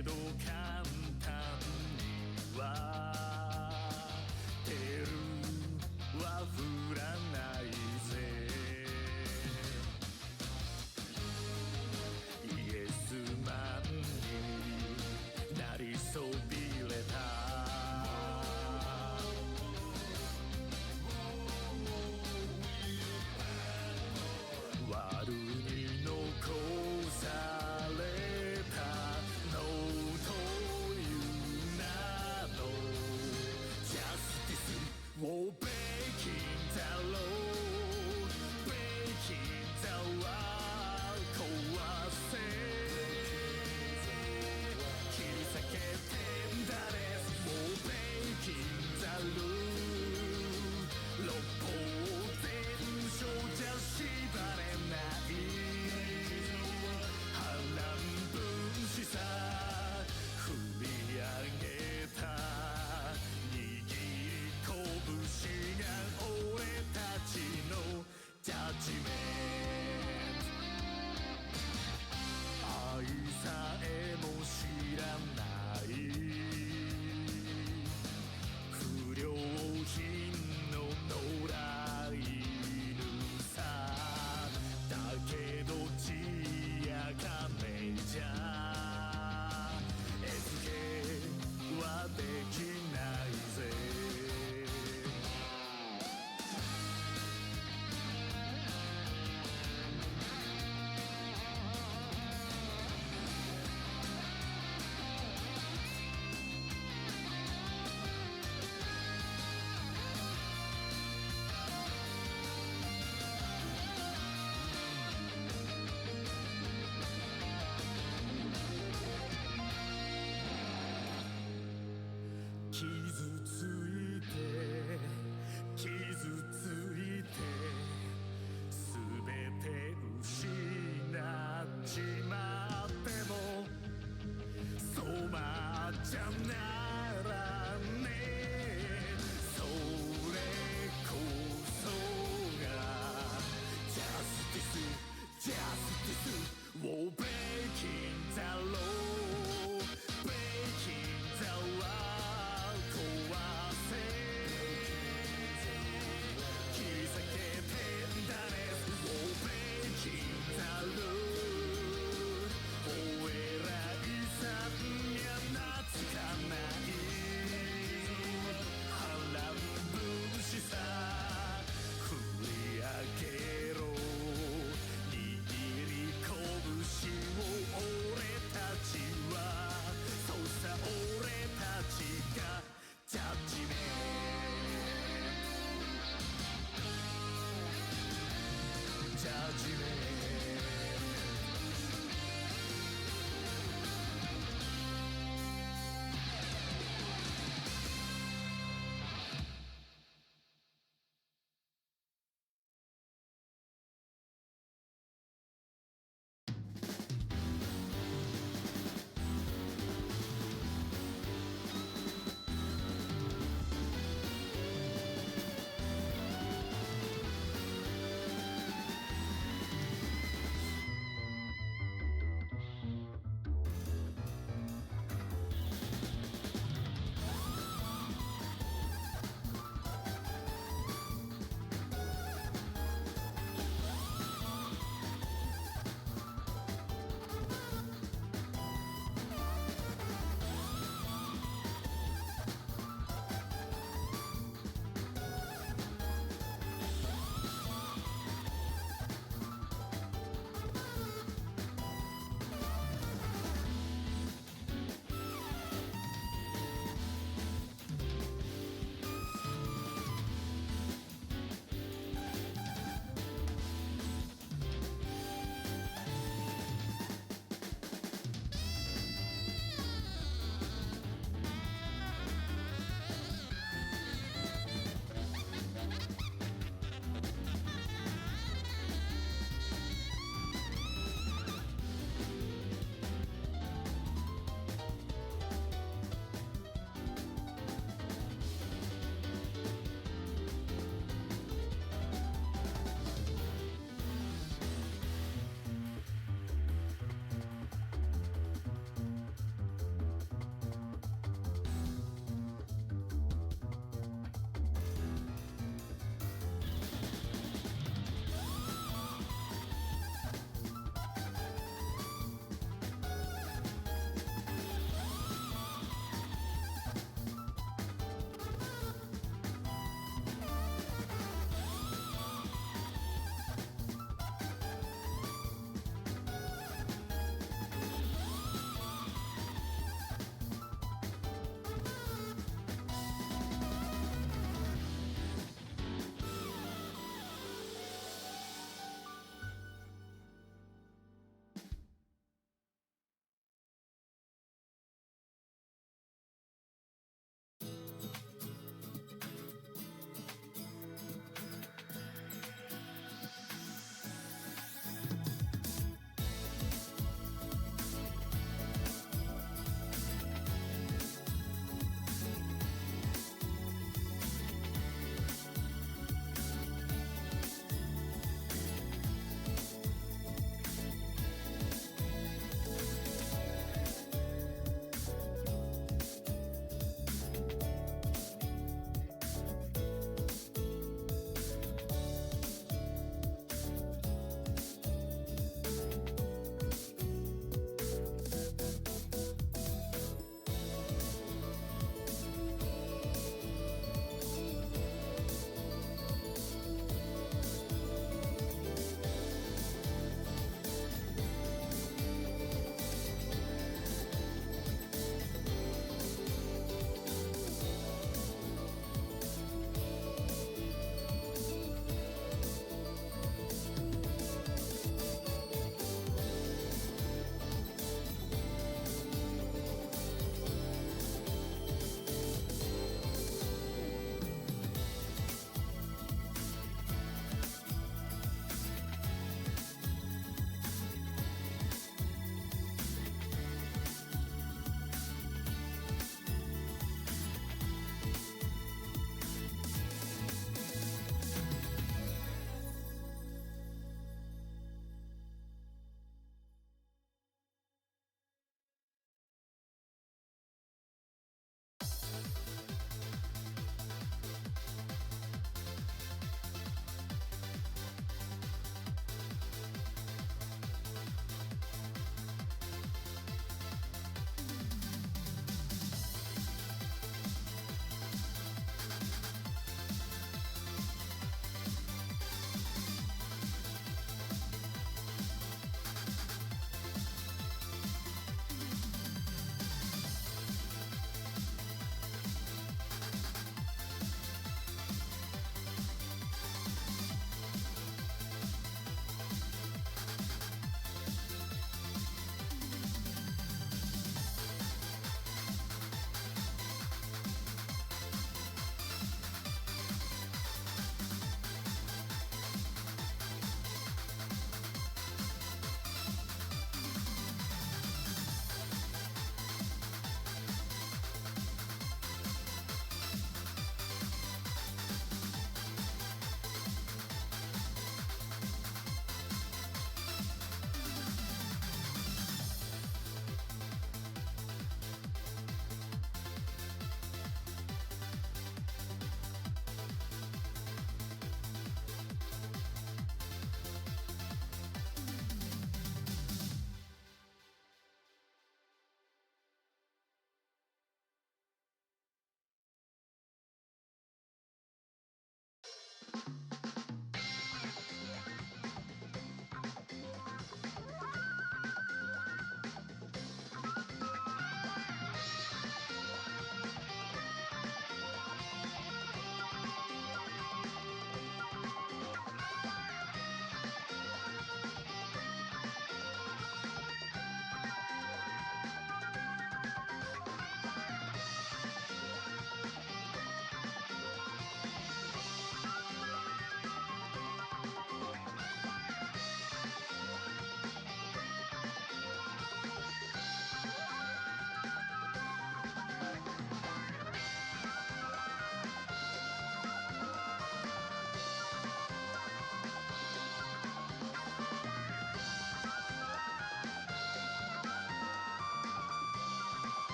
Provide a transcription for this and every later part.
けど簡単には手は振らないぜ。イエスマンになりそびれた悪に残されたのという名のジャスティスをベイキンだろうベイキンだは壊せ切り裂けて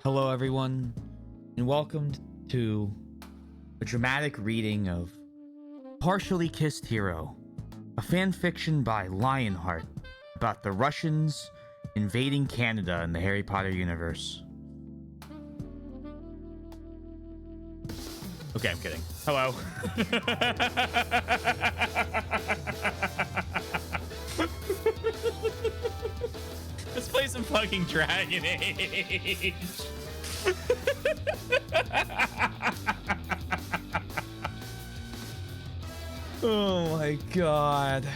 Hello, everyone, and welcome to a dramatic reading of Partially Kissed Hero, a fan fiction by Lionheart about the Russians invading Canada in the Harry Potter universe. Okay, I'm kidding. Hello. Let's play some fucking Dragon Age. Oh my god.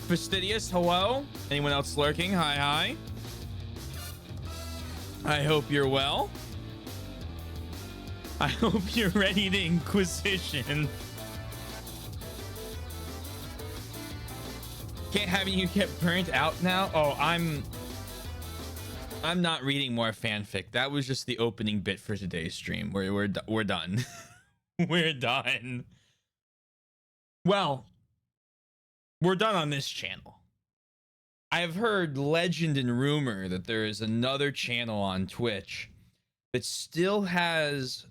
Fastidious, hello? Anyone else lurking? Hi. I hope you're well. I hope you're ready to Inquisition. Can't have you get burnt out now. Oh, I'm not reading more fanfic. That was just the opening bit for today's stream. We're done. We're done. Well, we're done on this channel. I have heard legend and rumor that there is another channel on Twitch that still has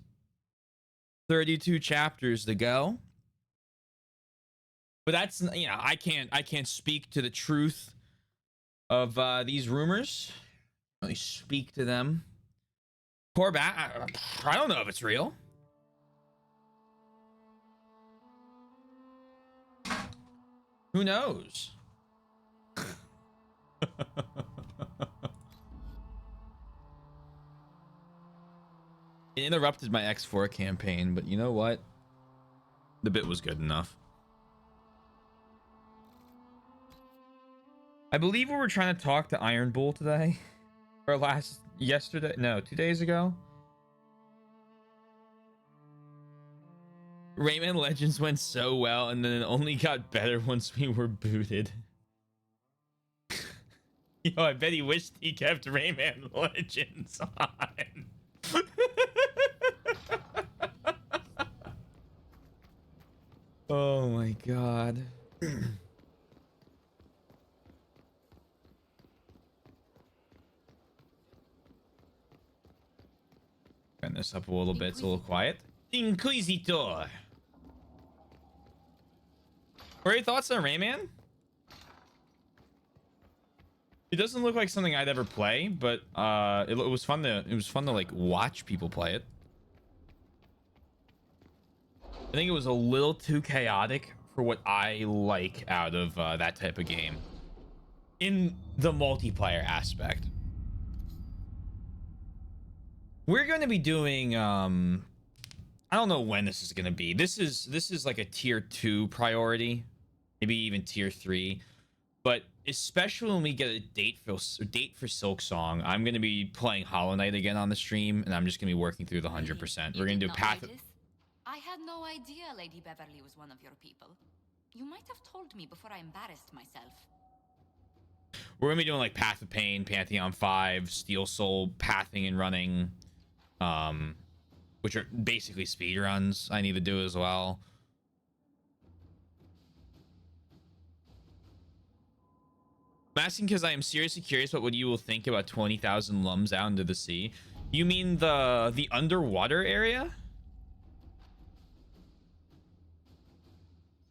32 chapters to go. But that's, you know, I can't speak to the truth of these rumors. Really speak to them. Corbat, I don't know if it's real. Who knows? It interrupted my X4 campaign, but you know what? The bit was good enough. I believe we were trying to talk to Iron Bull today. Or yesterday? No, 2 days ago. Rayman Legends went so well, and then it only got better once we were booted. Yo, I bet he wished he kept Rayman Legends on. Oh my god. Turn this up a little bit. It's a little quiet. Inquisitor. What are your thoughts on Rayman? It doesn't look like something I'd ever play, but it was fun to like watch people play it. I think it was a little too chaotic for what I like out of that type of game in the multiplayer aspect. We're going to be doing I don't know when this is going to be. This is like a tier 2 priority, maybe even tier 3. But especially when we get a date for Silk Song, I'm going to be playing Hollow Knight again on the stream, and I'm just going to be working through the 100%. We're going to do Path. I had no idea Lady Beverly was one of your people. You might have told me before I embarrassed myself. We're going to be doing like Path of Pain, Pantheon 5, Steel Soul, pathing and running, which are basically speed runs I need to do as well. I'm asking because I am seriously curious about what you will think about 20,000 lums out into the sea. You mean the underwater area?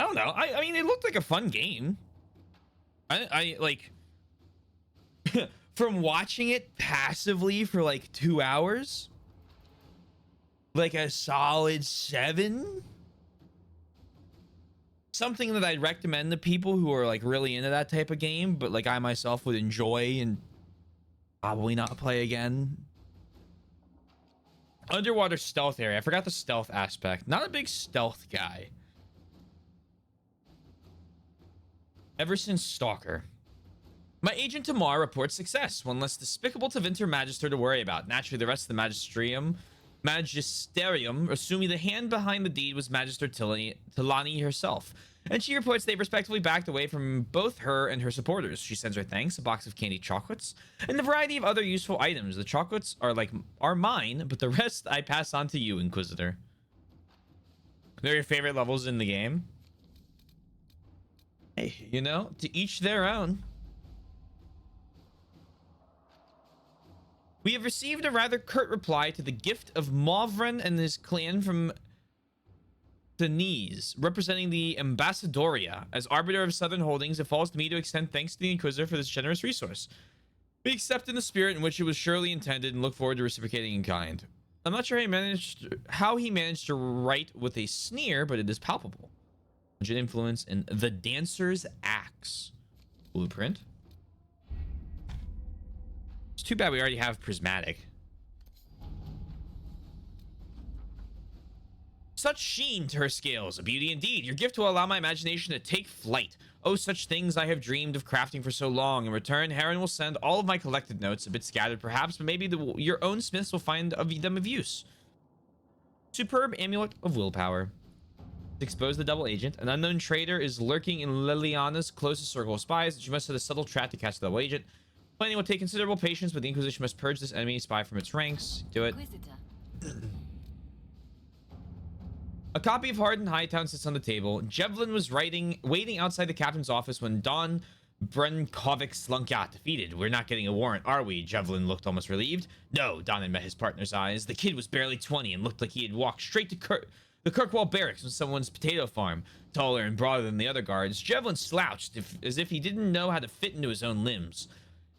I don't know. I mean, it looked like a fun game. I like from watching it passively for like 2 hours, like a solid 7. Something that I'd recommend to people who are like really into that type of game, but like I myself would enjoy and probably not play again. Underwater stealth area. I forgot the stealth aspect. Not a big stealth guy. Ever since Stalker. My agent Tamar reports success. One less despicable Tevinter Magister to worry about. Naturally, the rest of the Magisterium, assuming the hand behind the deed was Magister Tilani herself. And she reports they've respectively backed away from both her and her supporters. She sends her thanks, a box of candy chocolates, and a variety of other useful items. The chocolates are mine, but the rest I pass on to you, Inquisitor. They're your favorite levels in the game. Hey, you know, to each their own. We have received a rather curt reply to the gift of Mauvrin and his clan from Denise, representing the Ambassadoria. As arbiter of Southern Holdings, it falls to me to extend thanks to the Inquisitor for this generous resource. We accept in the spirit in which it was surely intended and look forward to reciprocating in kind. I'm not sure how he managed to write with a sneer, but it is palpable. Legit influence in The Dancer's Axe. Blueprint. It's too bad we already have Prismatic. Such sheen to her scales, a beauty indeed. Your gift will allow my imagination to take flight. Oh, such things I have dreamed of crafting for so long. In return, Heron will send all of my collected notes, a bit scattered perhaps, but maybe your own smiths will find them of use. Superb amulet of willpower. Expose the double agent. An unknown traitor is lurking in Liliana's closest circle of spies, and she must set a subtle trap to catch the double agent. Planning will take considerable patience, but the Inquisition must purge this enemy spy from its ranks. Do it. A copy of Hardened Hightown sits on the table. Jevlin was waiting outside the captain's office when Don Brenkovic slunk out. Defeated. We're not getting a warrant, are we? Jevlin looked almost relieved. No, Don had met his partner's eyes. The kid was barely 20 and looked like he had walked straight to the Kirkwall barracks on someone's potato farm. Taller and broader than the other guards, Jevlin slouched as if he didn't know how to fit into his own limbs.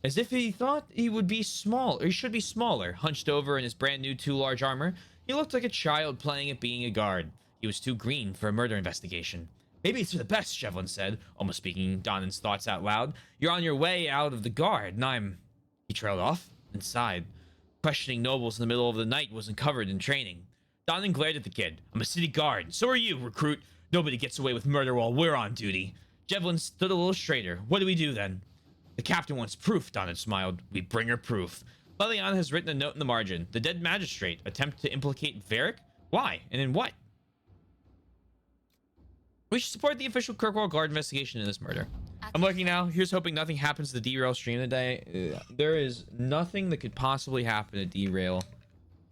As if he thought he would be small, or he should be smaller. Hunched over in his brand new too large armor, he looked like a child playing at being a guard. He was too green for a murder investigation. Maybe it's for the best, Jevlin said, almost speaking Donan's thoughts out loud. You're on your way out of the guard, and I'm... He trailed off and sighed. Questioning nobles in the middle of the night wasn't covered in training. Donan glared at the kid. I'm a city guard. So are you, recruit. Nobody gets away with murder while we're on duty. Jevlin stood a little straighter. What do we do then? The captain wants proof, Donan smiled. We bring her proof. Leliana has written a note in the margin. The dead magistrate. Attempt to implicate Varric? Why? And in what? We should support the official Kirkwall Guard investigation in this murder. I'm looking now. Here's hoping nothing happens to derail stream today. There is nothing that could possibly happen to derail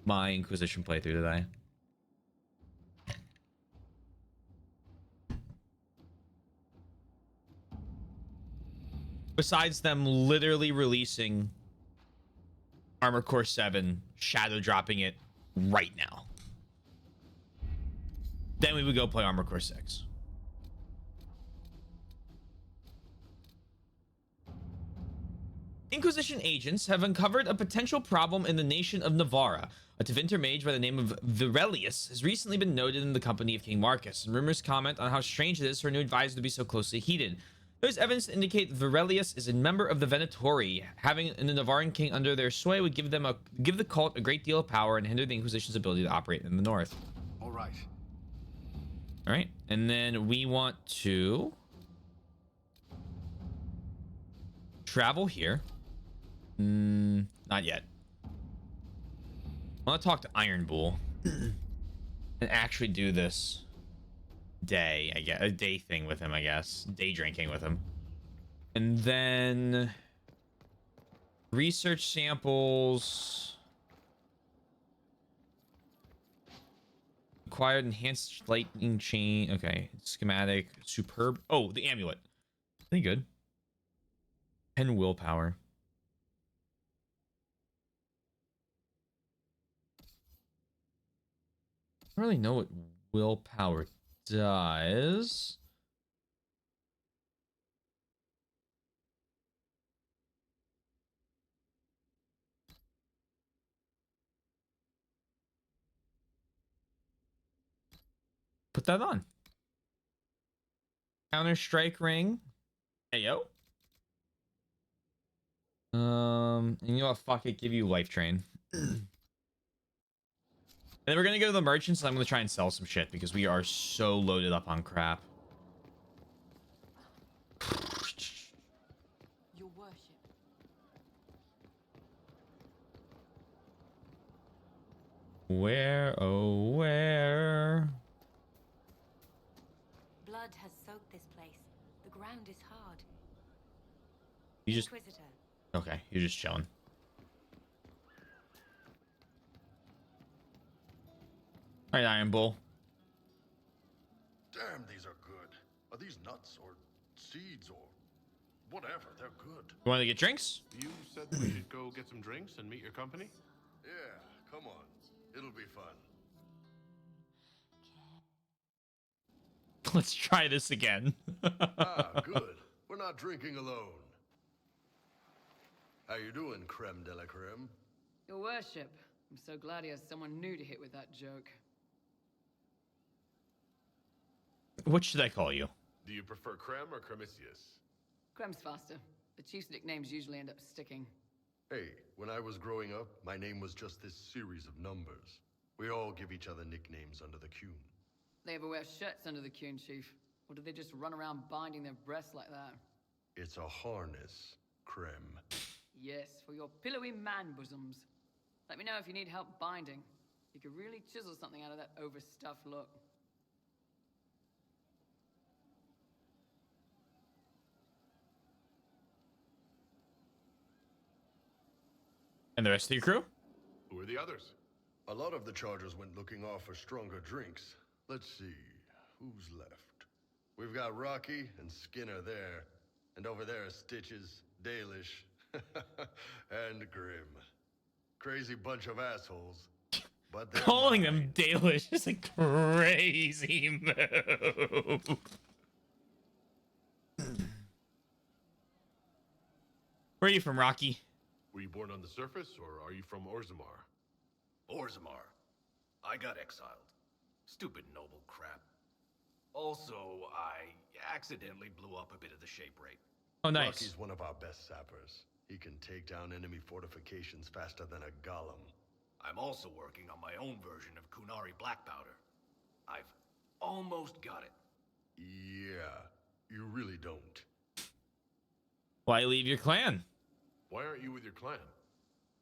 my Inquisition playthrough today. Besides them literally releasing Armor Core 7, shadow dropping it right now. Then we would go play Armor Core 6. Inquisition agents have uncovered a potential problem in the nation of Navarra. A Tevinter mage by the name of Virelius has recently been noted in the company of King Marcus, and rumors comment on how strange it is for a new advisor to be so closely heated. There's evidence to indicate Virelius is a member of the Venatori. Having the Navarran king under their sway would give the cult a great deal of power and hinder the Inquisition's ability to operate in the north. All right. All right, and then we want to travel here. Not yet. I want to talk to Iron Bull and actually do this day, I guess, a day thing with him, I guess. Day drinking with him. And then research samples. Acquired enhanced lightning chain. Okay, schematic, superb. Oh, the amulet. Pretty good. 10 willpower. I don't really know what willpower does. Put that on. Counter strike ring. Hey yo. And you know what? Fuck it. Give you life train. And then we're gonna go to the merchants, and I'm gonna try and sell some shit because we are so loaded up on crap. Your worship. Where, oh, where? Blood has soaked this place. The ground is hard. You just Inquisitor. okay. You're just chilling. All right, Iron Bull. Damn, these are good. Are these nuts or seeds or whatever? They're good. You want to get drinks? You said we should go get some drinks and meet your company? Yeah, come on. It'll be fun. Let's try this again. Ah, good. We're not drinking alone. How you doing, creme de la creme? Your worship, I'm so glad he has someone new to hit with that joke. What should I call you? Do you prefer Creme or Cremisius? Crem's faster. The chief's nicknames usually end up sticking. Hey, when I was growing up, my name was just this series of numbers. We all give each other nicknames under the Qun. They ever wear shirts under the Qun, Chief? Or do they just run around binding their breasts like that? It's a harness, creme. Yes, for your pillowy man bosoms. Let me know if you need help binding. You could really chisel something out of that overstuffed look. And the rest of your crew? Who are the others? A lot of the Chargers went looking off for stronger drinks. Let's see, who's left? We've got Rocky and Skinner there. And over there are Stitches, Dalish, and Grim. Crazy bunch of assholes. But they're Calling mine. them Dalish is a crazy move. Where are you from, Rocky? Were you born on the surface, or are you from Orzammar? Orzammar. I got exiled. Stupid noble crap. Also, I accidentally blew up a bit of the shape rate. Oh, nice. Rocky's one of our best sappers. He can take down enemy fortifications faster than a golem. I'm also working on my own version of Kunari black powder. I've almost got it. Yeah, you really don't. Why leave your clan? Why aren't you with your clan?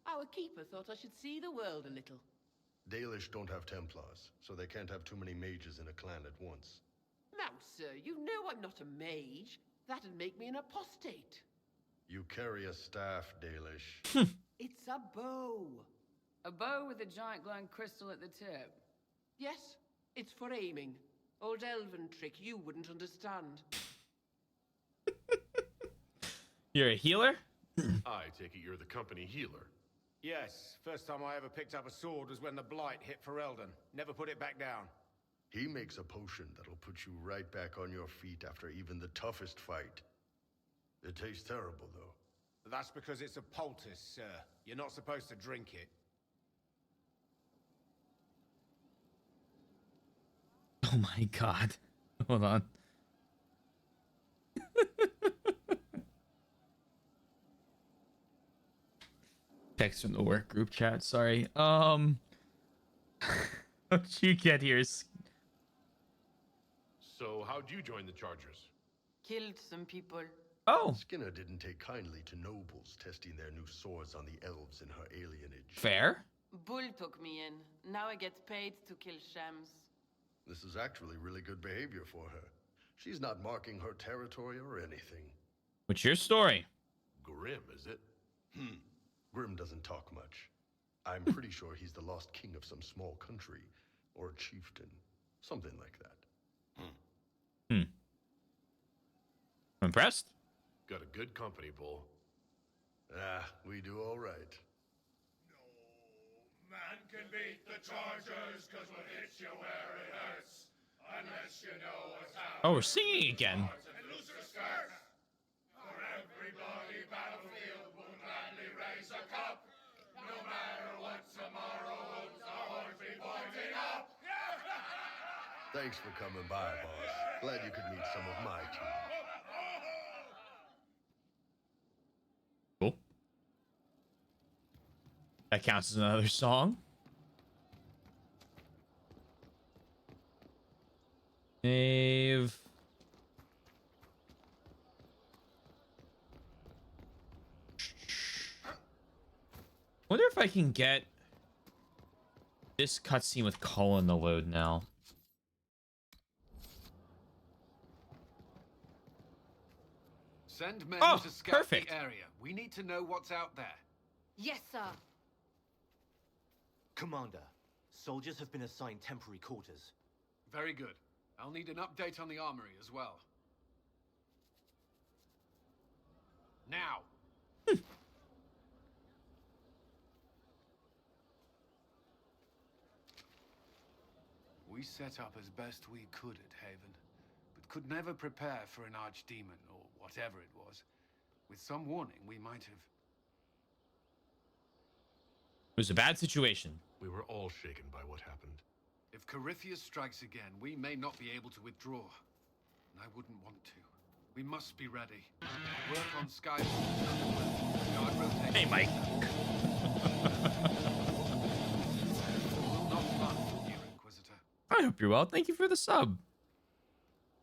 Our keeper thought I should see the world a little. Dalish don't have Templars, so they can't have too many mages in a clan at once. Now, sir, you know I'm not a mage. That'd make me an apostate. You carry a staff, Dalish. It's a bow. A bow with a giant glowing crystal at the tip. Yes, it's for aiming. Old elven trick you wouldn't understand. You're a healer? I take it you're the company healer. Yes, first time I ever picked up a sword was when the Blight hit Ferelden. Never put it back down. He makes a potion that'll put you right back on your feet after even the toughest fight. It tastes terrible, though. That's because it's a poultice, sir. You're not supposed to drink it. Oh my god. Hold on. Text from the work group chat, sorry. How'd you get here? So how'd you join the Chargers? Killed some people. Oh, Skinner didn't take kindly to nobles testing their new swords on the elves in her alienage. fair. Bull took me in. Now I get paid to kill shams. This is actually really good behavior for her. She's not marking her territory or anything. What's your story? Grim, is it? Grim doesn't talk much. I'm pretty sure he's the lost king of some small country, or a chieftain, something like that. I'm impressed. Got a good company, Bull. Ah, we do all right. No man can beat the Chargers, cause what hits you where it hurts. Unless you know what's out. Oh, we're singing again. And loose your skirts. For every bloody battlefield will gladly raise a cup. No matter what tomorrow holds, the horns be pointing up. Thanks for coming by, boss. Glad you could meet some of my team. Cool. That counts as another song. Dave. Wonder if I can get this cutscene with Colin to load now. Send men Oh, to scout perfect. the area. We need to know what's out there. Yes, sir. Commander, soldiers have been assigned temporary quarters. Very good. I'll need an update on the armory as well. Now. We set up as best we could at Haven, but could never prepare for an archdemon, or whatever it was. With some warning, we might have... It was a bad situation. We were all shaken by what happened. If Corypheus strikes again, we may not be able to withdraw. And I wouldn't want to. We must be ready. Work on Sky. Guard rotation. Hey, Mike. Will not fun, dear Inquisitor. I hope you're well. Thank you for the sub.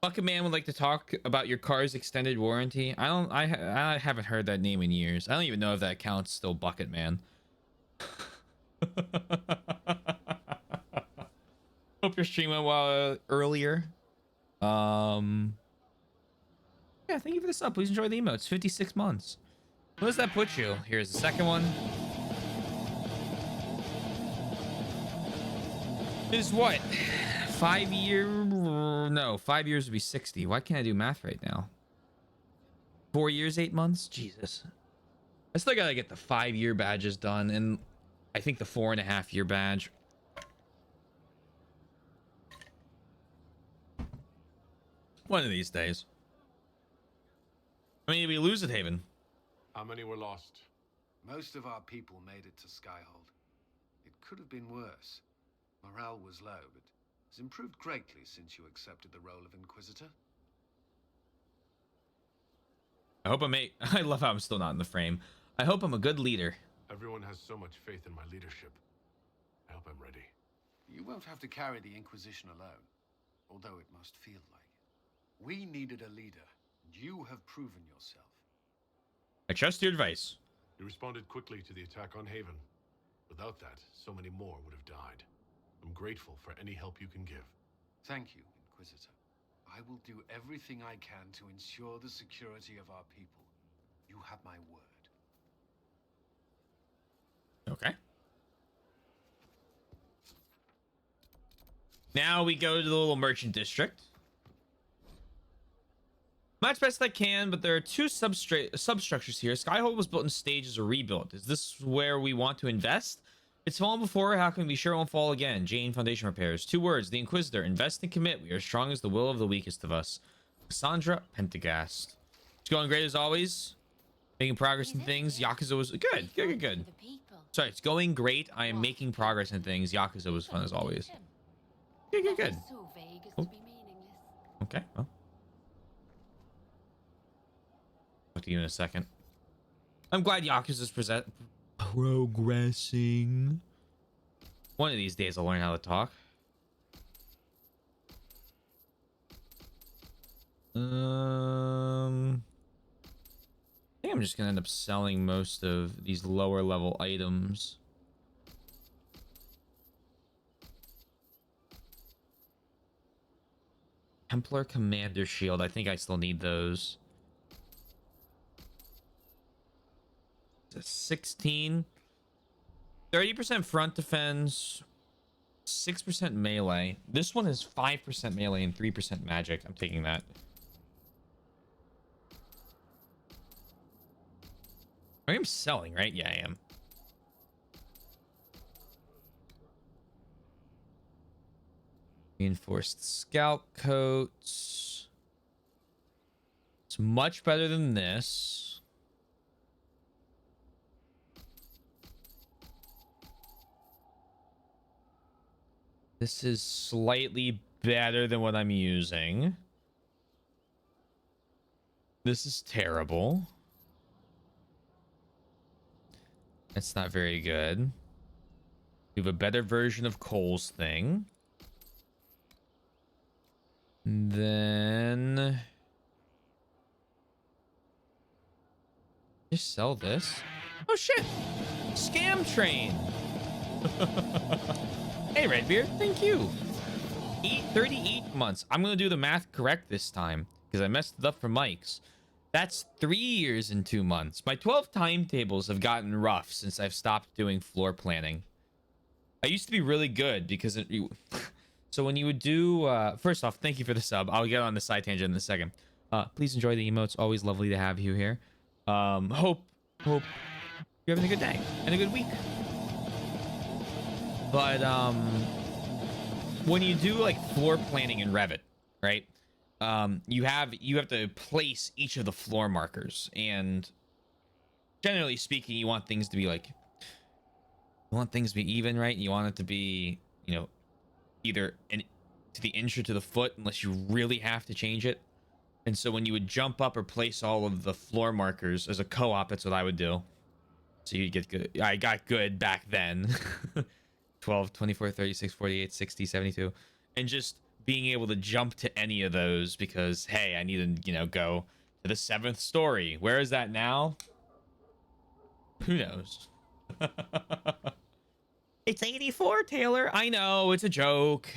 Bucket Man would like to talk about your car's extended warranty. I haven't heard that name in years. I don't even know if that account's still Bucket Man. Hope your stream went well earlier. Yeah, thank you for the sub. Please enjoy the emotes. 56 months. What does that put you? Here's the second one. Is what? 5 year? No, 5 years would be 60. Why can't I do math right now? 4 years, 8 months? Jesus. I still gotta get the 5-year badges done, and I think the 4.5-year badge. One of these days. I mean, if we lose at Haven. How many were lost? Most of our people made it to Skyhold. It could have been worse. Morale was low, but has improved greatly since you accepted the role of Inquisitor. I hope I love how I'm still not in the frame. I hope I'm a good leader. Everyone has so much faith in my leadership. I hope I'm ready. You won't have to carry the Inquisition alone, although it must feel like it. We needed a leader, and you have proven yourself. I trust your advice. You responded quickly to the attack on Haven. Without that, so many more would have died. I'm grateful for any help you can give. Thank you, Inquisitor. I will do everything I can to ensure the security of our people. You have my word. Okay. Now we go to the little merchant district. Match best I can, but there are two substructures here. Skyhold was built in stages or rebuilt. Is this where we want to invest? It's fallen before. How can we be sure it won't fall again? Jane Foundation repairs. 2 words. The Inquisitor. Invest and commit. We are strong as the will of the weakest of us. Cassandra Pentagast. It's going great as always. Making progress in things. Yakuza was good. Good. Sorry, it's going great. I am making progress in things. Yakuza was fun as always. Good. So vague as to be meaningless. Okay, well. Talk to you in a second. I'm glad Yakuza's progressing. One of these days I'll learn how to talk. I think I'm just gonna end up selling most of these lower level items. Templar Commander Shield. I think I still need those. It's a 16. 30% front defense. 6% melee. This one is 5% melee and 3% magic. I'm taking that. I am selling, right? Yeah, I am. Reinforced scalp coats. It's much better than this. This is slightly better than what I'm using. This is terrible. That's not very good. We have a better version of Cole's thing. Then just sell this. Oh shit! Scam train. Hey Redbeard, thank you. 38 months. I'm gonna do the math correct this time because I messed it up for Mike's. That's 3 years and 2 months. My 12 timetables have gotten rough since I've stopped doing floor planning. I used to be really good because so when you would do first off, thank you for the sub. I'll get on the side tangent in a second. Please enjoy the emotes. Always lovely to have you here. Hope you're having a good day and a good week. But when you do like floor planning in Revit, right? You have to place each of the floor markers, and generally speaking, you want things to be like, you want things to be even, right? You want it to be, you know, either to the inch or to the foot, unless you really have to change it. And so when you would jump up or place all of the floor markers as a co-op, that's what I would do. So you get good. I got good back then. 12, 24, 36, 48, 60, 72. And just being able to jump to any of those because, hey, I need to, you know, go to the 7th story. Where is that now? Who knows? It's 84, Taylor. I know, it's a joke.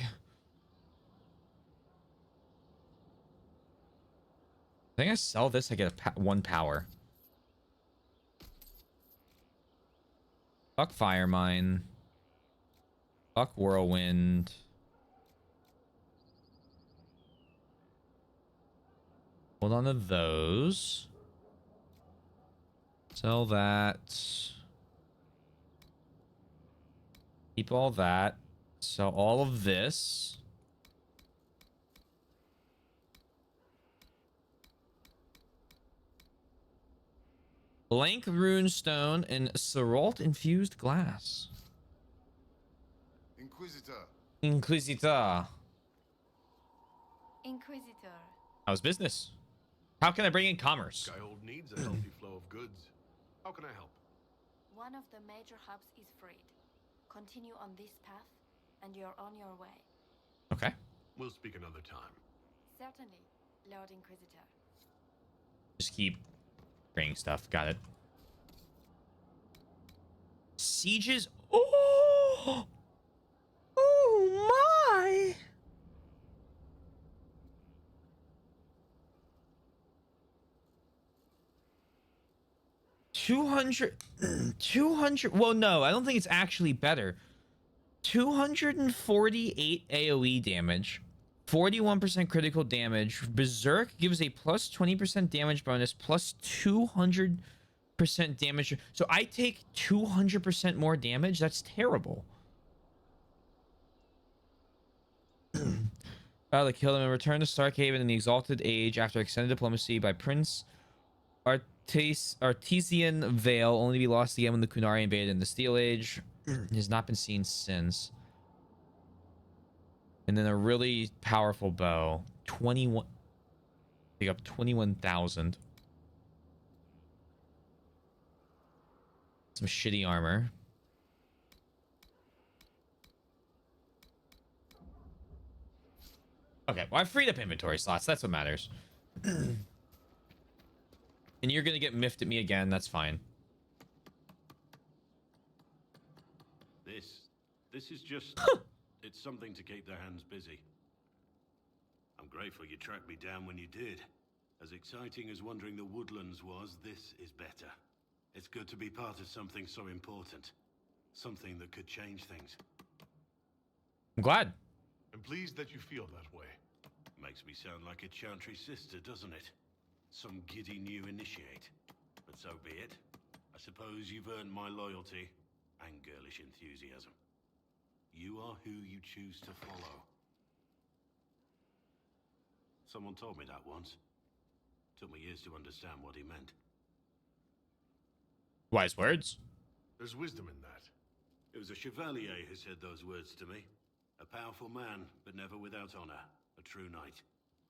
I think I sell this, I get a 1 power. Fuck Fire Mine. Fuck Whirlwind. Hold on to those. Sell that. Keep all that. Sell all of this. Blank runestone and Ceralt infused glass. Inquisitor. How's business? How can I bring in commerce? Skyhold needs a healthy flow of goods. How can I help? One of the major hubs is freed. Continue on this path, and you're on your way. Okay. We'll speak another time. Certainly, Lord Inquisitor. Just keep bringing stuff. Got it. Sieges. Oh! Oh my! $200. Well, no, I don't think it's actually better. 248 AoE damage, 41% critical damage. Berserk gives a plus 20% damage bonus, plus 200% damage. So I take 200% more damage. That's terrible. Battle to kill him and return to Starkhaven in the Exalted Age after extended diplomacy by Prince Artesian Vale, only to be lost again when the Kunari invaded in the Steel Age. Has not been seen since. And then a really powerful bow. 21. Pick up 21,000. Some shitty armor. Okay, well, I freed up inventory slots. That's what matters. And you're gonna get miffed at me again. That's fine. This is just... It's something to keep their hands busy. I'm grateful you tracked me down when you did. As exciting as wandering the woodlands was, this is better. It's good to be part of something so important. Something that could change things. I'm glad. I'm pleased that you feel that way. Makes me sound like a Chantry sister, doesn't it? Some giddy new initiate. But so be it. I suppose you've earned my loyalty and girlish enthusiasm. You are who you choose to follow. Someone told me that once. Took me years to understand what he meant. Wise words. There's wisdom in that. It was a chevalier who said those words to me. A powerful man, but never without honor. A true knight.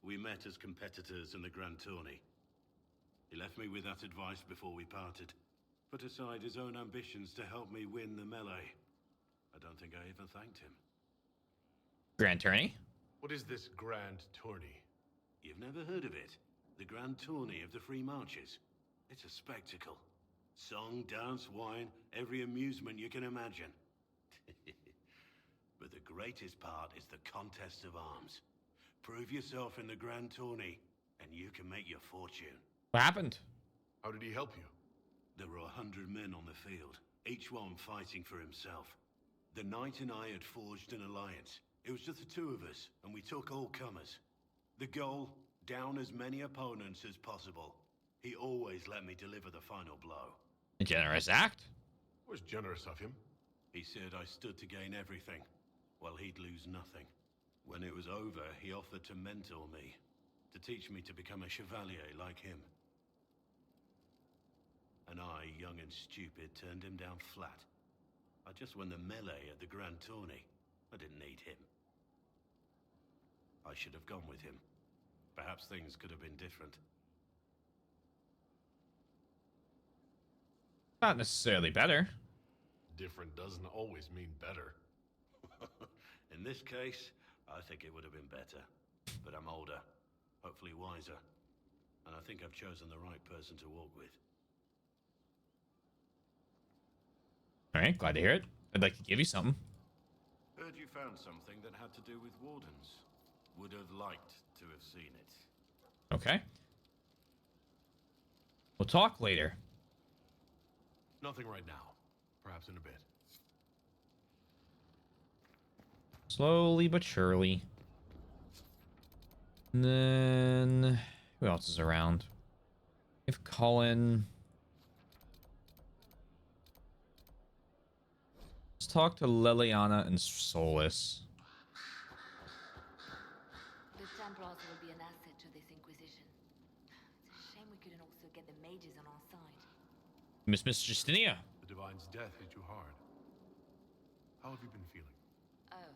We met as competitors in the Grand Tourney. He left me with that advice before we parted. Put aside his own ambitions to help me win the melee. I don't think I even thanked him. Grand Tourney? What is this Grand Tourney? You've never heard of it? The Grand Tourney of the Free Marches. It's a spectacle. Song, dance, wine, every amusement you can imagine. But the greatest part is the contest of arms. Prove yourself in the Grand Tourney, and you can make your fortune. What happened? How did he help you? There were 100 men on the field, each one fighting for himself. The knight and I had forged an alliance. It was just the two of us, and we took all comers. The goal, down as many opponents as possible. He always let me deliver the final blow. A generous act. Was generous of him. He said I stood to gain everything, while he'd lose nothing. When it was over, he offered to mentor me, to teach me to become a chevalier like him. And I, young and stupid, turned him down flat. I just won the melee at the Grand Tourney. I didn't need him. I should have gone with him. Perhaps things could have been different. Not necessarily better. Different doesn't always mean better. In this case, I think it would have been better. But I'm older, hopefully wiser. And I think I've chosen the right person to walk with. Alright, glad to hear it. I'd like to give you something. Heard you found something that had to do with wardens. Would have liked to have seen it. Okay. We'll talk later. Nothing right now. Perhaps in a bit. Slowly but surely. And then who else is around? If Colin. Let's talk to Liliana and Solus. The Templars will be an asset to this Inquisition. It's a shame we couldn't also get the mages on our side. Miss Justinia. The Divine's death hit you hard. How have you been feeling? Oh,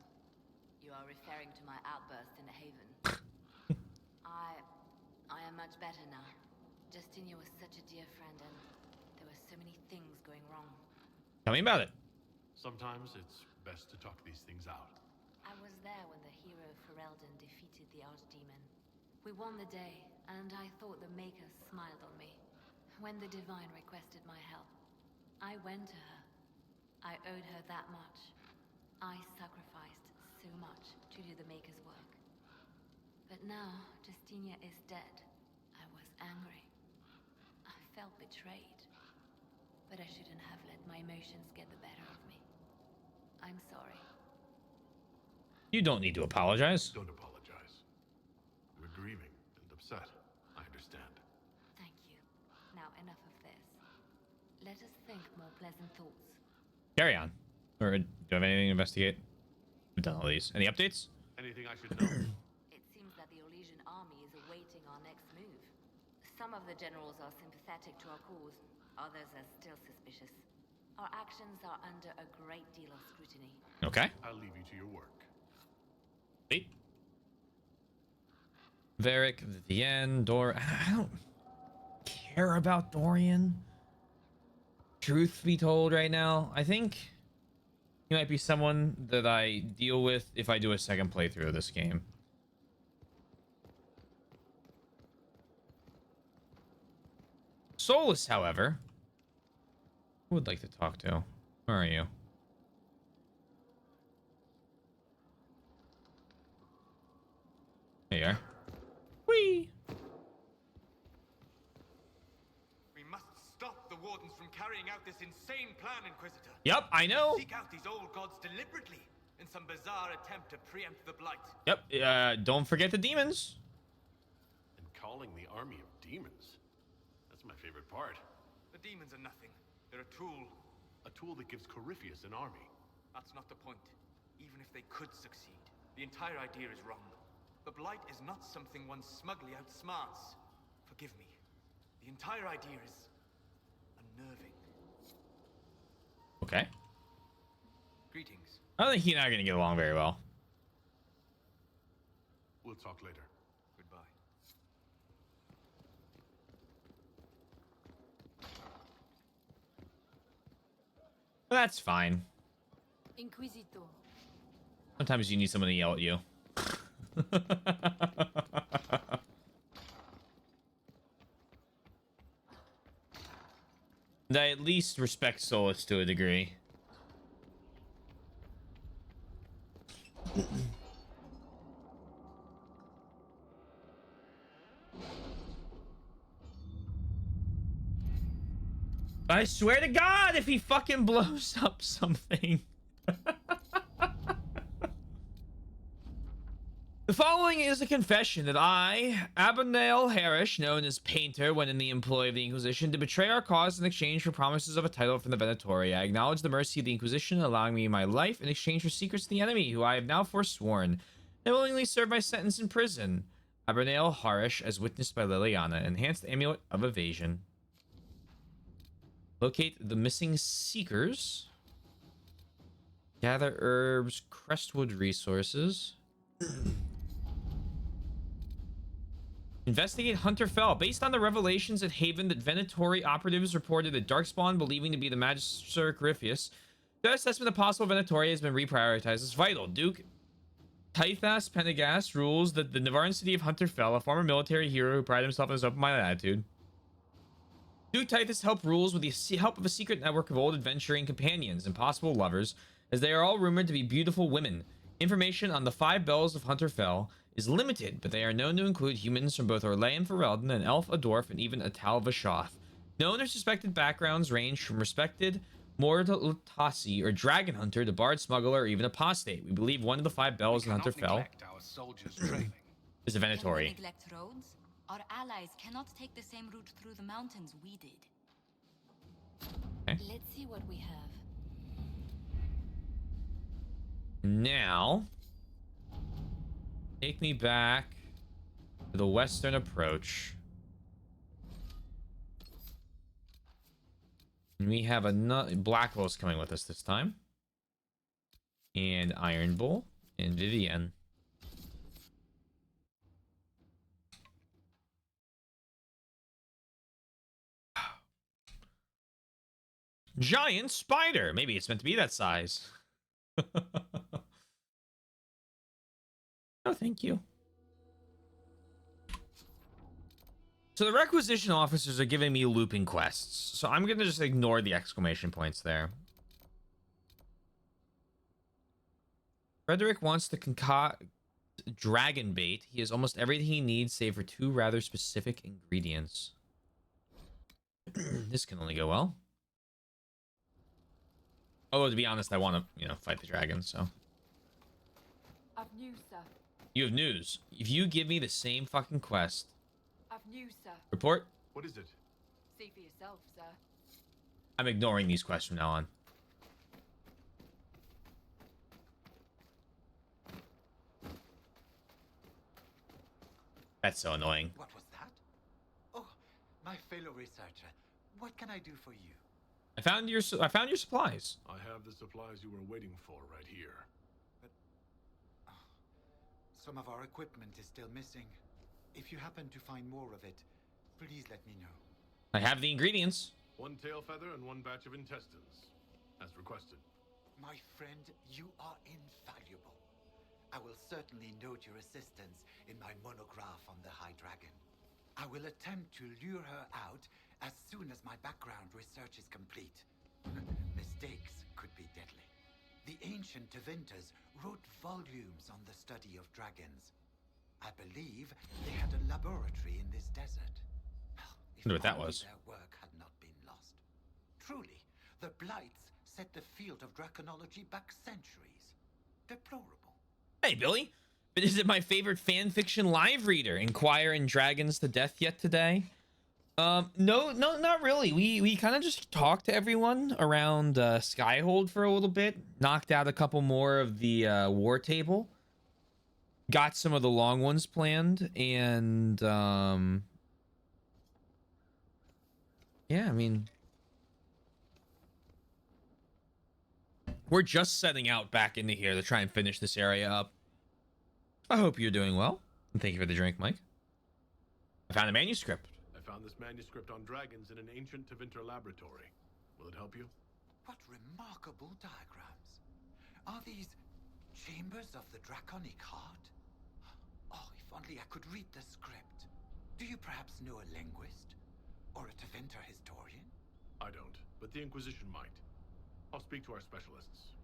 you are referring to my outburst in the Haven. I am much better now. Justinia was such a dear friend, and there were so many things going wrong. Tell me about it. Sometimes it's best to talk these things out. I was there when the hero Ferelden defeated the Archdemon. We won the day, and I thought the Maker smiled on me. When the Divine requested my help, I went to her. I owed her that much. I sacrificed so much to do the Maker's work. But now, Justinia is dead. I was angry. I felt betrayed. But I shouldn't have let my emotions get the better of me. I'm sorry. You don't need to apologize. Don't apologize. We're grieving and upset. I understand. Thank you. Now enough of this. Let us think more pleasant thoughts. Carry on. Or do you have anything to investigate? We've done all these. Any updates? Anything I should know? It seems that the Orlesian army is awaiting our next move. Some of the generals are sympathetic to our cause. Others are still suspicious. Our actions are under a great deal of scrutiny. Okay. I'll leave you to your work. Wait. Varric, Vivienne, I don't care about Dorian. Truth be told right now, I think he might be someone that I deal with if I do a second playthrough of this game. Solus, however, who would like to talk to? Where are you? There you are. Whee! We must stop the Wardens from carrying out this insane plan, Inquisitor. Yep, I know. Seek out these old gods deliberately in some bizarre attempt to preempt the Blight. Yep, don't forget the demons. And calling the army of demons. That's my favorite part. The demons are nothing. They're a tool. A tool that gives Corypheus an army. That's not the point. Even if they could succeed, the entire idea is wrong. The Blight is not something one smugly outsmarts. Forgive me. The entire idea is unnerving. Okay. Greetings. I don't think he and I are going to get along very well. We'll talk later. Goodbye. That's fine. Inquisitor. Sometimes you need someone to yell at you. And I at least respect Solus to a degree. I swear to God, if he fucking blows up something. The following is a confession that I, Abernale Harris, known as Painter when in the employ of the Inquisition, to betray our cause in exchange for promises of a title from the Venatori. I acknowledge the mercy of the Inquisition, allowing me my life in exchange for secrets of the enemy, who I have now forsworn, and willingly serve my sentence in prison. Abernale Harris, as witnessed by Liliana. Enhanced Amulet of Evasion. Locate the missing seekers. Gather herbs, Crestwood resources. Investigate Hunter Fell. Based on the revelations at Haven that Venatori operatives reported that Darkspawn, believing to be the Magister Griffius, the assessment of possible Venatori has been reprioritized as vital. Duke Tythas Penegast rules that the Navarran city of Hunter Fell, a former military hero who prided himself on his open-minded attitude. Duke Tythus rules with the help of a secret network of old adventuring companions and possible lovers, as they are all rumored to be beautiful women. Information on the 5 bells of Hunter Fell is limited, but they are known to include humans from both Orlais and Ferelden, an elf, a dwarf, and even a Tal Vashoth. Known or suspected backgrounds range from respected Mortasi or dragon hunter to bard smuggler or even apostate. We believe one of the 5 bells in Hunter Fell is a Venatori. Can we neglect roads? Our allies cannot take the same route through the mountains we did. Okay. Let's see what we have. Now, take me back to the western approach. And we have another Blackwell's coming with us this time. And Iron Bull and Vivienne. Giant spider. Maybe it's meant to be that size. Oh, thank you. So the requisition officers are giving me looping quests. So I'm going to just ignore the exclamation points there. Frederick wants to concoct dragon bait. He has almost everything he needs save for 2 rather specific ingredients. This can only go well. Although, to be honest, I want to, fight the dragon, so. I've news, sir. You have news. If you give me the same fucking quest. I've news, sir. Report? What is it? See for yourself, sir. I'm ignoring these quests from now on. That's so annoying. What was that? Oh, my fellow researcher. What can I do for you? I found your supplies. I have the supplies you were waiting for right here. But some of our equipment is still missing. If you happen to find more of it, please let me know. I have the ingredients. 1 tail feather and 1 batch of intestines, as requested. My friend, you are invaluable. I will certainly note your assistance in my monograph on the High Dragon. I will attempt to lure her out as soon as my background research is complete. Mistakes could be deadly. The ancient Tevinters wrote volumes on the study of dragons. I believe they had a laboratory in this desert. I wonder what that was. Their work had not been lost. Truly, the Blights set the field of draconology back centuries. Deplorable. Hey, Billy. But is it my favorite fan fiction live reader? Inquire in Dragons to Death yet today? No, not really. We kind of just talked to everyone around Skyhold for a little bit. Knocked out a couple more of the war table. Got some of the long ones planned. And, yeah, I mean... We're just setting out back into here to try and finish this area up. I hope you're doing well. And thank you for the drink, Mike. I found a manuscript. I found this manuscript on dragons in an ancient Tevinter laboratory. Will it help you? What remarkable diagrams. Are these chambers of the draconic heart? Oh, if only I could read the script. Do you perhaps know a linguist? Or a Tevinter historian? I don't, but the Inquisition might. I'll speak to our specialists.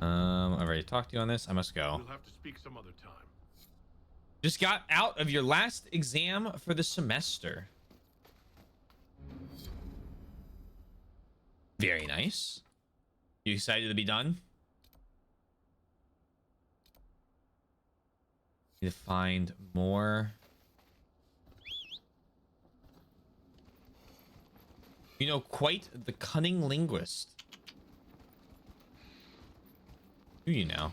I've already talked to you on this. I must go. We'll have to speak some other time. Just got out of your last exam for the semester. Very nice. You excited to be done? Need to find more. You know, quite the cunning linguist. Who you know?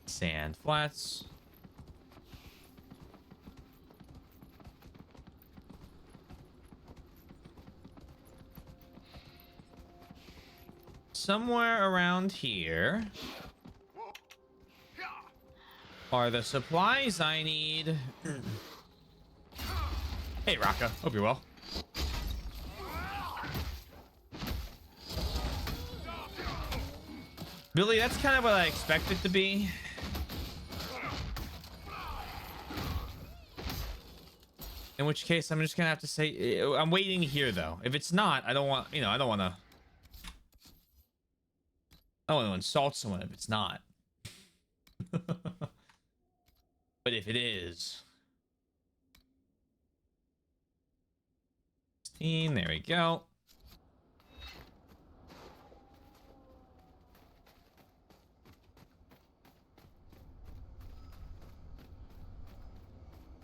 Sand flats. Somewhere around here are the supplies I need. Hey, Raka. Hope you're well. Billy, that's kind of what I expect it to be. In which case, I'm just gonna have to say I'm waiting here, though. If it's not, I don't want, you know, I don't want to insult someone if it's not. But if it is, 16, there we go.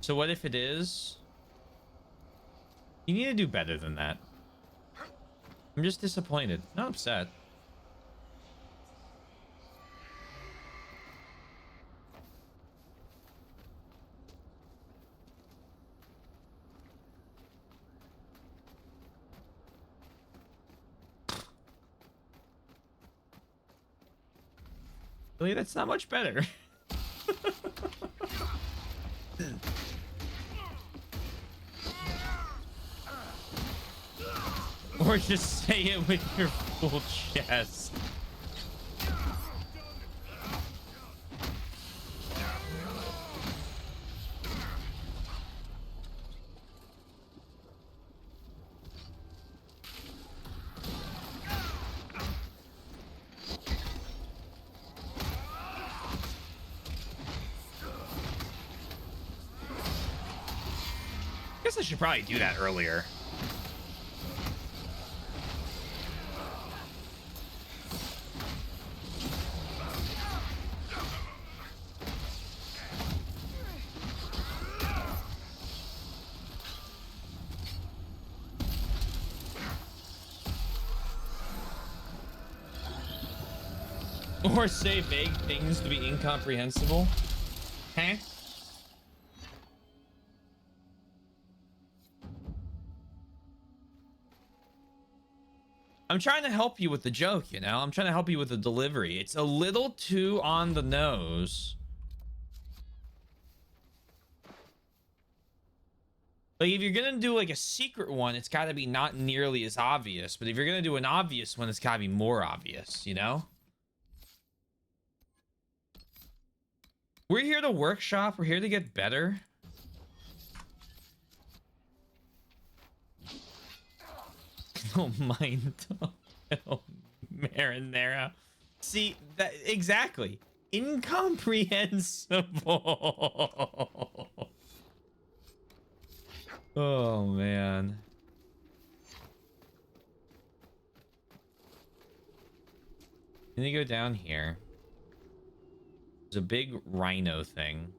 So what if it is? You need to do better than that. I'm just disappointed, not upset. Really, that's not much better. Or just say it with your full chest. Guess I should probably do that earlier. Or say vague things to be incomprehensible. Huh? I'm trying to help you with the joke, you know? I'm trying to help you with the delivery. It's a little too on the nose. Like, if you're gonna do like a secret one, it's gotta be not nearly as obvious. But if you're gonna do an obvious one, it's gotta be more obvious, you know? We're here to workshop. We're here to get better. Don't mind. Oh, marinara. See, that exactly. Incomprehensible. Oh, man. Let me go down here. There's a big rhino thing.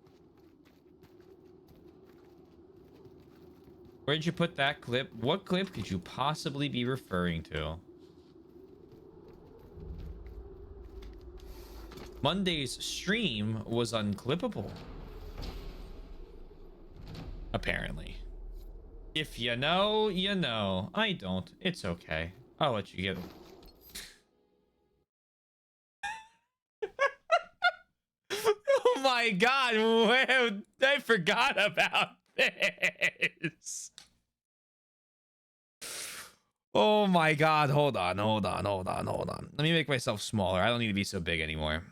Where'd you put that clip? What clip could you possibly be referring to? Monday's stream was unclippable. Apparently. If you know, you know. I don't. It's okay. I'll let you get it. Oh my god, I forgot about this. Oh my god, hold on. Let me make myself smaller. I don't need to be so big anymore.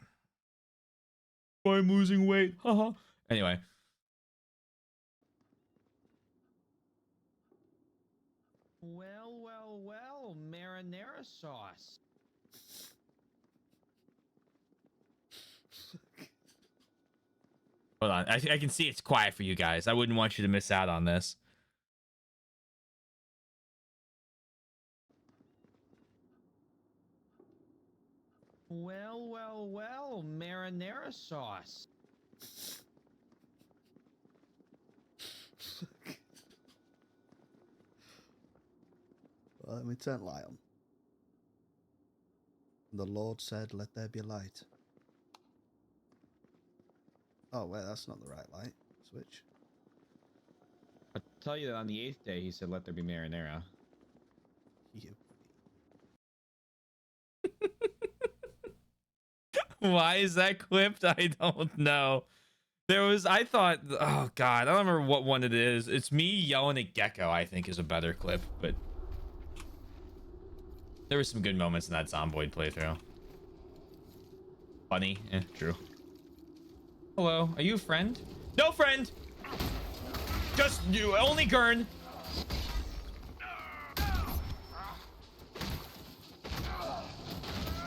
I'm losing weight. Haha. Anyway. Well, marinara. marinara sauce. Hold on. I can see it's quiet for you guys. I wouldn't want you to miss out on this. Well, marinara sauce. Well, let me turn light on. The Lord said, "Let there be light." Oh, wait, that's not the right light. Switch. I'll tell you that on the 8th day, he said, "Let there be marinara." Yep. Why is that clipped? I don't know. I thought, oh God, I don't remember what one it is. It's me yelling at Gecko, I think, is a better clip, but there were some good moments in that Zomboid playthrough. Funny, true. Hello, are you a friend? No friend! Just you, only Gurn.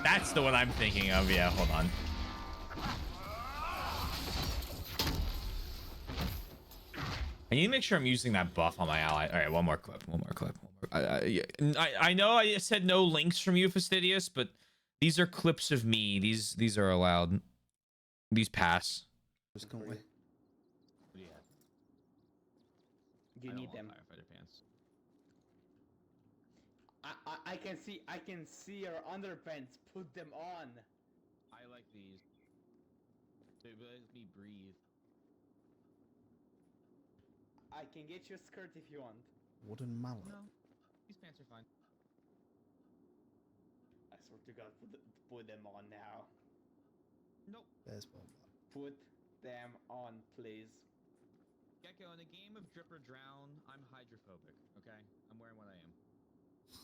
That's the one I'm thinking of. Yeah, hold on. I need to make sure I'm using that buff on my ally. All right, one more clip. I know I said no links from you, Fastidious, but these are clips of me. These are allowed. These pass. Just can't we? Yeah. You need them. Firefighter pants. I can see your underpants. Put them on. I like these. They let me breathe. I can get you a skirt if you want. Wooden mallet. No, these pants are fine. I swear to God, put them on now. Nope. Baseball. Put them on, please. Gecko, in a game of drip or drown, I'm hydrophobic. Okay, I'm wearing what I am.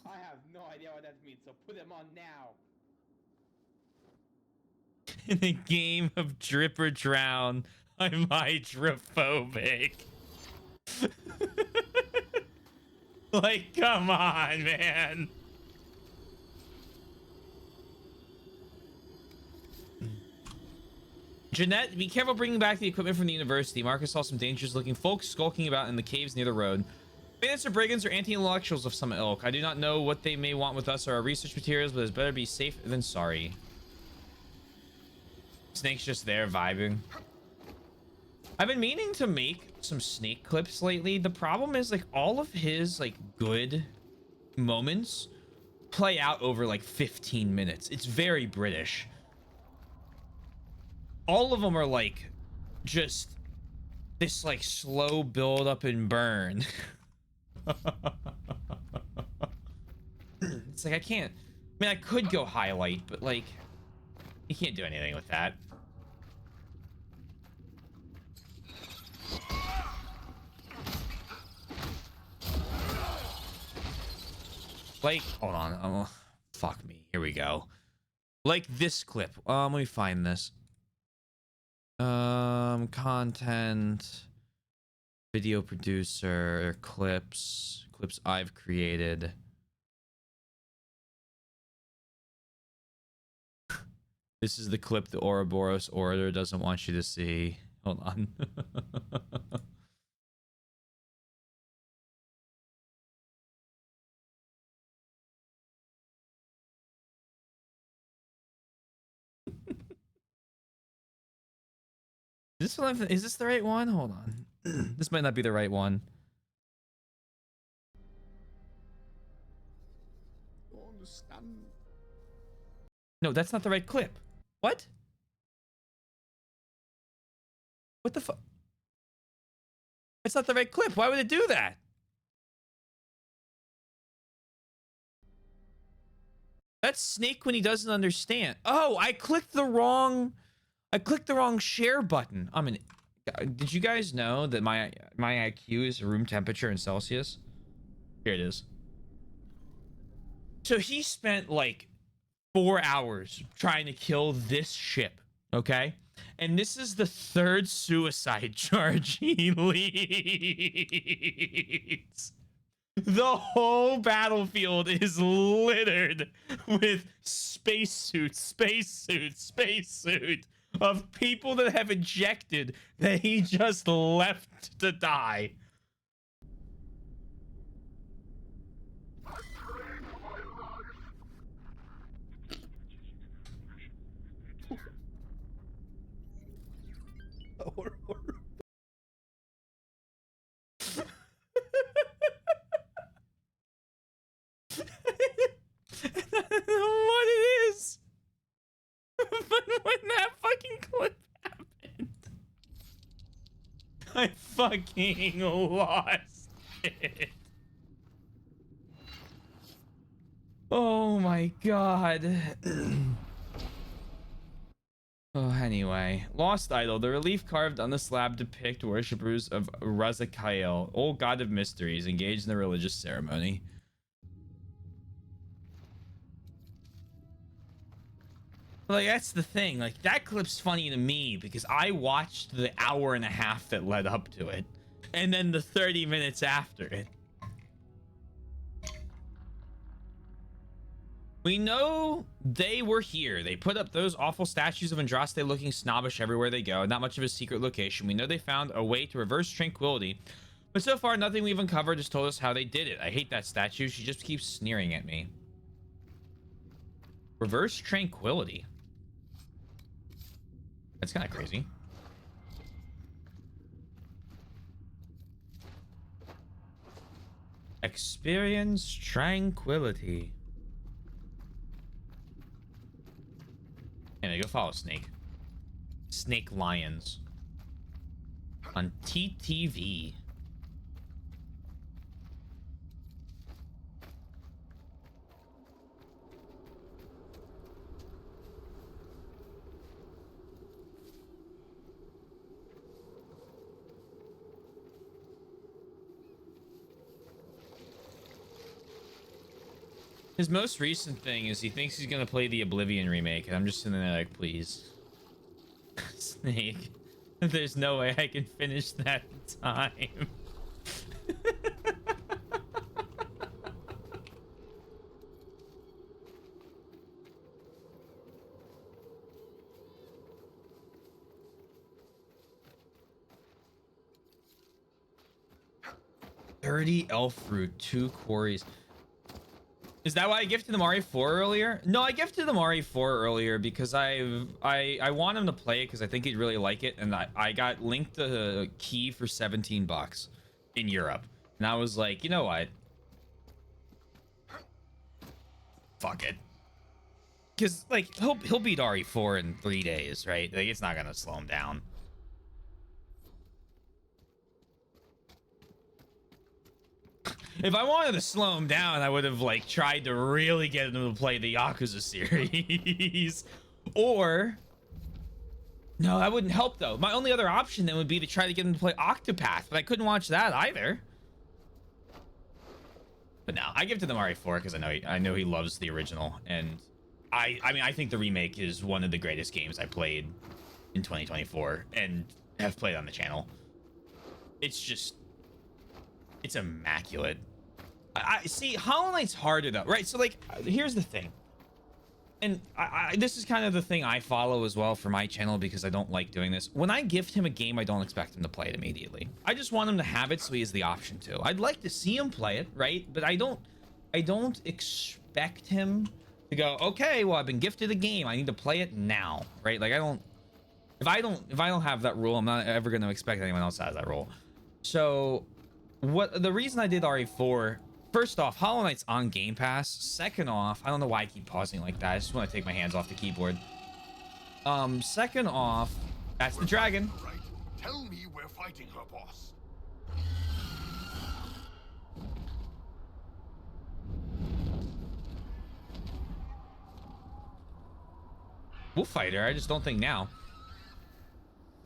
I have no idea what that means, so put them on now. In a game of drip or drown, I'm hydrophobic. Like, come on, man. Jeanette, be careful bringing back the equipment from the university. Marcus saw some dangerous looking folks skulking about in the caves near the road. Bandits or brigands or anti-intellectuals of some ilk. I do not know what they may want with us or our research materials, but it's better be safe than sorry. Snake's just there vibing. I've been meaning to make some Snake clips lately. The problem is, like, all of his, like, good moments play out over, like, 15 minutes. It's very British. All of them are, like, just this, like, slow build up and burn. It's like, I can't. I mean, I could go highlight, but, like, you can't do anything with that. Like, hold on. Oh, fuck me. Here we go. Like this clip. Let me find this. Content, video producer, clips I've created. This is the clip the Ouroboros Orator doesn't want you to see. Hold on. Is this the right one? Hold on. This might not be the right one. Don't understand. No, that's not the right clip. What? What the fuck? It's not the right clip. Why would it do that? That's Snake when he doesn't understand. Oh, I clicked the wrong share button. Did you guys know that my IQ is room temperature in Celsius? Here it is. So he spent like 4 hours trying to kill this ship, okay? And this is the third suicide charge he leads. The whole battlefield is littered with spacesuit of people that have ejected that he just left to die. What it is. But when that fucking clip happened, I fucking lost it. Oh my god. Oh, anyway. Lost Idol. The relief carved on the slab depict worshippers of Razakael, old god of mysteries, engaged in the religious ceremony. Like, that's the thing. Like, that clip's funny to me because I watched the hour and a half that led up to it. And then the 30 minutes after it. We know they were here. They put up those awful statues of Andraste looking snobbish everywhere they go. Not much of a secret location. We know they found a way to reverse tranquility. But so far, nothing we've uncovered has told us how they did it. I hate that statue. She just keeps sneering at me. Reverse tranquility. That's kind of crazy. Experience tranquility. Anyway, go follow Snake. Snake Lions. On TTV. His most recent thing is he thinks he's gonna play the Oblivion remake, and I'm just sitting there like, please. Snake. There's no way I can finish that in time. $30 elf fruit, 2 quarries. Is that why I gifted the Mari 4 earlier? No, I gifted the Mari 4 earlier because I want him to play it because I think he'd really like it, and I got linked a key for 17 bucks in Europe, and I was like, you know what? Fuck it. Because like he'll beat RE4 in 3 days, right? Like it's not gonna slow him down. If I wanted to slow him down, I would have like tried to really get him to play the Yakuza series. Or no, that wouldn't help though. My only other option then would be to try to get him to play Octopath, but I couldn't watch that either. But no, I give it to the Mari 4 because I know he loves the original, and I mean I think the remake is one of the greatest games I played in 2024 and have played on the channel. It's immaculate. I see Hollow Knight's harder though, right? So like here's the thing, and this is kind of the thing I follow as well for my channel because I don't like doing this. When I gift him a game, I don't expect him to play it immediately. I just want him to have it so he has the option to. I'd like to see him play it, right? But I don't expect him to go, okay, well I've been gifted a game, I need to play it now, right? Like if I don't have that rule, I'm not ever going to expect anyone else to have that rule. So the reason I did RE4, first off, Hollow Knight's on Game Pass. Second off, I don't know why I keep pausing like that. I just want to take my hands off the keyboard. Second off, that's the dragon. Right. Tell me we're fighting her, boss. We'll fight her. I just don't think now.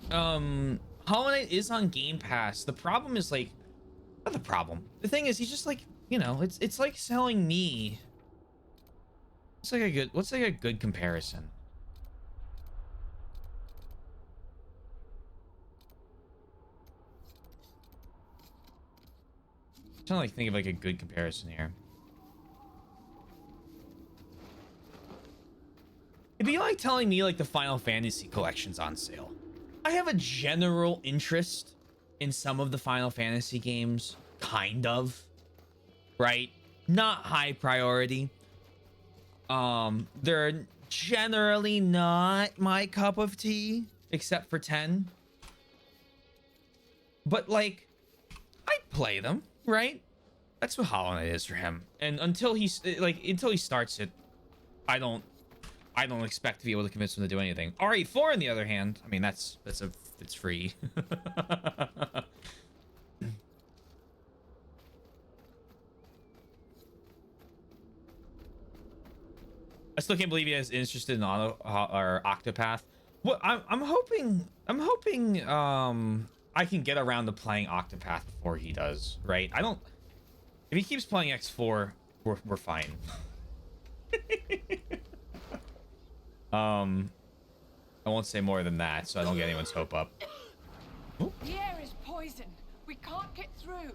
Hollow Knight is on Game Pass. The problem is like, not the problem. The thing is, he's just like, you know, it's like selling me. What's like a good comparison? trying to like think of like a good comparison here. It'd be like telling me like the Final Fantasy collection's on sale. I have a general interest in some of the Final Fantasy games, kind of, right? Not high priority. They're generally not my cup of tea, except for 10. But like, I'd play them, right? That's what Hollow Knight is for him. And until he starts it, I don't expect to be able to convince him to do anything. RE4, on the other hand, I mean, it's free. I still can't believe he is interested in Octopath. Well, I'm hoping I can get around to playing Octopath before he does, right? If he keeps playing X4, we're fine. I won't say more than that, so I don't get anyone's hope up. The air is poison. We can't get through.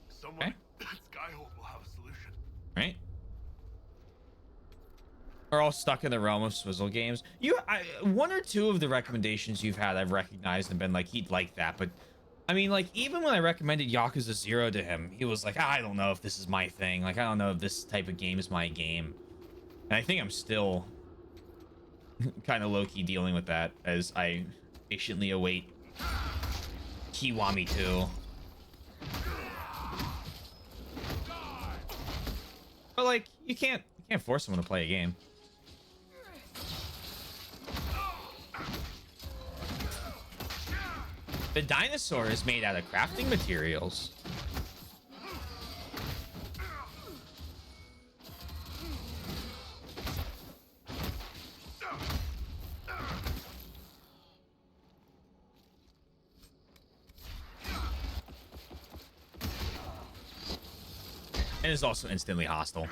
Someone at Skyhold will have a solution. Right? Are all stuck in the realm of Swizzle games. One or two of the recommendations you've had, I've recognized and been like, he'd like that. But I mean, like, even when I recommended Yakuza 0 to him, he was like, I don't know if this is my thing. Like, I don't know if this type of game is my game. And I think I'm still kind of low-key dealing with that as I patiently await Kiwami 2. But like, you can't force someone to play a game. The dinosaur is made out of crafting materials. And is also instantly hostile.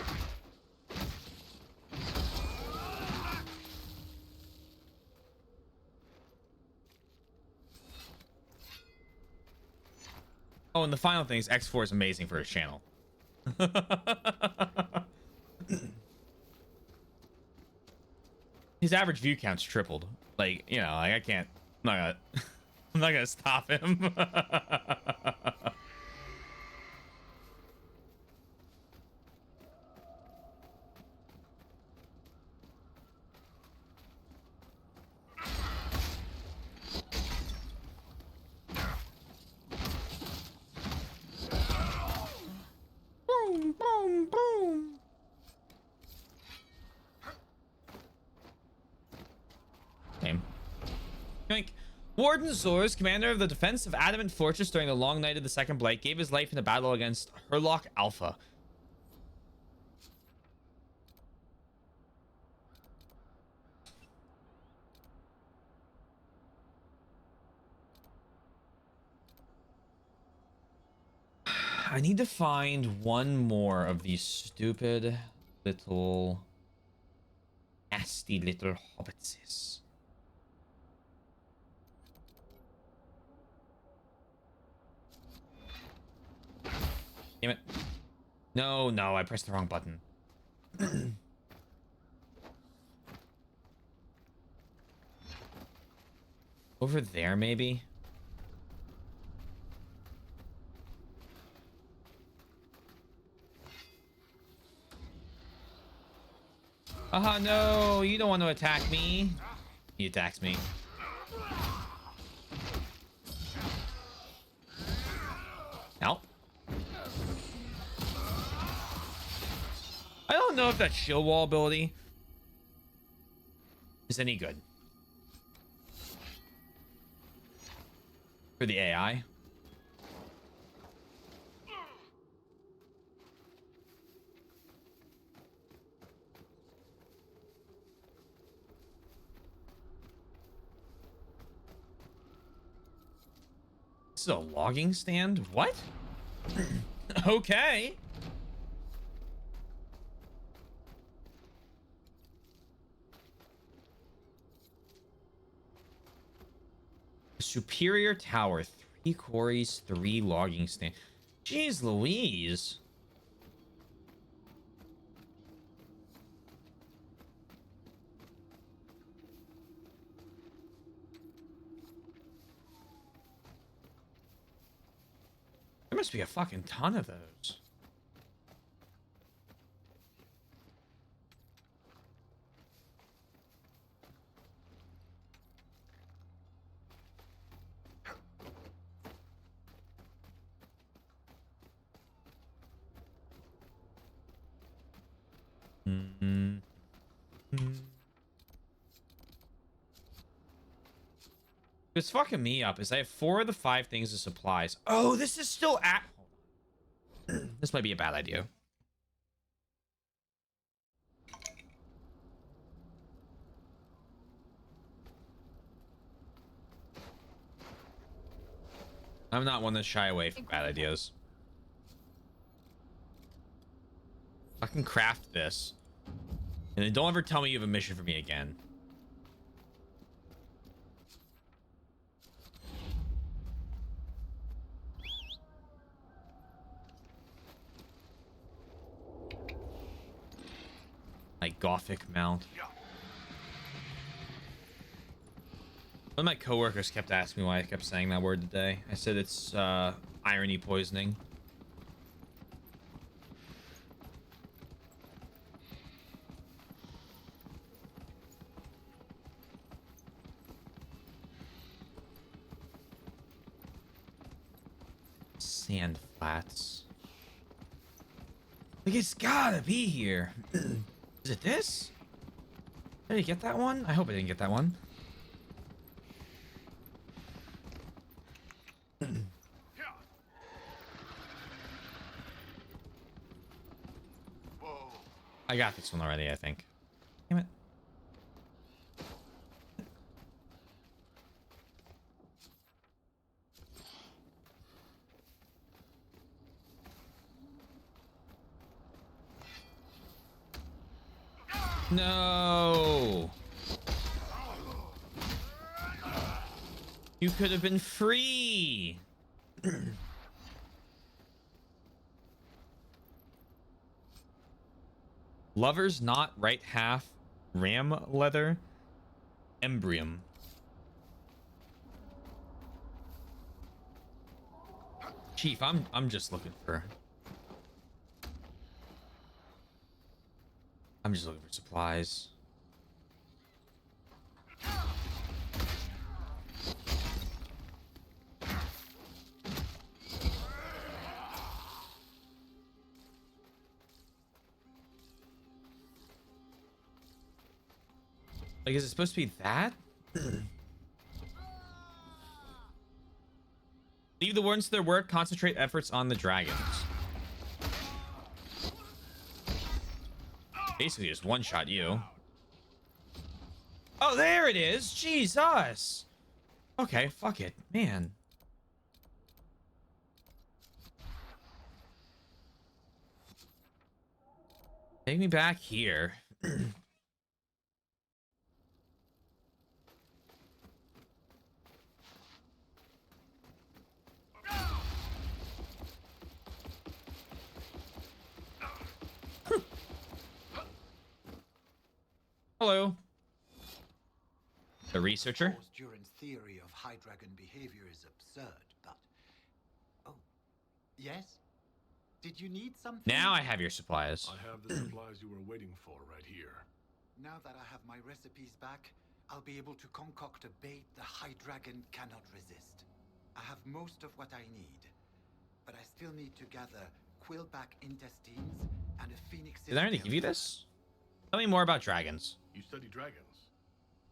Oh, and the final thing is X4 is amazing for his channel. His average view count's tripled. Like, you know, like I can't, I'm not gonna stop him. Boom, boom, boom. Name. Yoink. Warden Zors, commander of the defense of Adamant Fortress during the long night of the Second Blight, gave his life in a battle against Herlock Alpha. I need to find one more of these stupid little nasty little hobbitses. Damn it. No, I pressed the wrong button. Over there, maybe? No, you don't want to attack me. He attacks me. Ow. I don't know if that shield wall ability is any good for the AI. This is a logging stand? What? Okay. Superior tower, 3 quarries, 3 logging stand. Jeez Louise. There must be a fucking ton of those. What's fucking me up is I have 4 of the 5 things of supplies. Oh, this is still at... This might be a bad idea. I'm not one to shy away from bad ideas. I can craft this. And then don't ever tell me you have a mission for me again. My Gothic mount. One of my coworkers kept asking me why I kept saying that word today. I said it's irony poisoning. Sand flats. Like, it's gotta be here. Is it this? Did I get that one? I hope I didn't get that one. I got this one already, I think. Damn it. No. You could have been free. Lover's knot, right half, ram leather, embryon. Chief, I'm just looking for supplies. Like, is it supposed to be that? Leave the wardens to their work. Concentrate efforts on the dragons. Basically, just one-shot you. Oh, there it is. Jesus. Okay, fuck it, man. Take me back here. Hello. The researcher? Of course, Duran's theory of high dragon behavior is absurd, but... Oh, yes? Did you need something? Now I have your supplies. I have the supplies you were waiting for right here. Now that I have my recipes back, I'll be able to concoct a bait the high dragon cannot resist. I have most of what I need, but I still need to gather quillback intestines and a phoenix... Did I already give you this? Tell me more about dragons. You study dragons.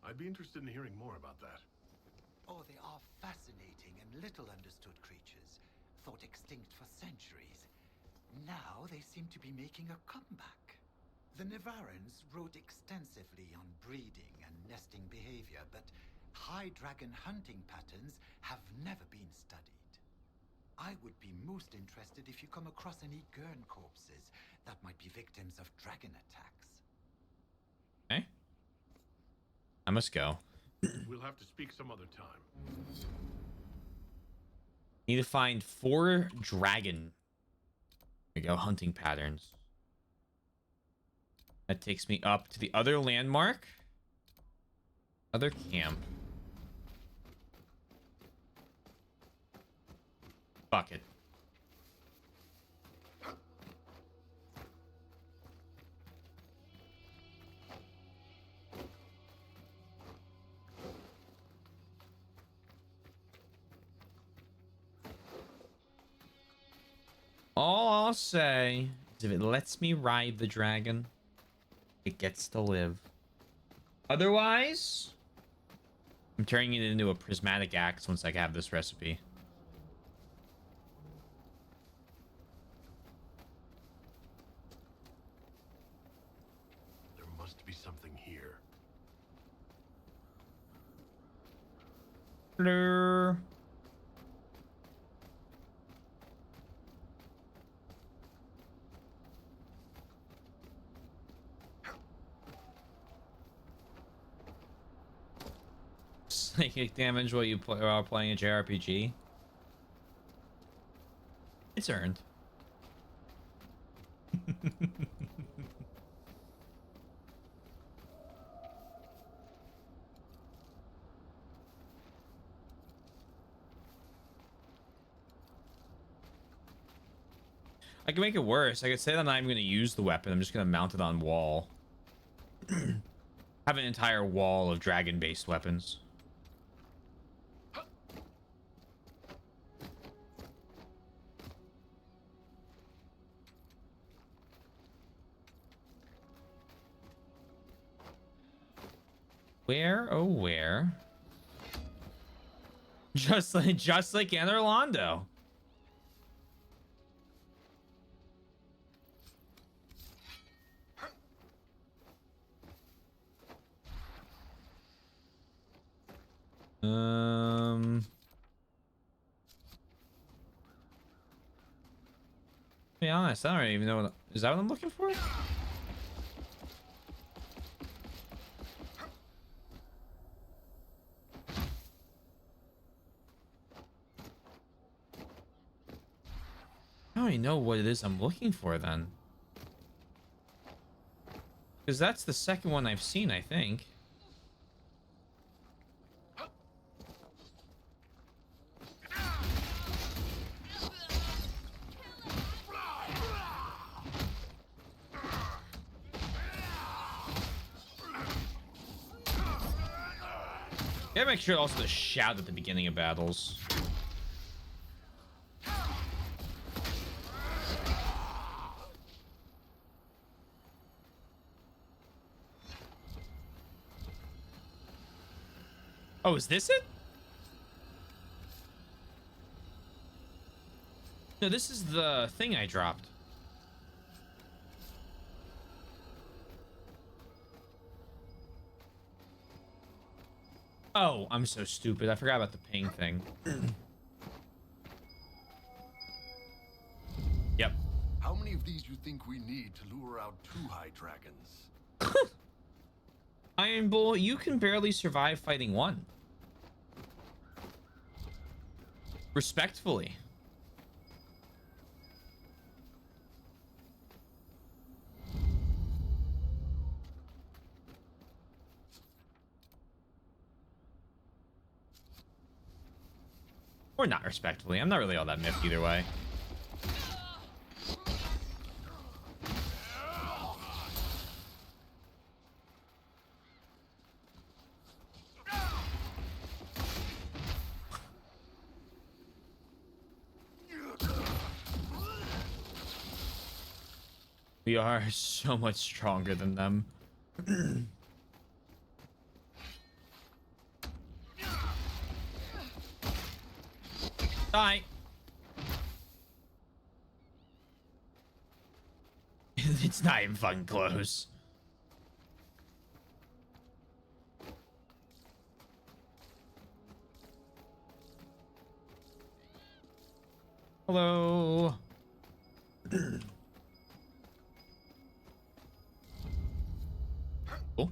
I'd be interested in hearing more about that. Oh, they are fascinating and little understood creatures, thought extinct for centuries. Now they seem to be making a comeback. The Nevarrans wrote extensively on breeding and nesting behavior, but high dragon hunting patterns have never been studied. I would be most interested if you come across any Gurn corpses that might be victims of dragon attacks. Okay. I must go. We'll have to speak some other time. Need to find 4 dragon There we go, hunting patterns. That takes me up to the other landmark. Other camp. Fuck it. All I'll say is if it lets me ride the dragon, it gets to live. Otherwise, I'm turning it into a prismatic axe once I have this recipe. There must be something here. Blur. Psychic damage while you while playing a JRPG. It's earned. I can make it worse. I could say that I'm not even going to use the weapon. I'm just going to mount it on wall. Have an entire wall of dragon-based weapons. Where, oh where? Just like in Orlando. To be honest, I don't even know what, is that what I'm looking for? I don't even know what it is I'm looking for then. Because that's the second one I've seen, I think. Gotta make sure also to shout at the beginning of battles. Oh, is this it? No, this is the thing I dropped. Oh, I'm so stupid. I forgot about the ping thing. Yep. How many of these you think we need to lure out 2 high dragons? Iron Bull, you can barely survive fighting one. Respectfully. Or not respectfully. I'm not really all that miffed either way. We are so much stronger than them. Die. It's not even fucking close. Hello. Cool.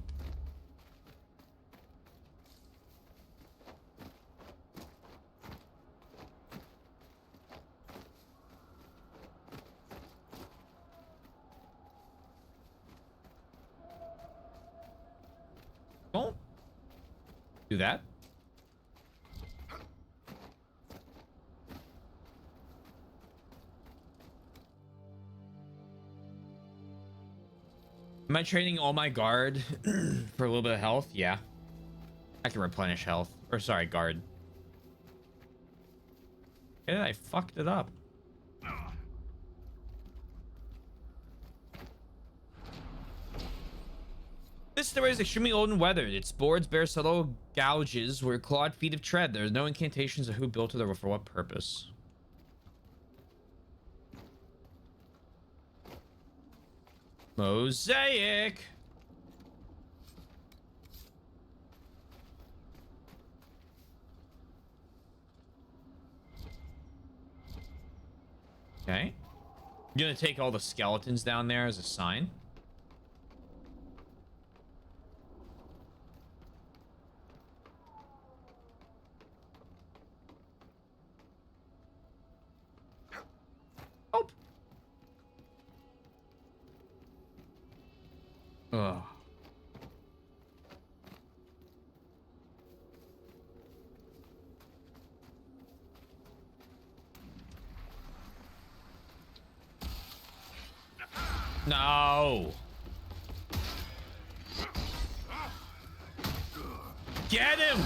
Do that. Am I training all my guard for a little bit of health? Yeah. I can replenish health. Or sorry, guard. Yeah, I fucked it up. This story is extremely old and weathered. Its boards bear subtle gouges where clawed feet have tread. There are no incantations of who built it or for what purpose. Mosaic. Okay. You're gonna take all the skeletons down there as a sign. Oh. Ugh. No. Get him.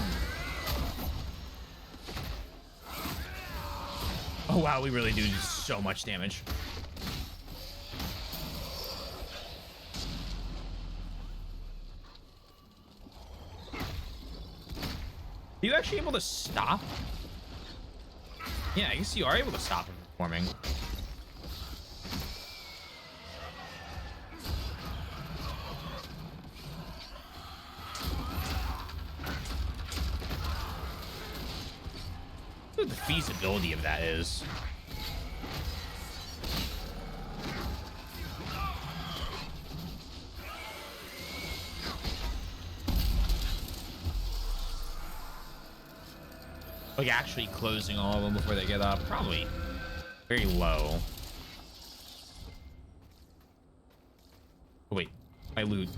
Oh wow, we really do so much damage. Are you actually able to stop? Yeah, I guess you are able to stop him from forming. What the feasibility of that is. Like actually closing all of them before they get up, probably very low. Oh, wait, my loot.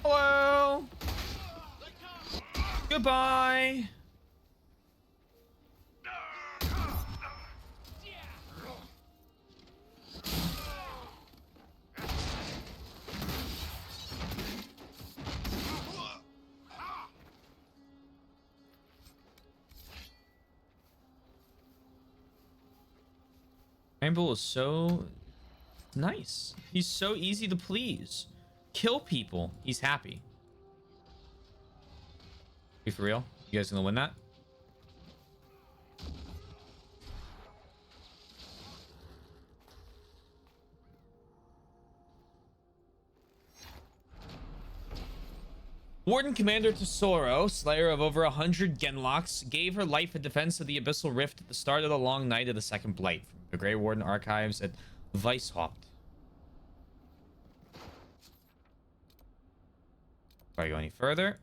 Hello. Goodbye. Rainbow is so nice. He's so easy to please. Kill people. He's happy. You for real? You guys gonna win that? Warden Commander Tesoro, slayer of over 100 Genlocks, gave her life in defense of the Abyssal Rift at the start of the long night of the Second Blight. From the Grey Warden Archives at Weishaupt. Before I go any further,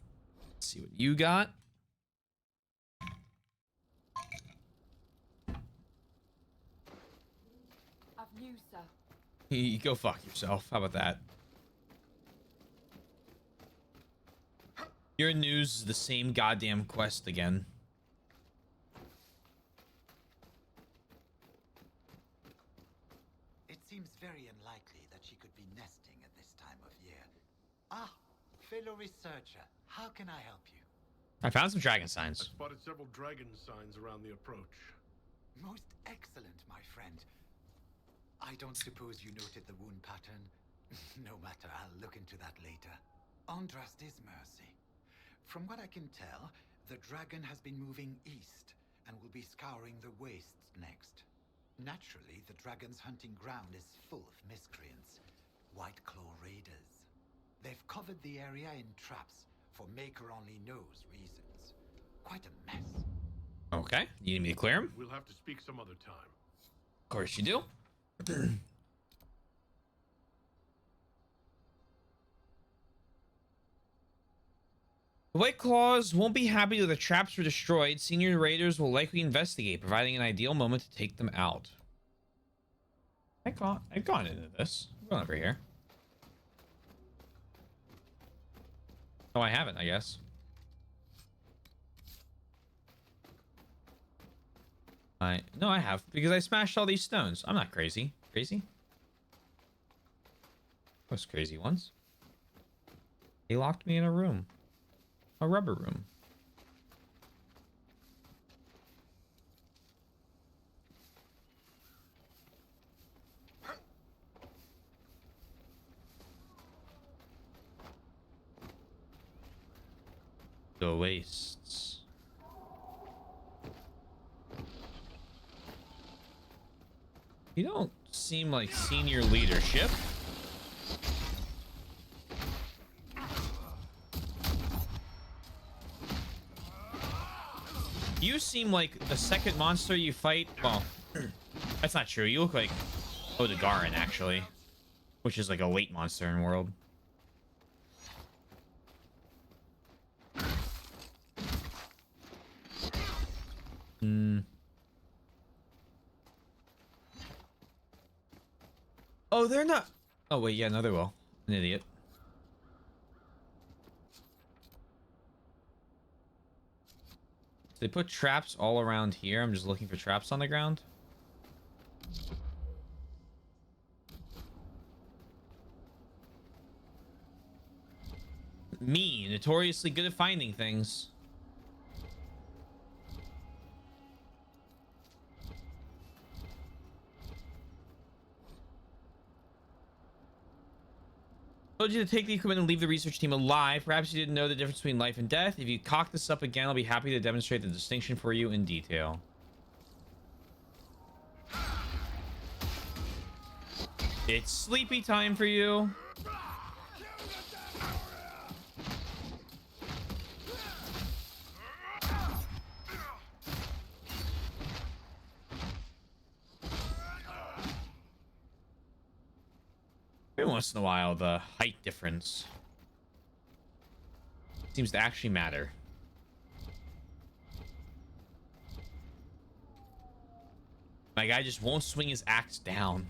let's see what you got. I've news, sir. You go fuck yourself. How about that? Your news is the same goddamn quest again. It seems very unlikely that she could be nesting at this time of year. Ah, fellow researcher, how can I help you? I found some dragon signs. I spotted several dragon signs around the approach. Most excellent, my friend. I don't suppose you noted the wound pattern? No matter, I'll look into that later. Andrast is mercy. From what I can tell, the dragon has been moving east and will be scouring the wastes next. Naturally, the dragon's hunting ground is full of miscreants, White Claw raiders. They've covered the area in traps for Maker only knows reasons. Quite a mess. Okay, you need me to clear him? We'll have to speak some other time. Of course you do. The White Claws won't be happy that the traps were destroyed. Senior raiders will likely investigate, providing an ideal moment to take them out. I've gone into this. I'm going over here. Oh, I haven't, I guess. No, I have, because I smashed all these stones. I'm not crazy. Crazy? Those crazy ones. They locked me in a room. A rubber room. The wastes. You don't seem like senior leadership. You seem like the second monster you fight. Well, that's not true. You look like Odegarin, actually, which is like a late monster in world. Oh, they're not. Oh, wait. Yeah, no, they will. An idiot. They put traps all around here. I'm just looking for traps on the ground. Me, notoriously good at finding things. Told you to take the equipment and leave the research team alive. Perhaps you didn't know the difference between life and death. If you cock this up again, I'll be happy to demonstrate the distinction for you in detail. It's sleepy time for you. Every once in a while, the height difference seems to actually matter. My guy just won't swing his axe down.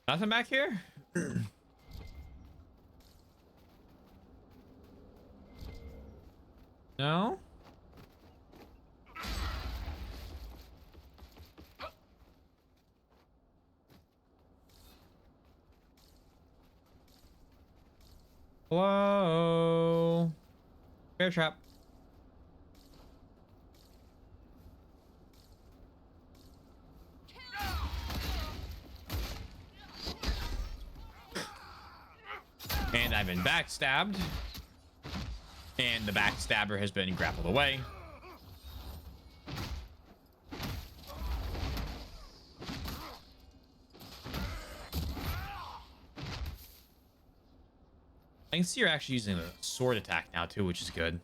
Nothing back here? No? Whoa. Bear trap. And I've been backstabbed. And the backstabber has been grappled away. I can see you're actually using a sword attack now too, which is good.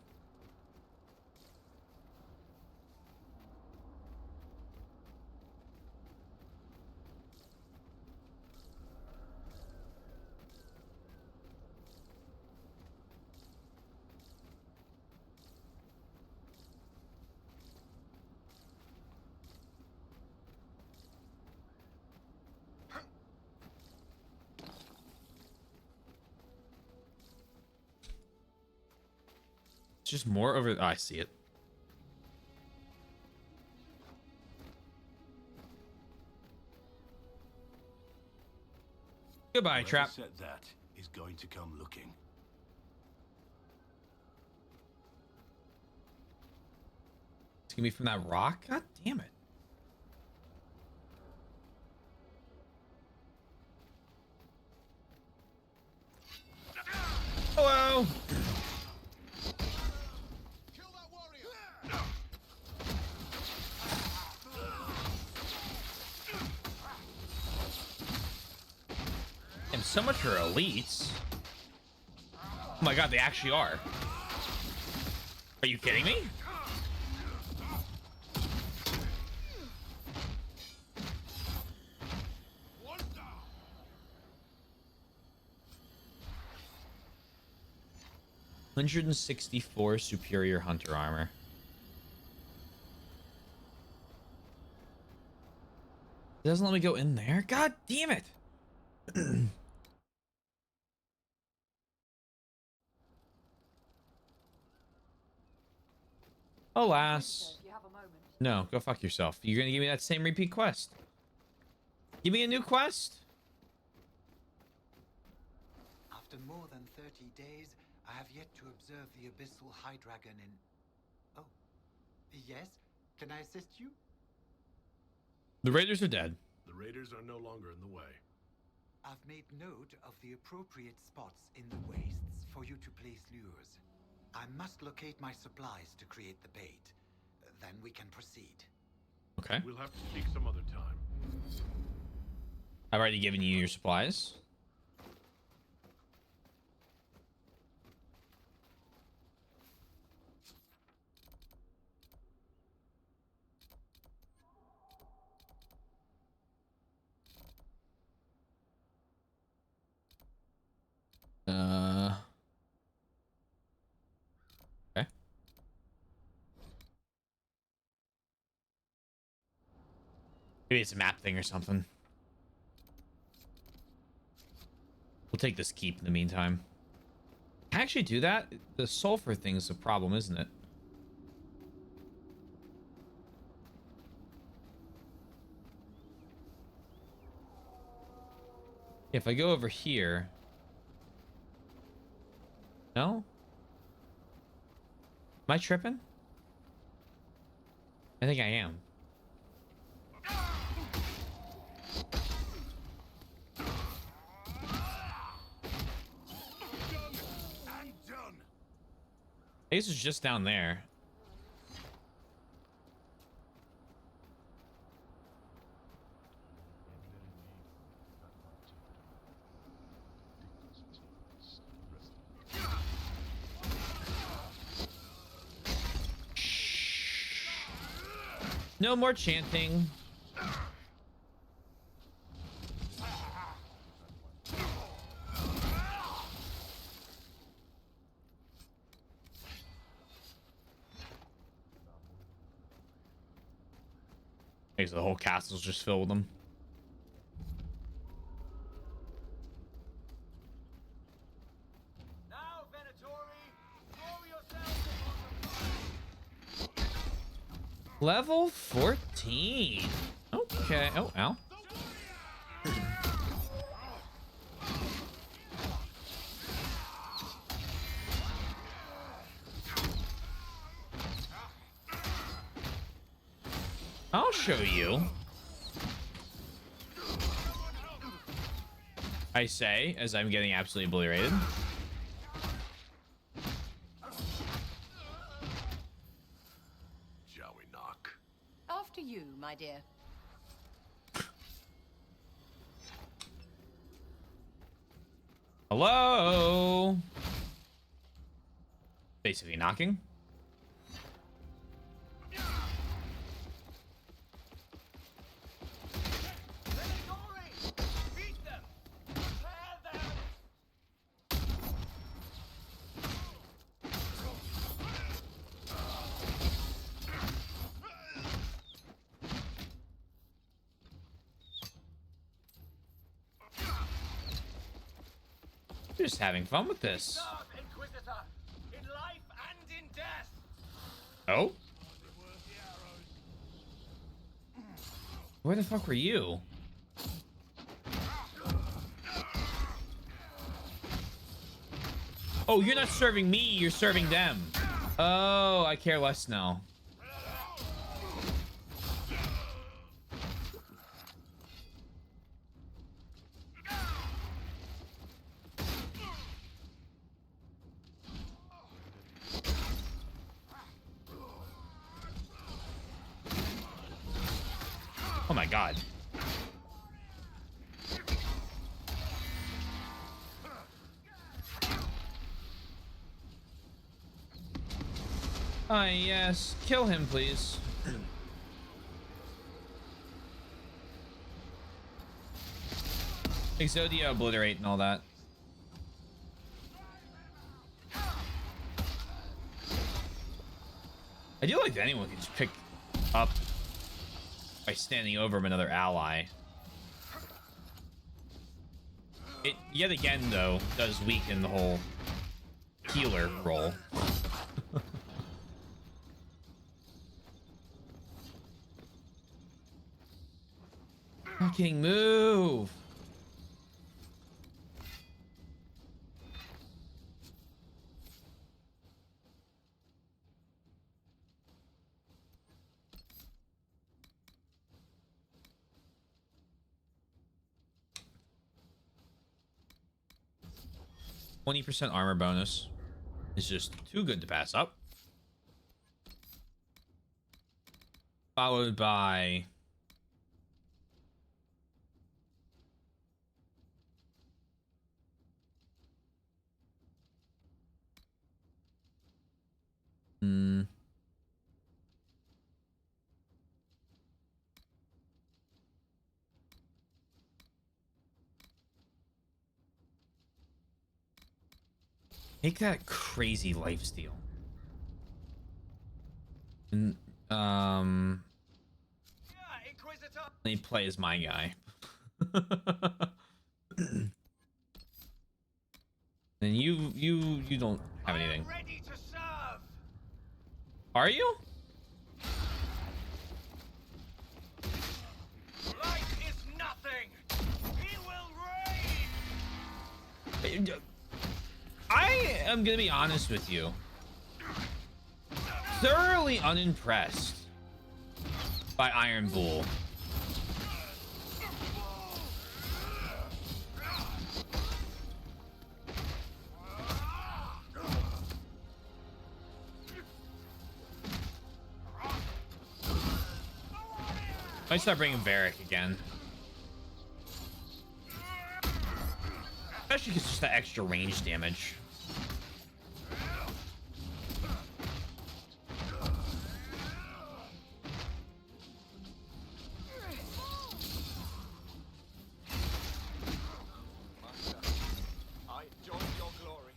It's just more over. Oh, I see it. Goodbye, Whoever trap. said that is going to come looking. It's gonna be from that rock? God damn it. Hello. So much for elites. Oh my god, they actually are. Are you kidding me? $164 superior hunter armor. It doesn't let me go in there. God damn it. Alas. No, go fuck yourself. You're gonna give me that same repeat quest. Give me a new quest. After more than 30 days, I have yet to observe the abyssal high dragon in... Oh. Yes? Can I assist you? The raiders are dead. The raiders are no longer in the way. I've made note of the appropriate spots in the wastes for you to place lures. I must locate my supplies to create the bait. Then we can proceed. Okay. We'll have to speak some other time. I've already given you your supplies. Okay. Maybe it's a map thing or something. We'll take this keep in the meantime. Can I actually do that? The sulfur thing's a problem, isn't it? If I go over here... No? Am I tripping? I think I am. I guess it's just down there. No more chanting. Okay, so the whole castle's just filled with them. Level 14. Okay. Oh, ow. I'll show you. I say, as I'm getting absolutely obliterated. Shall we knock? After you, my dear. Hello? Basically knocking. Just having fun with this. In life and in death. Oh? Where the fuck were you? Oh, you're not serving me, you're serving them. Oh, I care less now. Oh my god. Ah, yes. Kill him, please. Exodia, obliterate, and all that. I do like that anyone can just pick up by standing over another ally. It, yet again, though, does weaken the whole healer role. Fucking move! 20% armor bonus is just too good to pass up. Followed by make that crazy lifesteal. And let me play as my guy. And you don't have anything. Ready to serve. Are you? Light is nothing. He will reign. I am gonna be honest with you. Thoroughly unimpressed by Iron Bull. I might start bringing Varric again. Especially because just that extra range damage. I join your glory.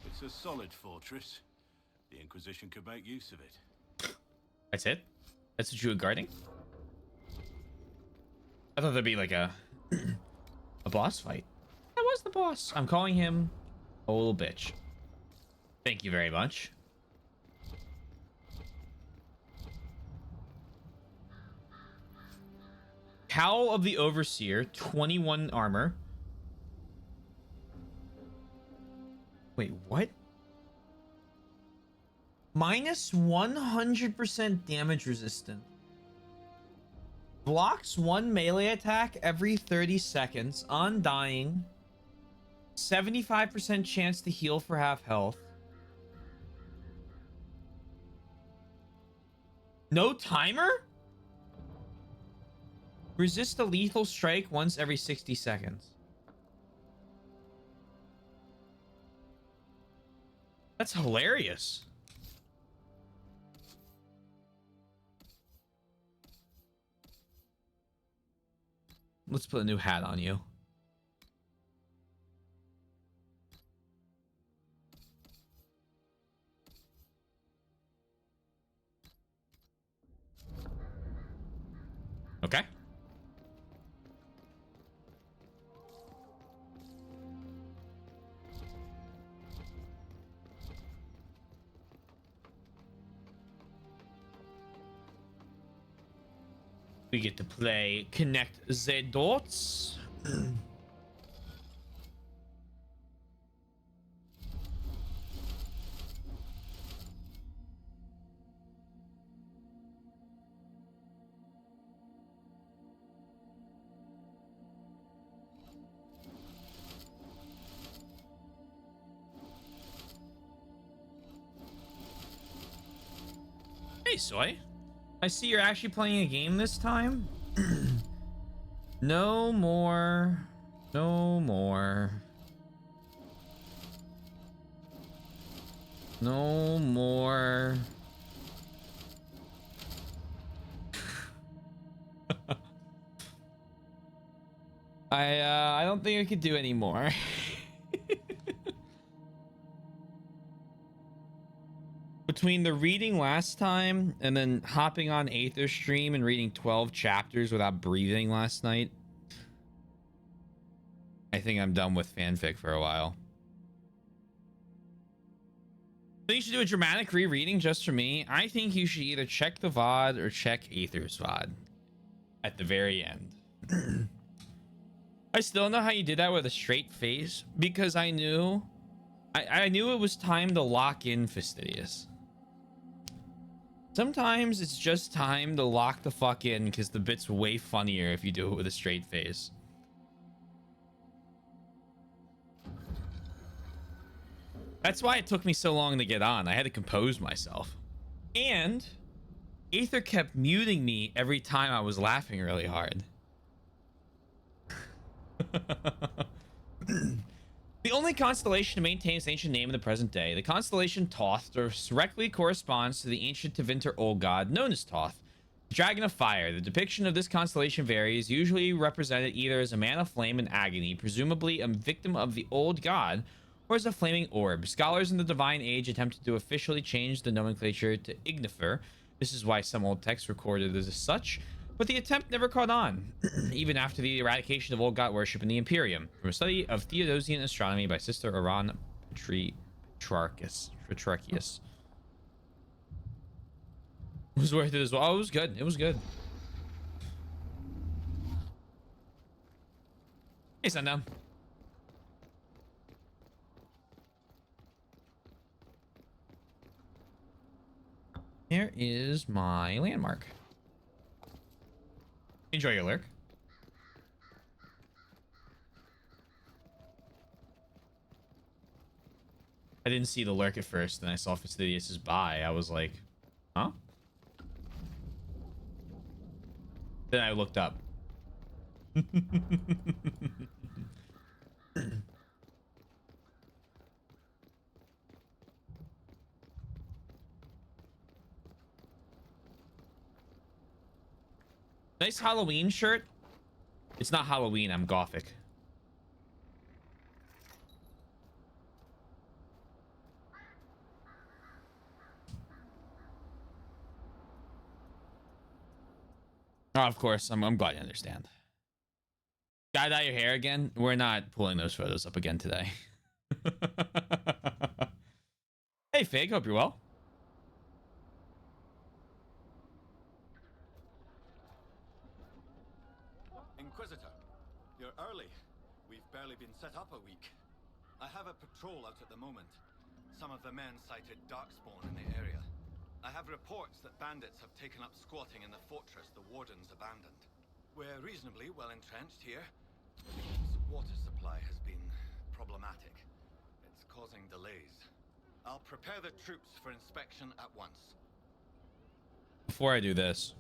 It's a solid fortress. The Inquisition could make use of it. That's it? That's what you were guarding? I thought there'd be like a boss fight. That was the boss. I'm calling him a little bitch. Thank you very much. Cowl of the Overseer, 21 armor. Wait, what? Minus 100% damage resistant. Blocks one melee attack every 30 seconds. Undying. 75% chance to heal for half health. No timer? Resist a lethal strike once every 60 seconds. That's hilarious. Let's put a new hat on you. Okay. We get to play Connect the Dots. Hey, Soy. I see you're actually playing a game this time. No more No more. No more. I don't think I could do any more. Between the reading last time and then hopping on Aether stream and reading 12 chapters without breathing last night, I think I'm done with fanfic for a while. So you should do a dramatic rereading just for me. I think you should either check the VOD or check Aether's VOD at the very end. I still don't know how you did that with a straight face, because I knew it was time to lock in Fastidious. Sometimes it's just time to lock the fuck in, because the bit's way funnier if you do it with a straight face. That's why it took me so long to get on. I had to compose myself. And Aether kept muting me every time I was laughing really hard. The only constellation to maintain its ancient name in the present day, the constellation Thoth, directly corresponds to the ancient Tevinter old god known as Thoth, the dragon of fire. The depiction of this constellation varies, usually represented either as a man of flame and agony, presumably a victim of the old god, or as a flaming orb. Scholars in the Divine Age attempted to officially change the nomenclature to Ignifer. This is why some old texts recorded it as such, but the attempt never caught on, even after the eradication of old god worship in the Imperium. From a study of Theodosian astronomy by Sister Aran Petrarchus. It was worth it as well. Oh, it was good. It was good. Hey, Sundown. Here is my landmark. Enjoy your lurk. I didn't see the lurk at first, then I saw Fastidious's buy. I was like, huh? Then I looked up. Nice Halloween shirt. It's not Halloween, I'm gothic. Oh, of course, I'm glad you understand. Gotta dye your hair again? We're not pulling those photos up again today. Hey, Fig, hope you're well. Inquisitor, you're early. We've barely been set up a week. I have a patrol out at the moment. Some of the men cited darkspawn in the area. I have reports that bandits have taken up squatting in the fortress the wardens abandoned. We're reasonably well entrenched here. The water supply has been problematic. It's causing delays. I'll prepare the troops for inspection at once. Before I do this,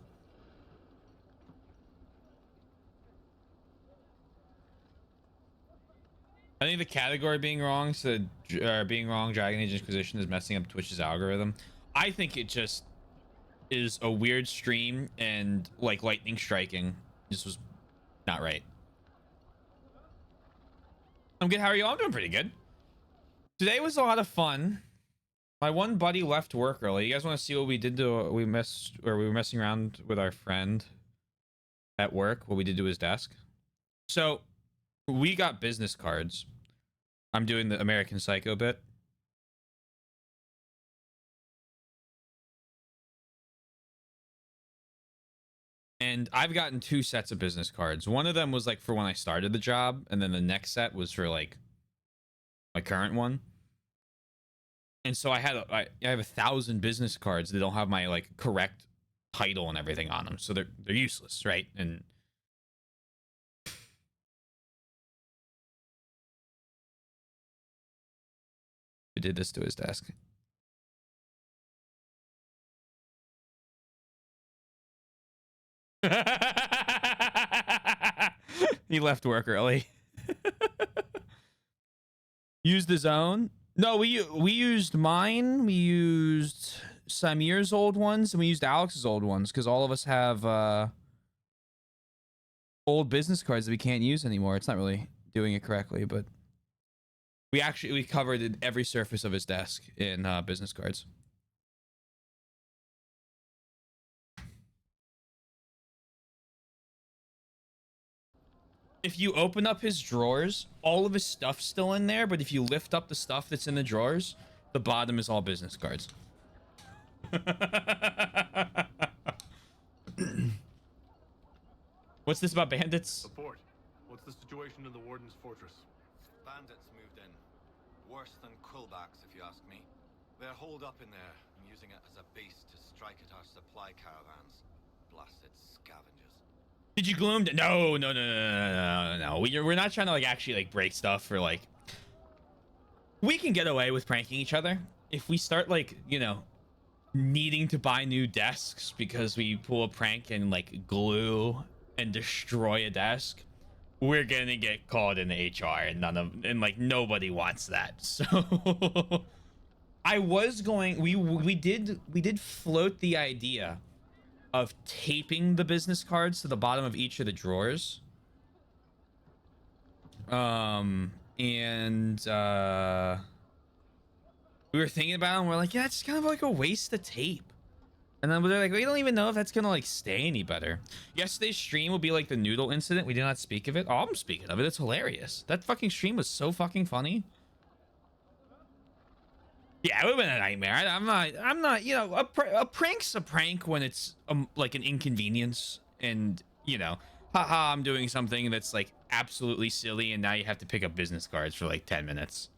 I think the category being wrong, being wrong, Dragon Age Inquisition is messing up Twitch's algorithm. I think it just is a weird stream, and like lightning striking just was not right. I'm good. How are you? I'm doing pretty good. Today was a lot of fun. My one buddy left work early. You guys want to see what we did to we were messing around with our friend at work, what we did to his desk. So we got business cards. I'm doing the American Psycho bit. And I've gotten 2 sets of business cards. One of them was like for when I started the job, and then the next set was for like my current one. And so I have 1,000 business cards that don't have my like correct title and everything on them, so they're useless, right? And who did this to his desk? He left work early. Use the zone. No, we used mine. We used Samir's old ones, and we used Alex's old ones because all of us have old business cards that we can't use anymore. It's not really doing it correctly, but we covered every surface of his desk in business cards. If you open up his drawers, all of his stuff's still in there, but if you lift up the stuff that's in the drawers, the bottom is all business cards. What's this about bandits? Report. What's the situation in the Warden's fortress? Bandits moved in. Worse than Quillbacks, if you ask me. They're holed up in there and using it as a base to strike at our supply caravans. Blasted scavengers. Did you gloom? No. We're not trying to like actually like break stuff or like. We can get away with pranking each other if we start like, you know, needing to buy new desks because we pull a prank and like glue and destroy a desk. We're gonna get called into HR and like nobody wants that. So I was going. We did float the idea of taping the business cards to the bottom of each of the drawers. We were thinking about it and we're like, yeah, it's kind of like a waste of tape. And then they're like, we don't even know if that's gonna like stay any better. Yesterday's stream will be like the noodle incident. We did not speak of it. Oh, I'm speaking of it. It's hilarious. That fucking stream was so fucking funny. Yeah, it would have been a nightmare. I'm not, you know, a prank's a prank when it's like an inconvenience and, you know, haha, I'm doing something that's like absolutely silly and now you have to pick up business cards for like 10 minutes.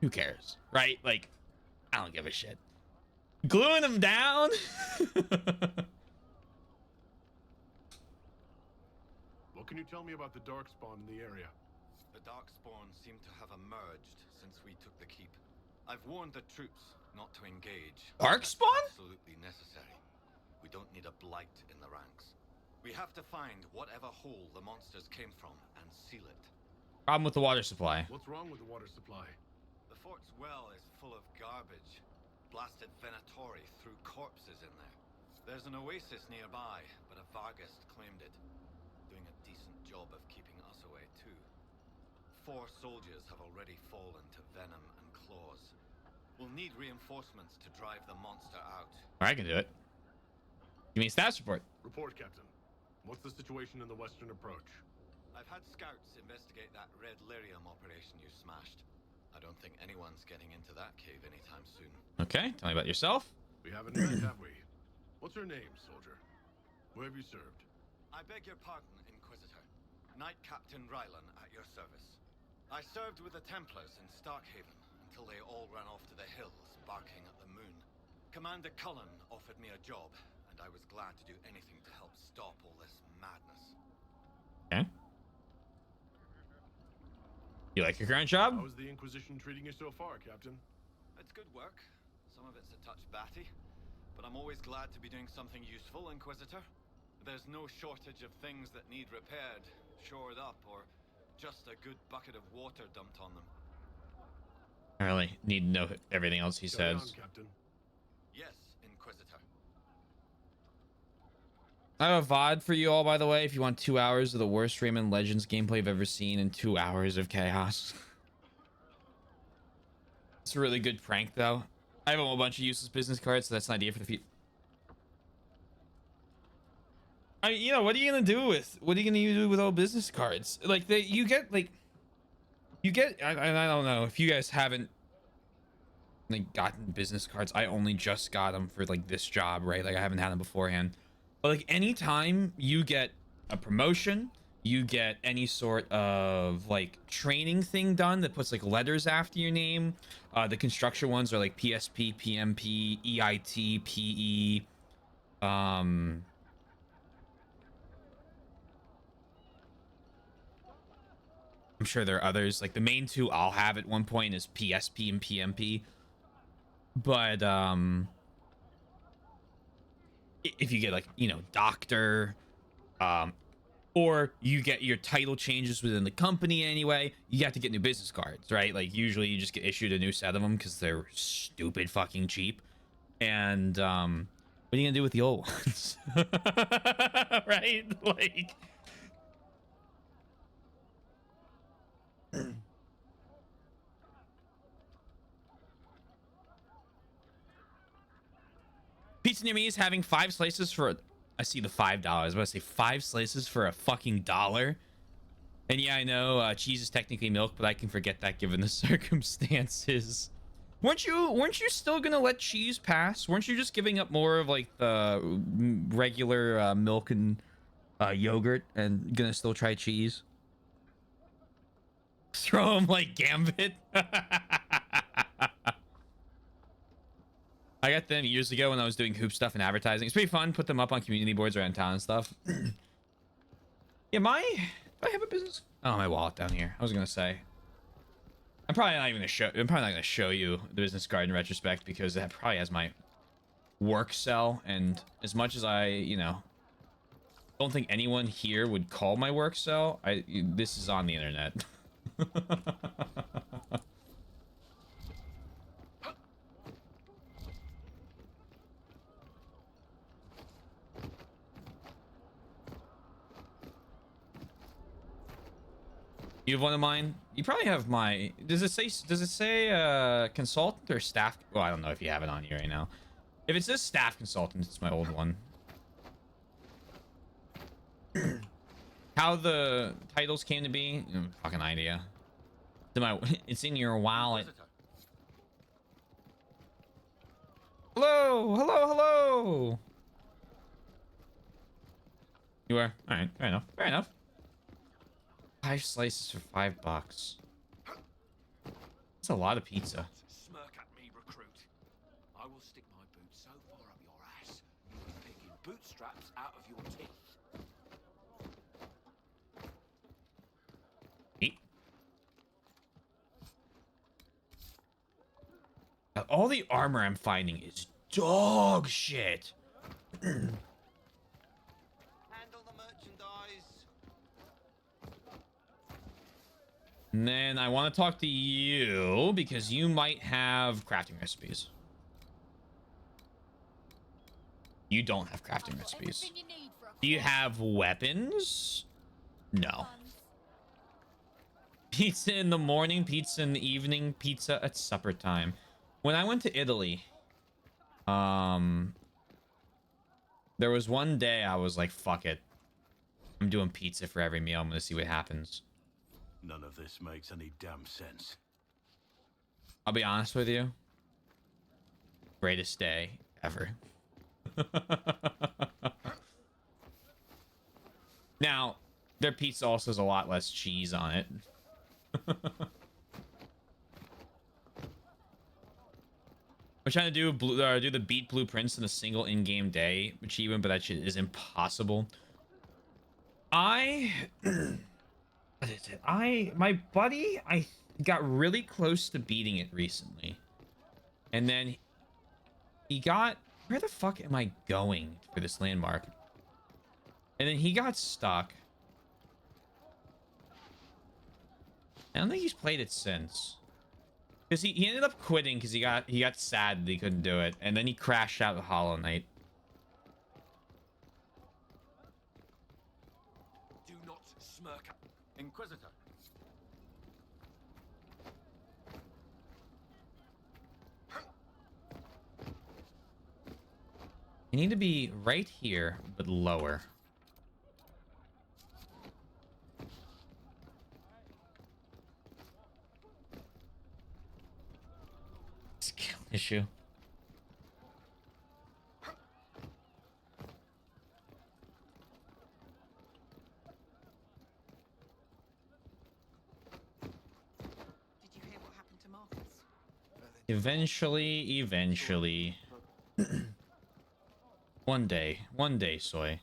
Who cares, right? Like, I don't give a shit. Gluing them down? What can you tell me about the Darkspawn in the area? The Darkspawn seem to have emerged since we took the keep. I've warned the troops not to engage. Darkspawn? Absolutely necessary. We don't need a blight in the ranks. We have to find whatever hole the monsters came from and seal it. Problem with the water supply. What's wrong with the water supply? The fort's well is full of garbage. Blasted Venatori threw corpses in there. There's an oasis nearby, but a Vargast claimed it. Doing a decent job of keeping us away, too. 4 soldiers have already fallen to venom and claws. We'll need reinforcements to drive the monster out. I can do it. Give me a status report. Report, Captain. What's the situation in the western approach? I've had scouts investigate that Red Lyrium operation you smashed. I don't think anyone's getting into that cave anytime soon. Okay, tell me about yourself. We haven't met, have we? What's your name, soldier? Where have you served? I beg your pardon, Inquisitor. Knight Captain Rylan at your service. I served with the Templars in Starkhaven until they all ran off to the hills, barking at the moon. Commander Cullen offered me a job, and I was glad to do anything to help stop all this madness. Okay. You like your current job? How's the Inquisition treating you so far, Captain? It's good work. Some of it's a touch batty, but I'm always glad to be doing something useful, Inquisitor. There's no shortage of things that need repaired, shored up, or just a good bucket of water dumped on them. I really need to know everything else he Carry says. on, Captain. Yes, Inquisitor. I have a VOD for you all, by the way, if you want 2 hours of the worst Rayman Legends gameplay I've ever seen and 2 hours of chaos. It's a really good prank, though. I have a whole bunch of useless business cards, so that's an idea for the future. I mean, you know, what are you gonna do with all business cards? Like, I don't know if you guys haven't like gotten business cards. I only just got them for like this job, right? Like I haven't had them beforehand. But like anytime you get a promotion, you get any sort of like training thing done that puts like letters after your name. The construction ones are like PSP, PMP, EIT, PE. I'm sure there are others. Like the main 2 I'll have at one point is PSP and PMP. But if you get like, you know, doctor, or you get your title changes within the company anyway, you have to get new business cards, right? Like usually you just get issued a new set of them because they're stupid fucking cheap. And what are you gonna do with the old ones? Right? Like Pizza near me is having 5 slices for, I see the $5. I was about to say 5 slices for a fucking $1. And yeah, I know cheese is technically milk, but I can forget that given the circumstances. Weren't you still gonna let cheese pass? Weren't you just giving up more of like the regular milk and yogurt and gonna still try cheese? Throw him like Gambit. I got them years ago when I was doing hoop stuff and advertising. It's pretty fun. Put them up on community boards around town and stuff. Yeah, do I have a business? Oh, my wallet down here. I was gonna say. I'm probably not gonna show you the business card in retrospect because that probably has my work cell, and as much as I, you know, don't think anyone here would call my work cell, this is on the internet. You have one of mine? You probably have my... Does it say consultant or staff? Well, I don't know if you have it on you right now. If it says staff consultant, it's my old one. How the titles came to be? Fucking idea. It's in your wallet. Hello! Hello, hello! You are? Alright, fair enough. Fair enough. 5 slices for $5. That's a lot of pizza. Smirk at me, recruit. I will stick my boot so far up your ass, you will be picking bootstraps out of your teeth. All the armor I'm finding is dog shit. Handle the merchandise. And then I want to talk to you because you might have crafting recipes. You don't have crafting recipes. Do you have weapons? No. Pizza in the morning, pizza in the evening, pizza at supper time. When I went to Italy, there was one day I was like, fuck it. I'm doing pizza for every meal. I'm going to see what happens. None of this makes any damn sense. I'll be honest with you. Greatest day ever. Now, their pizza also has a lot less cheese on it. I'm trying to do the beat blueprints in a single in-game day achievement, but that shit is impossible. My buddy, I got really close to beating it recently. And then he got, where the fuck am I going for this landmark? And then he got stuck. I don't think he's played it since. Because he ended up quitting because he got sad that he couldn't do it. And then he crashed out of Hollow Knight. Do not smirk at Inquisitor. You need to be right here, but lower. Skill issue. Did you hear what happened to Marcus? Eventually. One day, Soy.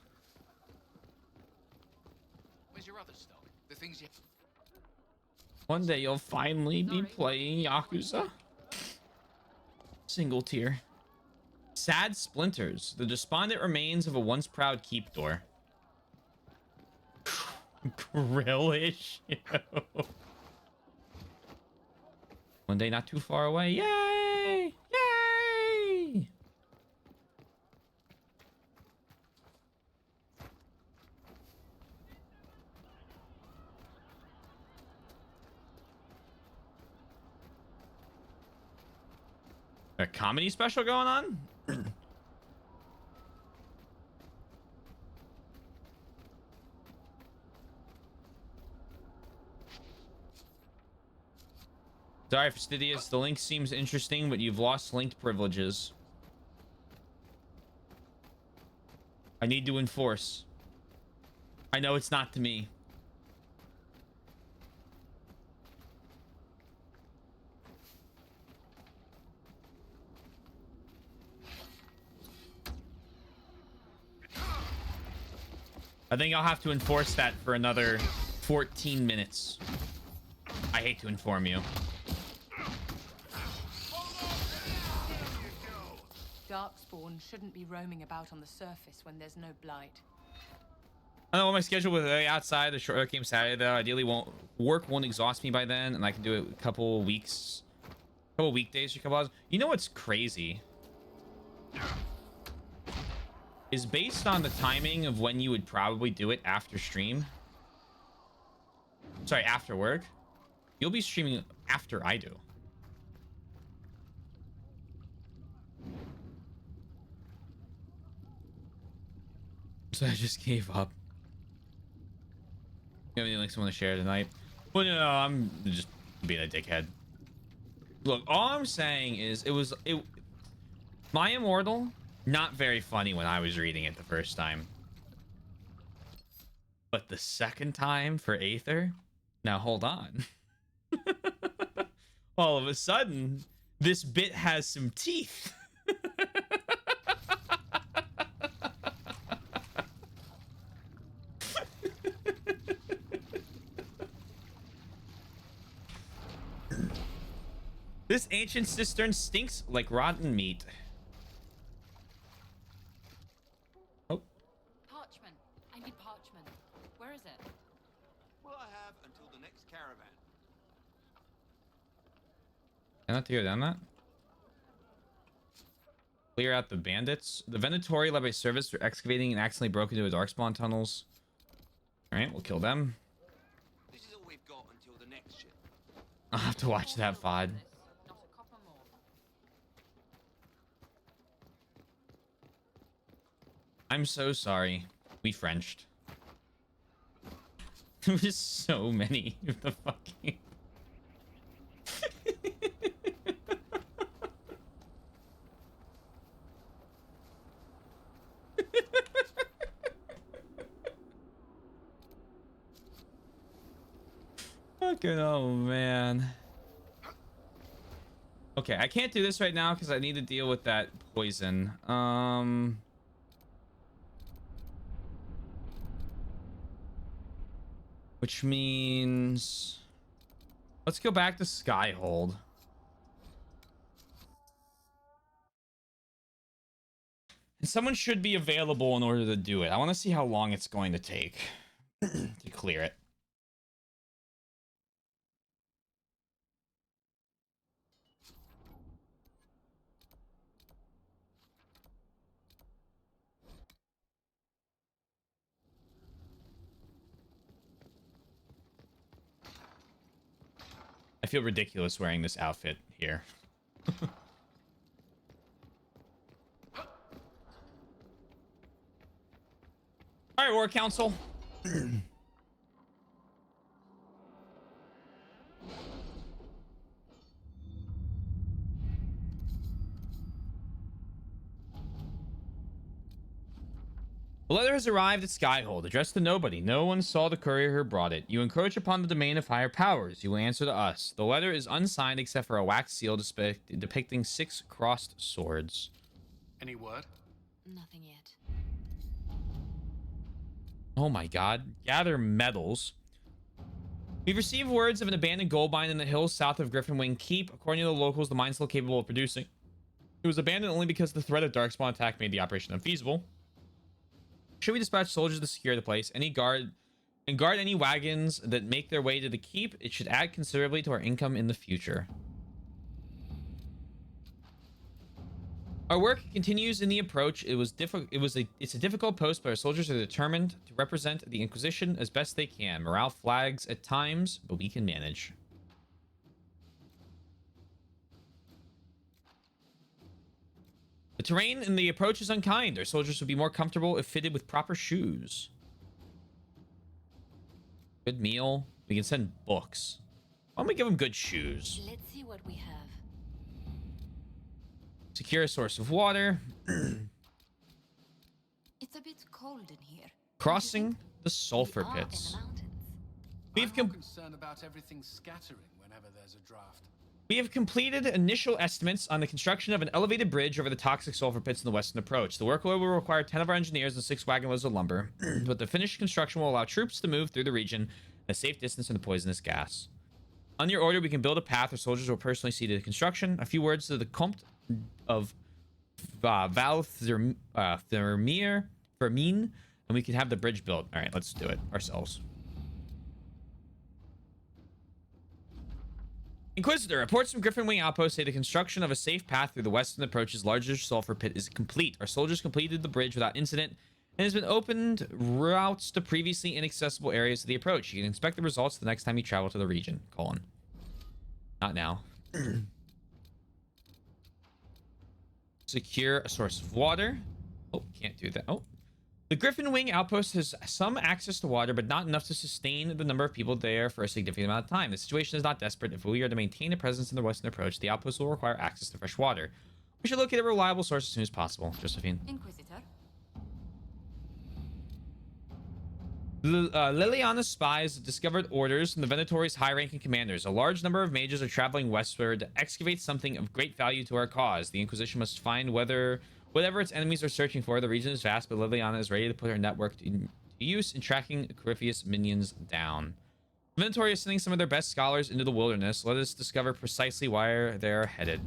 Where's your other stock? The things you... One day you'll finally be playing Yakuza. Single tier. Sad splinters. The despondent remains of a once proud keep door. Grill issue. One day not too far away. Yay! Yay! A comedy special going on? Sorry, Fastidious. The link seems interesting, but you've lost linked privileges. I need to enforce. I know it's not to me. I think I'll have to enforce that for another 14 minutes. I hate to inform you. Darkspawn shouldn't be roaming about on the surface when there's no blight. I know my schedule was outside the short game Saturday though. Ideally, work won't exhaust me by then, and I can do it a couple weeks, couple weekdays, or a couple hours. You know what's crazy? Is based on the timing of when you would probably do it after stream. Sorry, after work. You'll be streaming after I do. So I just gave up. You have anything like someone to share tonight? Well, no, I'm just being a dickhead. Look, all I'm saying is My Immortal, not very funny when I was reading it the first time. But the second time for Aether, now hold on. All of a sudden, this bit has some teeth. This ancient cistern stinks like rotten meat. Oh. Parchment. I need parchment. Where is it? Will I have until the next caravan? Can I not go down that? Clear out the bandits. The Venatori led by service were excavating and accidentally broke into a darkspawn tunnels. Alright, we'll kill them. This is all we've got until the next ship. I'll have to watch that VOD. I'm so sorry. We Frenched. There was so many of the fucking... Fucking oh man. Okay, I can't do this right now because I need to deal with that poison. Which means let's go back to Skyhold. And someone should be available in order to do it. I want to see how long it's going to take to clear it. I feel ridiculous wearing this outfit here. All right, War Council. The letter has arrived at Skyhold, addressed to nobody. No one saw the courier who brought it. You encroach upon the domain of higher powers. You will answer to us. The letter is unsigned except for a wax seal depicting 6 crossed swords. Any word? Nothing yet. Oh my god. Gather metals. We've received words of an abandoned gold mine in the hills south of Griffinwing Keep. According to the locals, the mine's still capable of producing. It was abandoned only because the threat of darkspawn attack made the operation unfeasible. Should we dispatch soldiers to secure the place? Any guard And guard any wagons that make their way to the keep. It should add considerably to our income in the future. Our work continues in the approach. It's a difficult post, but our soldiers are determined to represent the Inquisition as best they can. Morale flags at times, but we can manage. The terrain in the approach is unkind. Our soldiers would be more comfortable if fitted with proper shoes. Good meal. We can send books. Why don't we give them good shoes? Let's see what we have. Secure a source of water. It's a bit cold in here. Crossing the sulfur pits. I'm more concerned about everything scattering whenever there's a draft. We have completed initial estimates on the construction of an elevated bridge over the toxic sulfur pits in the western approach. The workload will require 10 of our engineers and 6 wagon loads of lumber, but the finished construction will allow troops to move through the region at a safe distance from the poisonous gas. On your order, we can build a path where soldiers will personally see to the construction. A few words to the Comte of Valthermine, and we can have the bridge built. All right, let's do it ourselves. Inquisitor, reports from Griffin Wing Outpost say the construction of a safe path through the western approach's larger sulfur pit is complete. Our soldiers completed the bridge without incident and has been opened routes to previously inaccessible areas of the approach. You can inspect the results the next time you travel to the region. Not now. Secure a source of water. Oh, can't do that. Oh. The Griffin Wing Outpost has some access to water, but not enough to sustain the number of people there for a significant amount of time. The situation is not desperate. If we are to maintain a presence in the western approach, the outpost will require access to fresh water. We should locate a reliable source as soon as possible. Josephine. Inquisitor. Liliana's spies discovered orders from the Venatori's high-ranking commanders. A large number of mages are traveling westward to excavate something of great value to our cause. The Inquisition must find whatever its enemies are searching for. The region is vast, but Liliana is ready to put her network to use in tracking Corypheus minions down. The Venatori is sending some of their best scholars into the wilderness. Let us discover precisely where they're headed.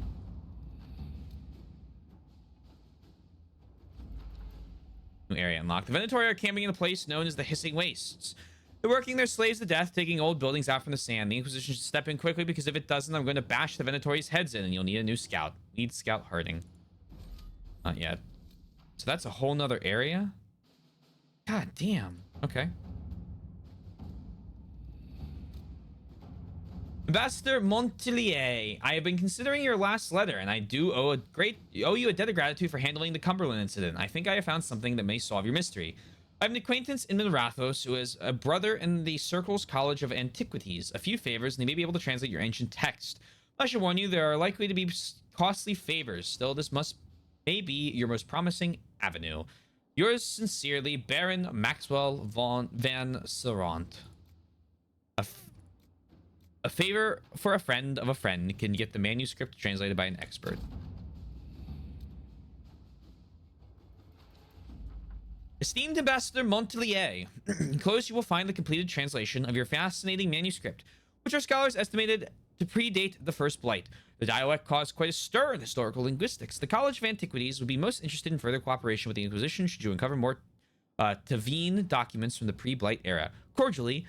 New area unlocked. The Venatori are camping in a place known as the Hissing Wastes. They're working their slaves to death, taking old buildings out from the sand. The Inquisition should step in quickly, because if it doesn't, I'm going to bash the Venatori's heads in, and you'll need a new scout. Need scout herding. Not yet. So that's a whole nother area? God damn. Okay. Ambassador Montelier, I have been considering your last letter, and I do owe you a debt of gratitude for handling the Cumberland incident. I think I have found something that may solve your mystery. I have an acquaintance in Minrathos who is a brother in the Circle's College of Antiquities. A few favors, and they may be able to translate your ancient text. I should warn you, there are likely to be costly favors. Still, this may be your most promising avenue. Yours sincerely, Baron Maxwell Van Serant. A favor for a friend of a friend can get the manuscript translated by an expert. Esteemed Ambassador Montelier, enclosed you will find the completed translation of your fascinating manuscript, which our scholars estimated to predate the First Blight. The dialect caused quite a stir in historical linguistics. The College of Antiquities would be most interested in further cooperation with the Inquisition should you uncover more Tavine documents from the pre-Blight era. Cordially,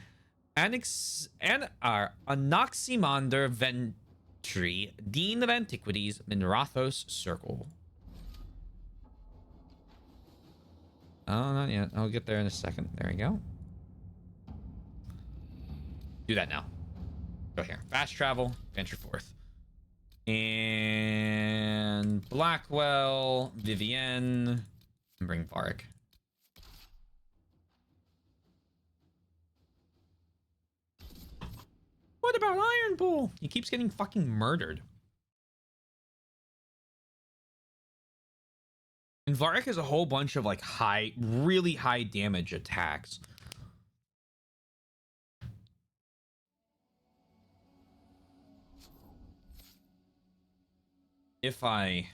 Anaximander Ventry, Dean of Antiquities, Minrathos Circle. Oh, not yet. I'll get there in a second. There we go. Do that now. Go here. Fast travel. Venture forth. And Blackwell, Vivienne, and bring Varric. What about Iron Bull? He keeps getting fucking murdered. And Varric has a whole bunch of like really high damage attacks. If I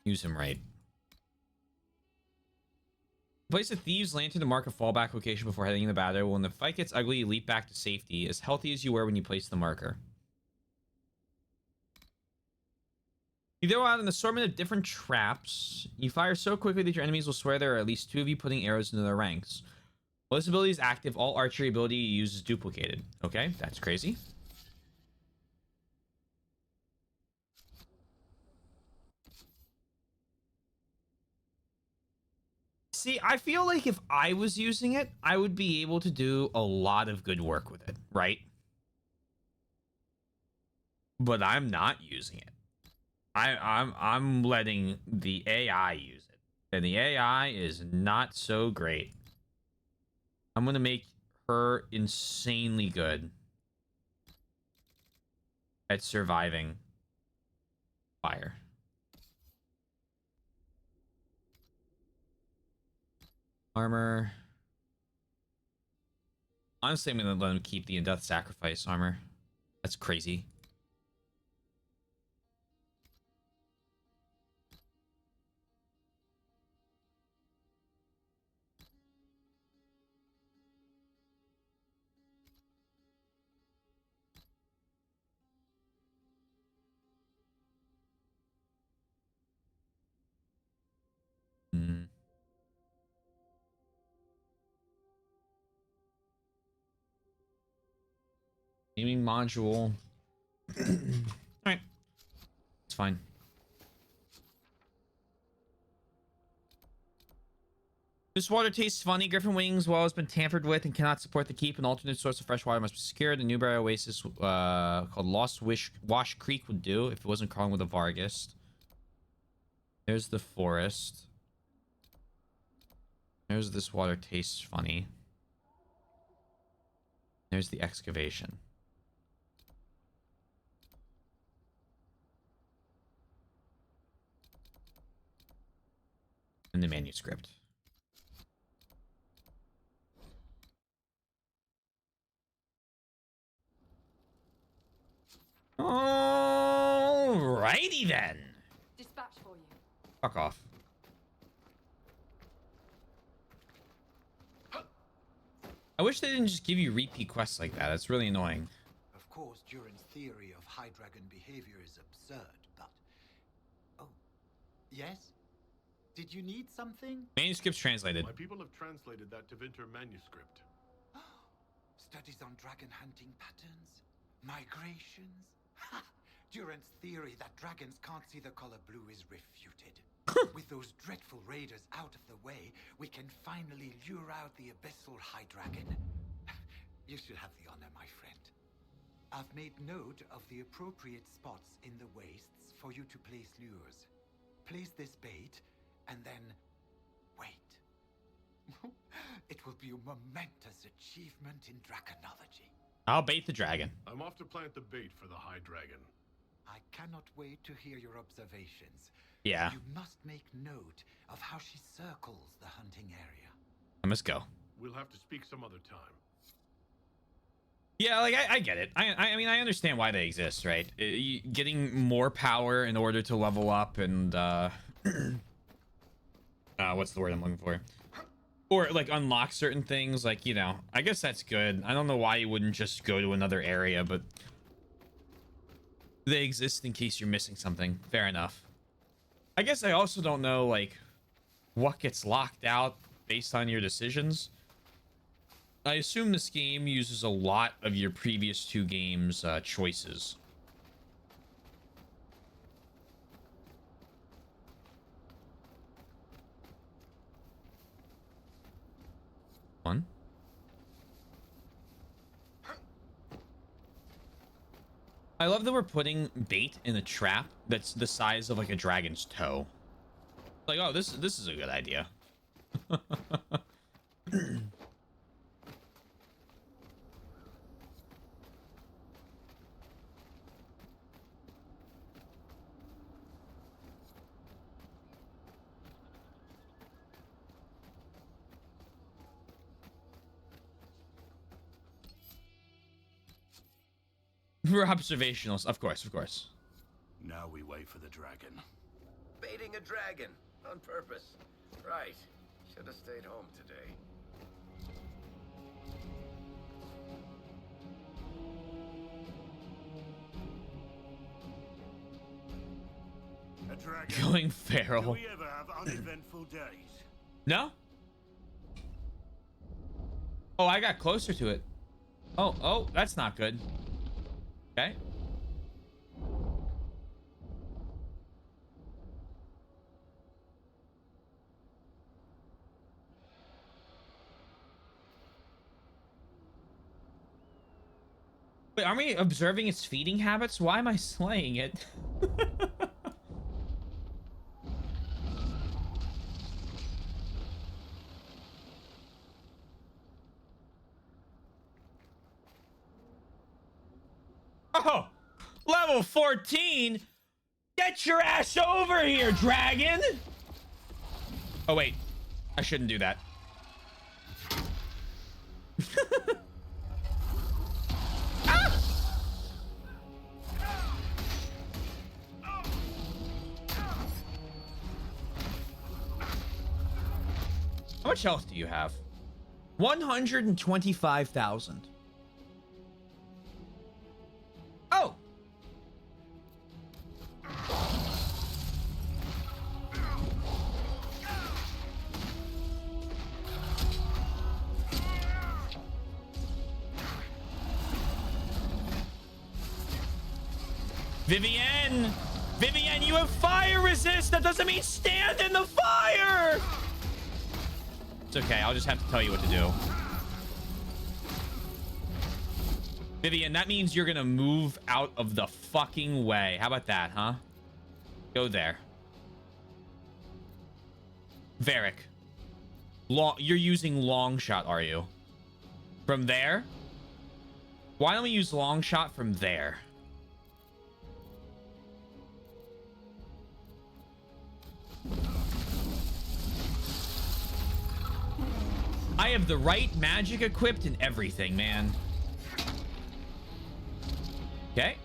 use him right. Place a Thieves' Lantern to mark a fallback location before heading in the battle. When the fight gets ugly, you leap back to safety, as healthy as you were when you placed the marker. You throw out an assortment of different traps. You fire so quickly that your enemies will swear there are at least 2 of you putting arrows into their ranks. While this ability is active, all archery ability you use is duplicated. Okay, that's crazy. See, I feel like if I was using it, I would be able to do a lot of good work with it, right? But I'm not using it. I'm letting the AI use it. And the AI is not so great. I'm gonna make her insanely good at surviving fire. Armor. Honestly, I'm gonna let him keep the Death Sacrifice armor. That's crazy. Aiming module. Alright. It's fine. This water tastes funny. Griffin Wings well has been tampered with and cannot support the keep. An alternate source of fresh water must be secured. The Newberry Oasis called Lost Wash Creek would do if it wasn't crawling with a Vargas. There's the forest. There's this water tastes funny. There's the excavation. And the manuscript. Alrighty then. Dispatch for you. Fuck off. I wish they didn't just give you repeat quests like that. That's really annoying. Of course, Durin's theory of High Dragon behavior is absurd, but... Oh, yes? Did you need something? Manuscript's translated. My people have translated that Tevinter manuscript. Studies on dragon hunting patterns? Migrations? Ha! Durin's theory that dragons can't see the color blue is refuted. With those dreadful raiders out of the way, we can finally lure out the abyssal High Dragon. You should have the honor, my friend. I've made note of the appropriate spots in the wastes for you to place lures. Place this bait, and then wait. It will be a momentous achievement in draconology. I'll bait the dragon. I'm off to plant the bait for the High Dragon. I cannot wait to hear your observations. Yeah. You must make note of how she circles the hunting area. I must go. We'll have to speak some other time. Yeah, like I get it. I mean, I understand why they exist, right? Getting more power in order to level up and what's the word I'm looking for? Or like unlock certain things, like, you know, I guess that's good. I don't know why you wouldn't just go to another area, but they exist in case you're missing something. Fair enough. I guess I also don't know, like, what gets locked out based on your decisions. I assume this game uses a lot of your previous 2 games' choices. One. I love that we're putting bait in a trap that's the size of like a dragon's toe. Like, oh, this is a good idea. For observationals, of course, of course. Now we wait for the dragon. Baiting a dragon on purpose. Right. Should have stayed home today. dragon. Going Do feral. we ever have uneventful days? No? Oh, I got closer to it. Oh, that's not good. Okay. Wait, aren't we observing its feeding habits? Why am I slaying it? Oh, level 14? Get your ass over here, dragon! Oh, wait. I shouldn't do that. Ah! How much health do you have? 125,000. Oh! Vivienne! Vivienne, you have fire resist! That doesn't mean stand in the fire! It's okay, I'll just have to tell you what to do. Vivienne, that means you're gonna move out of the fucking way. How about that, huh? Go there. Varric. You're using long shot, are you? From there? Why don't we use long shot from there? I have the right magic equipped and everything, man. Okay.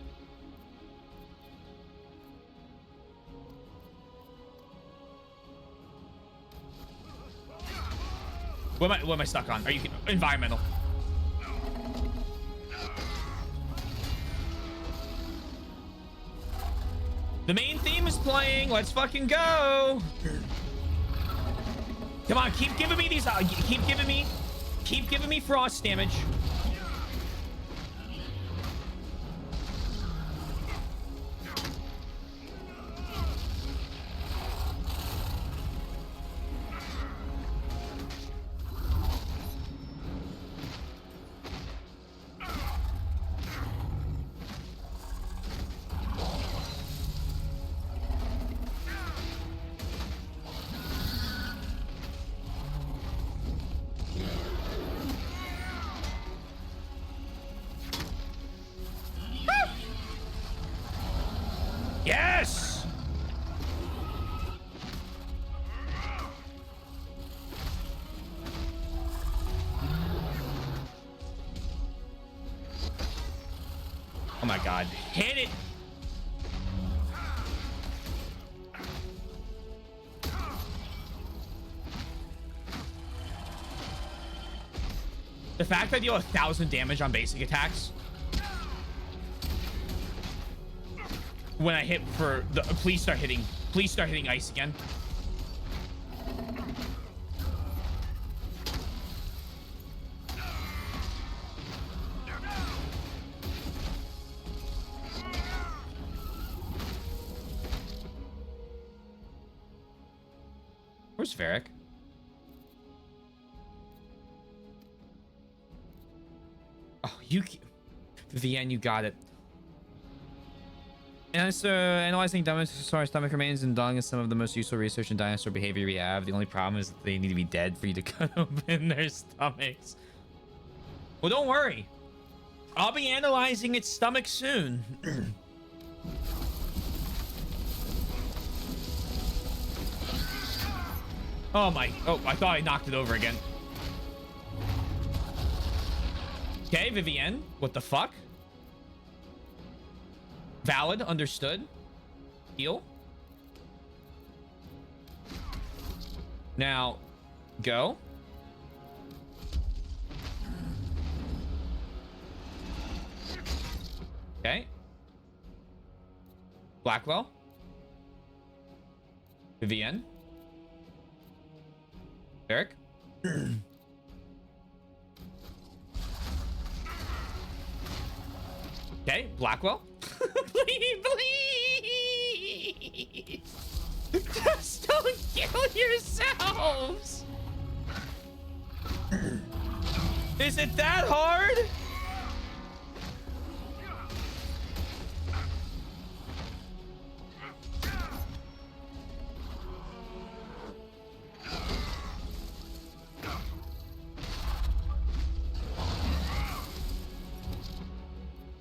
What am I stuck on? Are you environmental? The main theme is playing. Let's fucking go. Come on, keep giving me these. Keep giving me frost damage. Yes! Oh my god. Hit it! The fact that I deal 1,000 damage on basic attacks when I hit for the please start hitting ice again. Where's Varric? Oh, Vivienne, you got it. Analyzing dinosaur stomach remains and dung is some of the most useful research in dinosaur behavior we have. The only problem is that they need to be dead for you to cut open their stomachs. Well, don't worry. I'll be analyzing its stomach soon. Oh my. Oh, I thought I knocked it over again. Okay, Vivienne. What the fuck? Valid, understood. Heal. Now, go. Okay. Blackwell. Vivienne? Eric? Okay, Blackwell. Please, please. Just don't kill yourselves. Is it that hard?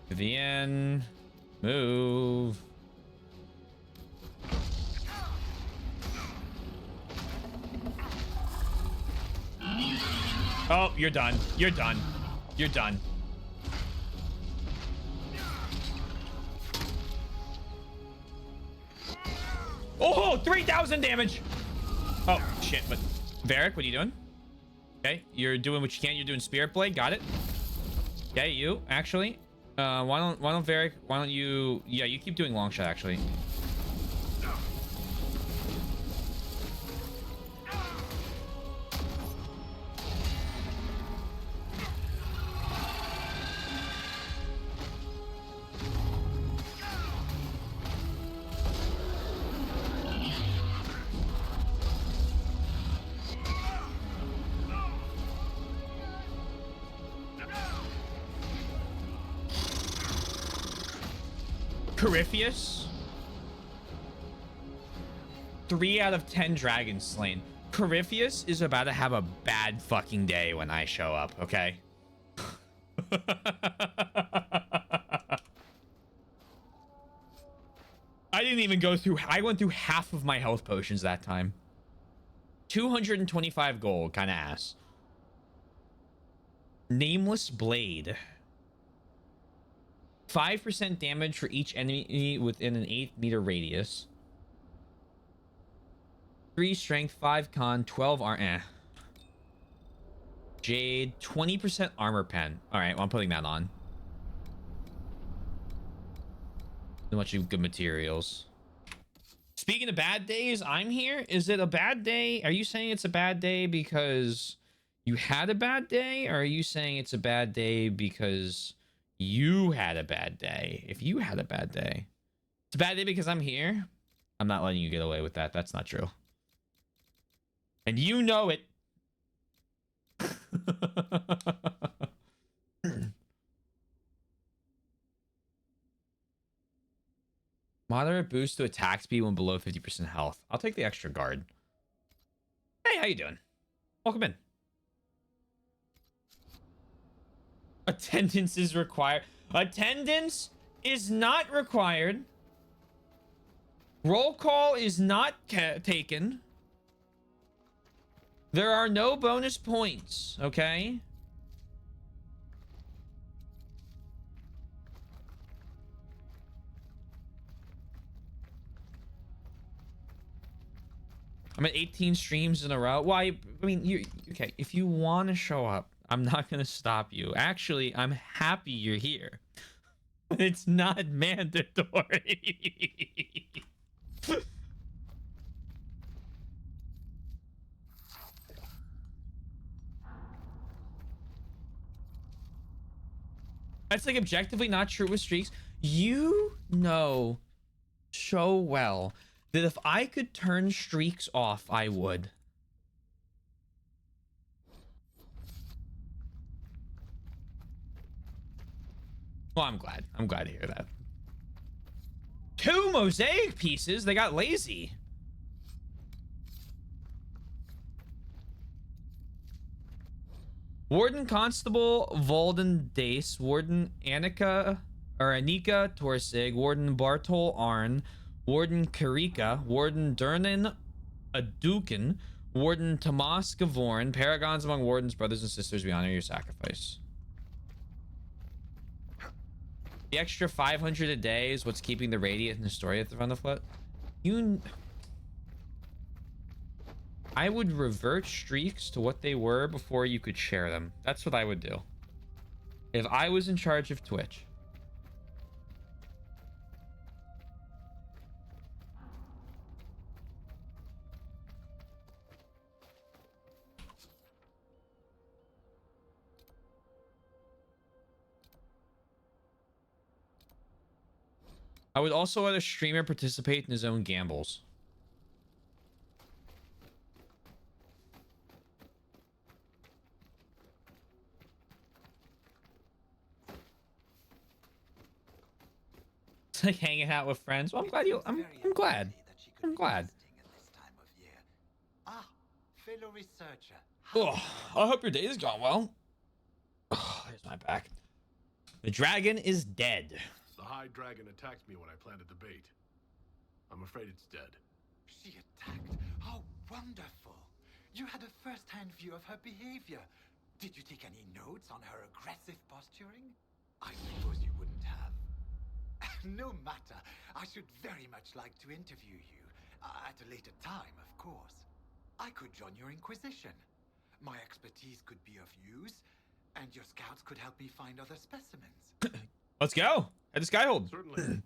Vivienne, move. Oh, you're done. You're done. You're done. Oh, 3,000 damage. Oh, shit. But Varric, what are you doing? Okay, you're doing what you can. You're doing Spirit Blade. Got it. Okay, you actually. Why don't Varric? Why don't you? Yeah, you keep doing long shot actually. Corypheus. 3 out of 10 dragons slain. Corypheus is about to have a bad fucking day when I show up, okay? I didn't even go through... I went through half of my health potions that time. 225 gold, kind of ass. Nameless Blade. 5% damage for each enemy within an 8-meter radius. 3 strength, 5 con, 12 Jade, 20% armor pen. Alright, well, I'm putting that on. So much good materials. Speaking of bad days, I'm here. Is it a bad day? Are you saying it's a bad day because you had a bad day? Or are you saying it's a bad day because you had a bad day? If you had a bad day, it's a bad day because I'm here. I'm not letting you get away with that. That's not true. And you know it. Moderate boost to attack speed when below 50% health. I'll take the extra guard. Hey, how you doing? Welcome in. Attendance is required. Attendance is not required. Roll call is not taken. There are no bonus points, okay? I'm at 18 streams in a row. Why? I mean, you okay? If you want to show up, I'm not gonna stop you. Actually, I'm happy you're here. It's not mandatory. That's like objectively not true with streaks. You know so well that if I could turn streaks off, I would. Well, I'm glad. I'm glad to hear that. 2 mosaic pieces. They got lazy. Warden Constable Volden Dace, Warden Anika Torsig, Warden Bartol Arn, Warden Karika, Warden Durnan Adukin, Warden Tomas Gavorn, Paragons among wardens, brothers and sisters, we honor your sacrifice. The extra 500 a day is what's keeping the Radiant and the story at the front of the foot. I would revert streaks to what they were before you could share them. That's what I would do if I was in charge of Twitch. I would also let a streamer participate in his own gambles. It's like hanging out with friends. Well, I'm glad you. I'm glad. I'm glad. Ah, fellow researcher. Oh, I hope your day has gone well. Oh, there's my back. The dragon is dead. The High Dragon attacked me when I planted the bait. I'm afraid it's dead. She attacked? How wonderful! You had a first-hand view of her behavior. Did you take any notes on her aggressive posturing? I suppose you wouldn't have. No matter. I should very much like to interview you. At a later time, of course. I could join your Inquisition. My expertise could be of use, and your scouts could help me find other specimens. Let's go. At the Skyhold. Certainly.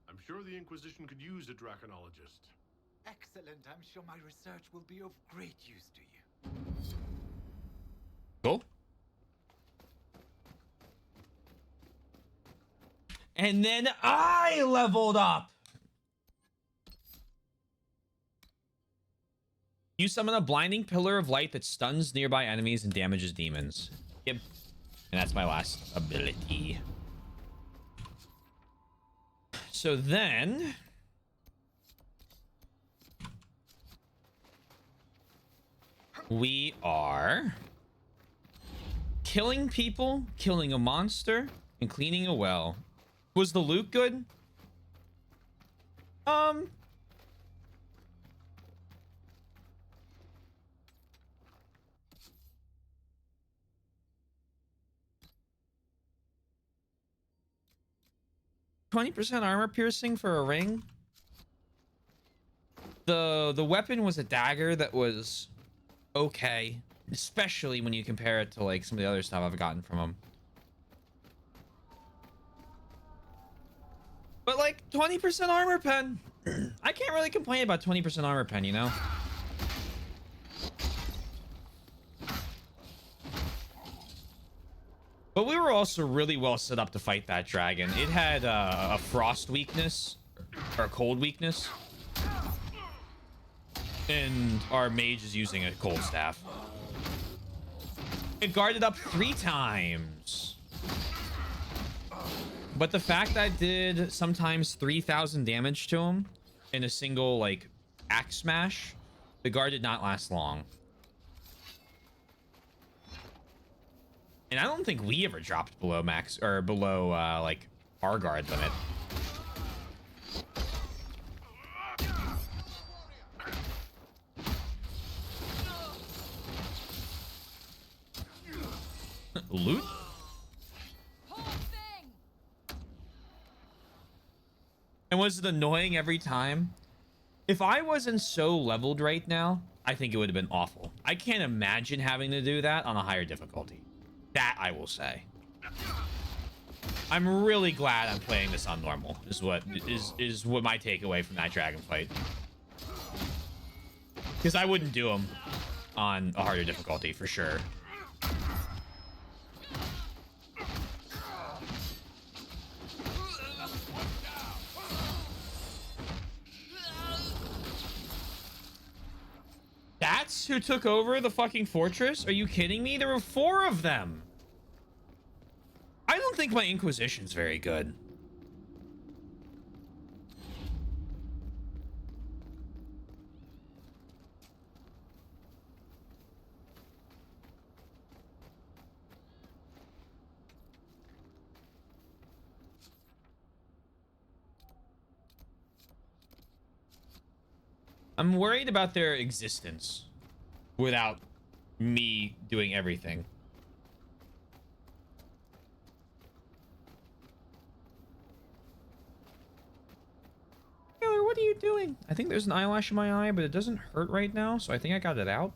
I'm sure the Inquisition could use a draconologist. Excellent. I'm sure my research will be of great use to you. Cool. And then I leveled up. You summon a blinding pillar of light that stuns nearby enemies and damages demons. Yep. And that's my last ability. So then... we are... killing people, killing a monster, and cleaning a well. Was the loot good? 20% armor piercing for a ring. The weapon was a dagger that was okay, especially when you compare it to like some of the other stuff I've gotten from him. But like 20% armor pen, I can't really complain about 20% armor pen, you know. But we were also really well set up to fight that dragon. It had a frost weakness, or a cold weakness. And our mage is using a cold staff. It guarded up 3 times. But the fact that I did sometimes 3,000 damage to him in a single, like, axe smash, the guard did not last long. And I don't think we ever dropped below max, or below, like, our guard limit. Loot? And was it annoying every time? If I wasn't so leveled right now, I think it would have been awful. I can't imagine having to do that on a higher difficulty. That I will say. I'm really glad I'm playing this on normal. Is what my takeaway from that dragon fight. Because I wouldn't do them on a harder difficulty for sure. That's who took over the fucking fortress? Are you kidding me? There were 4 of them. I don't think my Inquisition's very good. I'm worried about their existence without me doing everything. Taylor, what are you doing? I think there's an eyelash in my eye, but it doesn't hurt right now, so I think I got it out.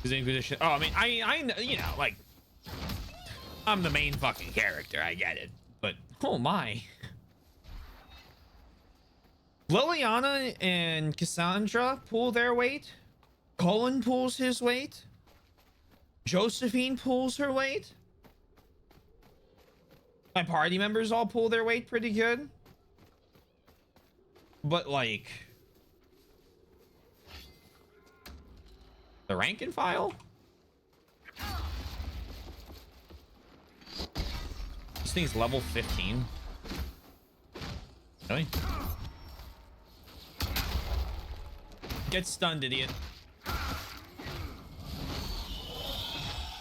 His Inquisition. Oh, I mean, I, you know, like, I'm the main fucking character. I get it, but oh my, Liliana and Cassandra pull their weight. Cullen pulls his weight. Josephine pulls her weight. My party members all pull their weight pretty good. But like... the rank and file? This thing's level 15. Really? Get stunned, idiot.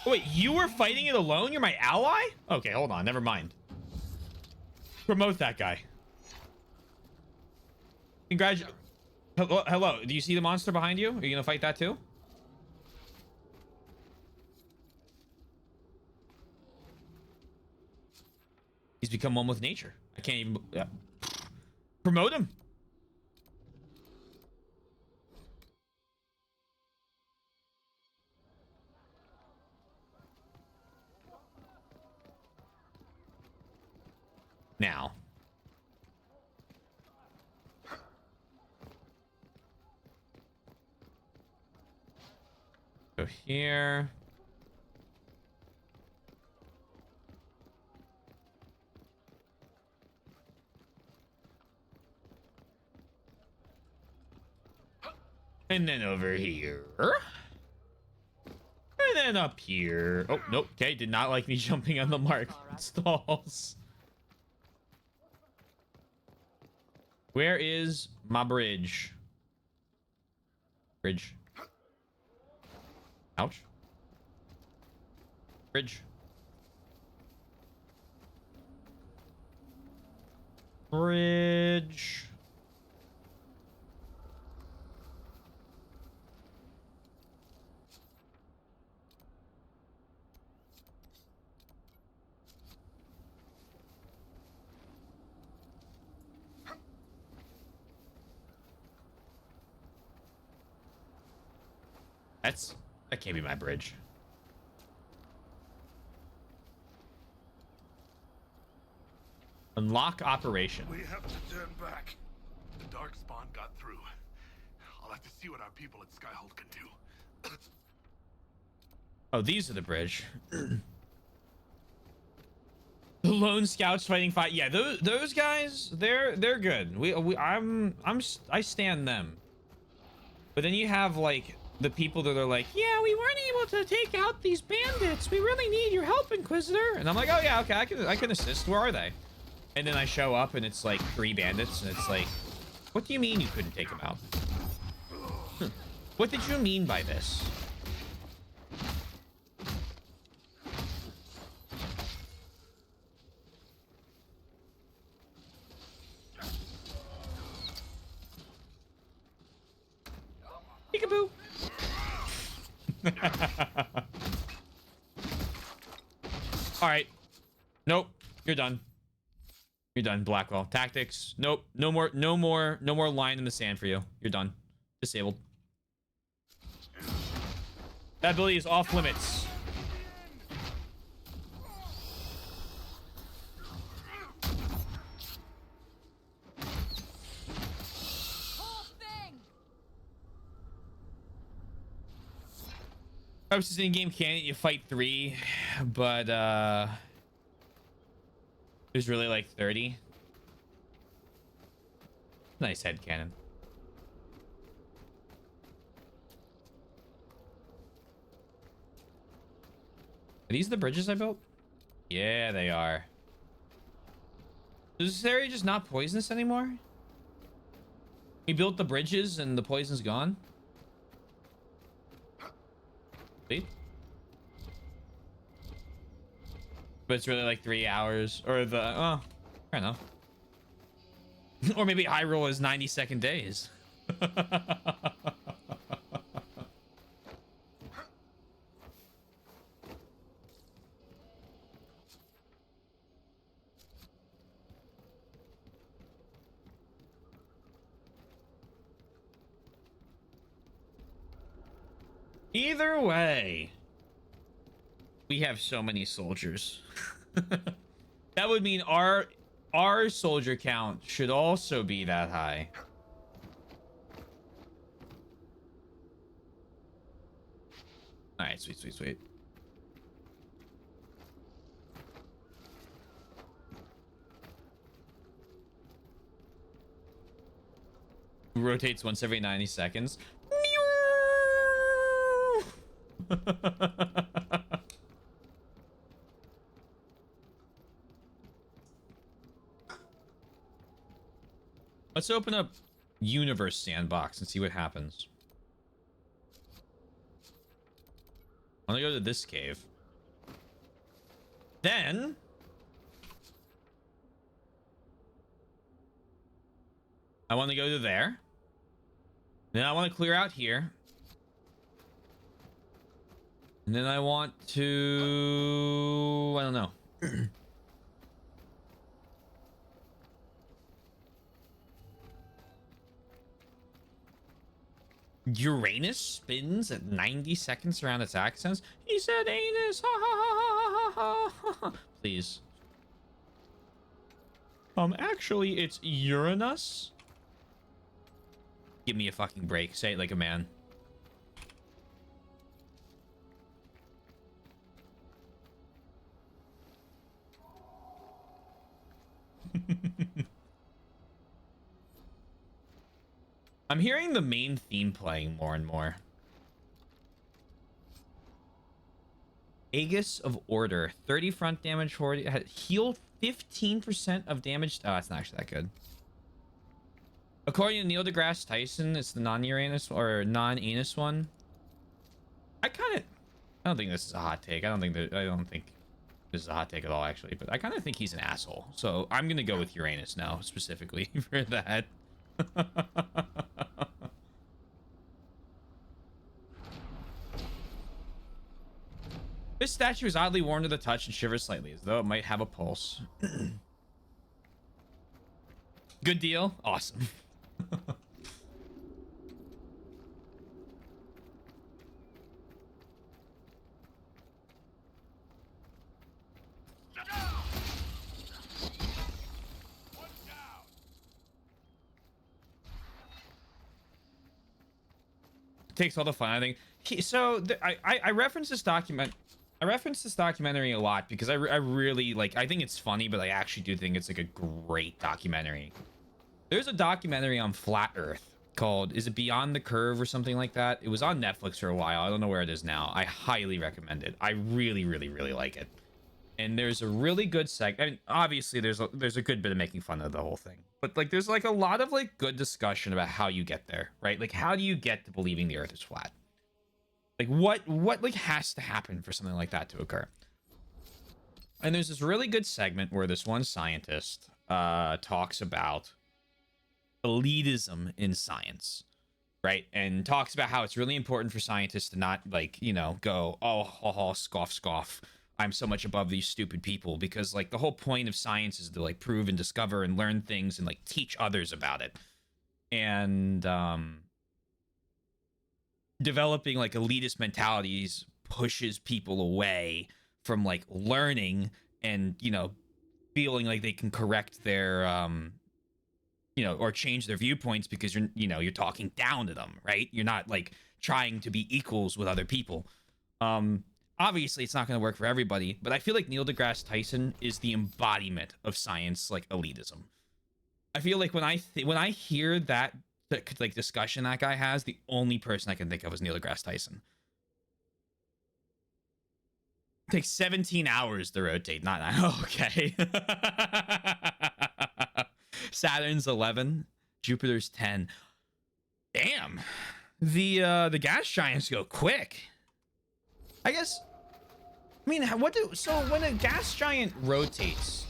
Wait, you were fighting it alone? You're my ally? Okay, hold on. Never mind. Promote that guy. Congratulations. Hello, hello. Do you see the monster behind you? Are you gonna fight that too? He's become one with nature. I can't even... promote him. Now. Go here. And then over here. And then up here. Oh, nope. Okay, did not like me jumping on the mark stalls. Where is my bridge? Bridge. Ouch. Bridge. Bridge. That can't be my bridge. Unlock operation. We have to turn back. The Darkspawn got through. I'll have to see what our people at Skyhold can do. Oh, these are the bridge. The lone scouts fighting fight. Yeah, those guys, they're good. I stand them. But then you have like the people that are like, yeah, we weren't able to take out these bandits. We really need your help, Inquisitor. And I'm like, oh yeah, okay, I can assist. Where are they? And then I show up and it's like 3 bandits, and it's like, what do you mean you couldn't take them out? What did you mean by this? Peekaboo. All right. Nope. You're done. You're done, Blackwell. Tactics. Nope. No more line in the sand for you. You're done. Disabled. That ability is off limits. I was just in-game canon, you fight 3, but there's really like 30. Nice head cannon. Are these the bridges I built? Yeah, they are. Is this area just not poisonous anymore? We built the bridges and the poison's gone? See? But it's really like 3 hours, or the, oh, fair enough. Or maybe Hyrule is 90-second days. Either way, we have so many soldiers. That would mean our soldier count should also be that high. All right, sweet, sweet, sweet. Rotates once every 90 seconds. Let's open up Universe Sandbox and see what happens. I'm gonna go to this cave. Then I want to go to there. Then I want to clear out here. And then I want to... I don't know. Uranus spins at 90 seconds around its axis. He said anus. Ha ha ha ha ha ha. Please. Actually, it's Uranus. Give me a fucking break. Say it like a man. I'm hearing the main theme playing more and more. Aegis of Order. 30 front damage, 40. Heal 15% of damage. Oh, it's not actually that good. According to Neil deGrasse Tyson, it's the non-Uranus or non-anus one. I don't think this is a hot take. I don't think this is a hot take at all, actually. But I kind of think he's an asshole. So I'm gonna go with Uranus now, specifically for that. This statue is oddly warm to the touch and shivers slightly, as though it might have a pulse. Good deal. Awesome. Takes all the fun, I think. So I reference this document. I reference this documentary a lot because I really like. I think it's funny, but I actually do think it's like a great documentary. There's a documentary on Flat Earth called, is it Beyond the Curve or something like that? It was on Netflix for a while. I don't know where it is now. I highly recommend it. I really, really, really like it. And there's a really good I mean, obviously there's a good bit of making fun of the whole thing, but like there's like a lot of like good discussion about how you get there, right? Like how do you get to believing the Earth is flat? Like what like has to happen for something like that to occur? And there's this really good segment where this one scientist talks about elitism in science, right? And talks about how it's really important for scientists to not like, you know, go, oh, scoff. I'm so much above these stupid people, because like the whole point of science is to like prove and discover and learn things and like teach others about it. And developing like elitist mentalities pushes people away from like learning and, you know, feeling like they can correct their you know, or change their viewpoints because you're talking down to them, right? You're not like trying to be equals with other people. Obviously it's not going to work for everybody, but I feel like Neil deGrasse Tyson is the embodiment of science like elitism. I feel like when I hear that like discussion that guy has, the only person I can think of is Neil deGrasse Tyson. It takes 17 hours to rotate, not okay. Saturn's 11, Jupiter's 10. Damn, the gas giants go quick. I guess. I mean, so when a gas giant rotates,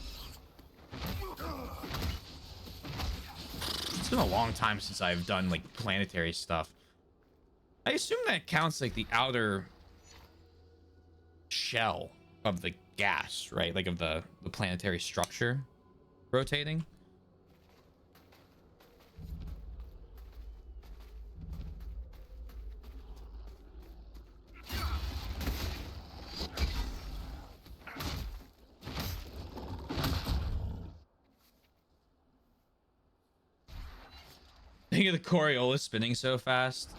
it's been a long time since I've done like planetary stuff. I assume that counts like the outer shell of the gas, right? Like of the planetary structure rotating. Think of the Coriolis spinning so fast.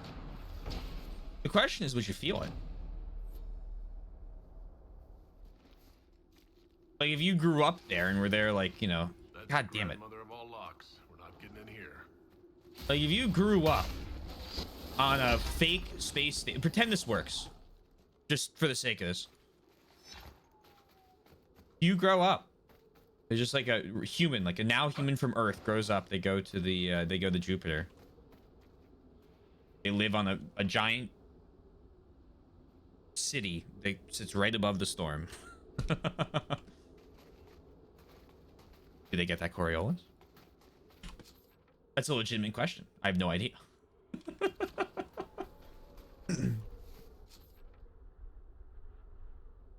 The question is, would you feel it? Like if you grew up there and were there, like, you know, That's God the damn it. grandmother of all locks. We're not getting in here. Like if you grew up on a fake space station, pretend this works, just for the sake of this. You grow up. There's just like a human, like a now human from Earth grows up. They go to the they go to Jupiter. They live on a giant city that sits right above the storm. Do they get that Coriolis? That's a legitimate question. I have no idea.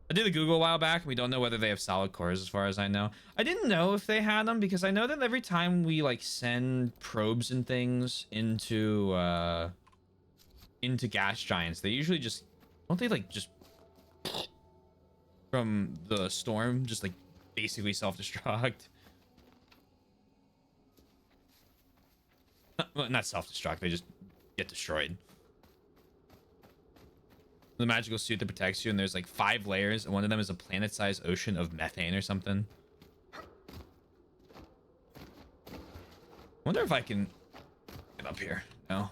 I did a Google a while back, and we don't know whether they have solid cores as far as I know. I didn't know if they had them because I know that every time we like send probes and things into gas giants, they usually just, don't they like just from the storm, just like basically self-destruct? Well, not self-destruct, they just get destroyed. The magical suit that protects you, and there's like 5 layers, and one of them is a planet-sized ocean of methane or something. Wonder if I can get up here. No.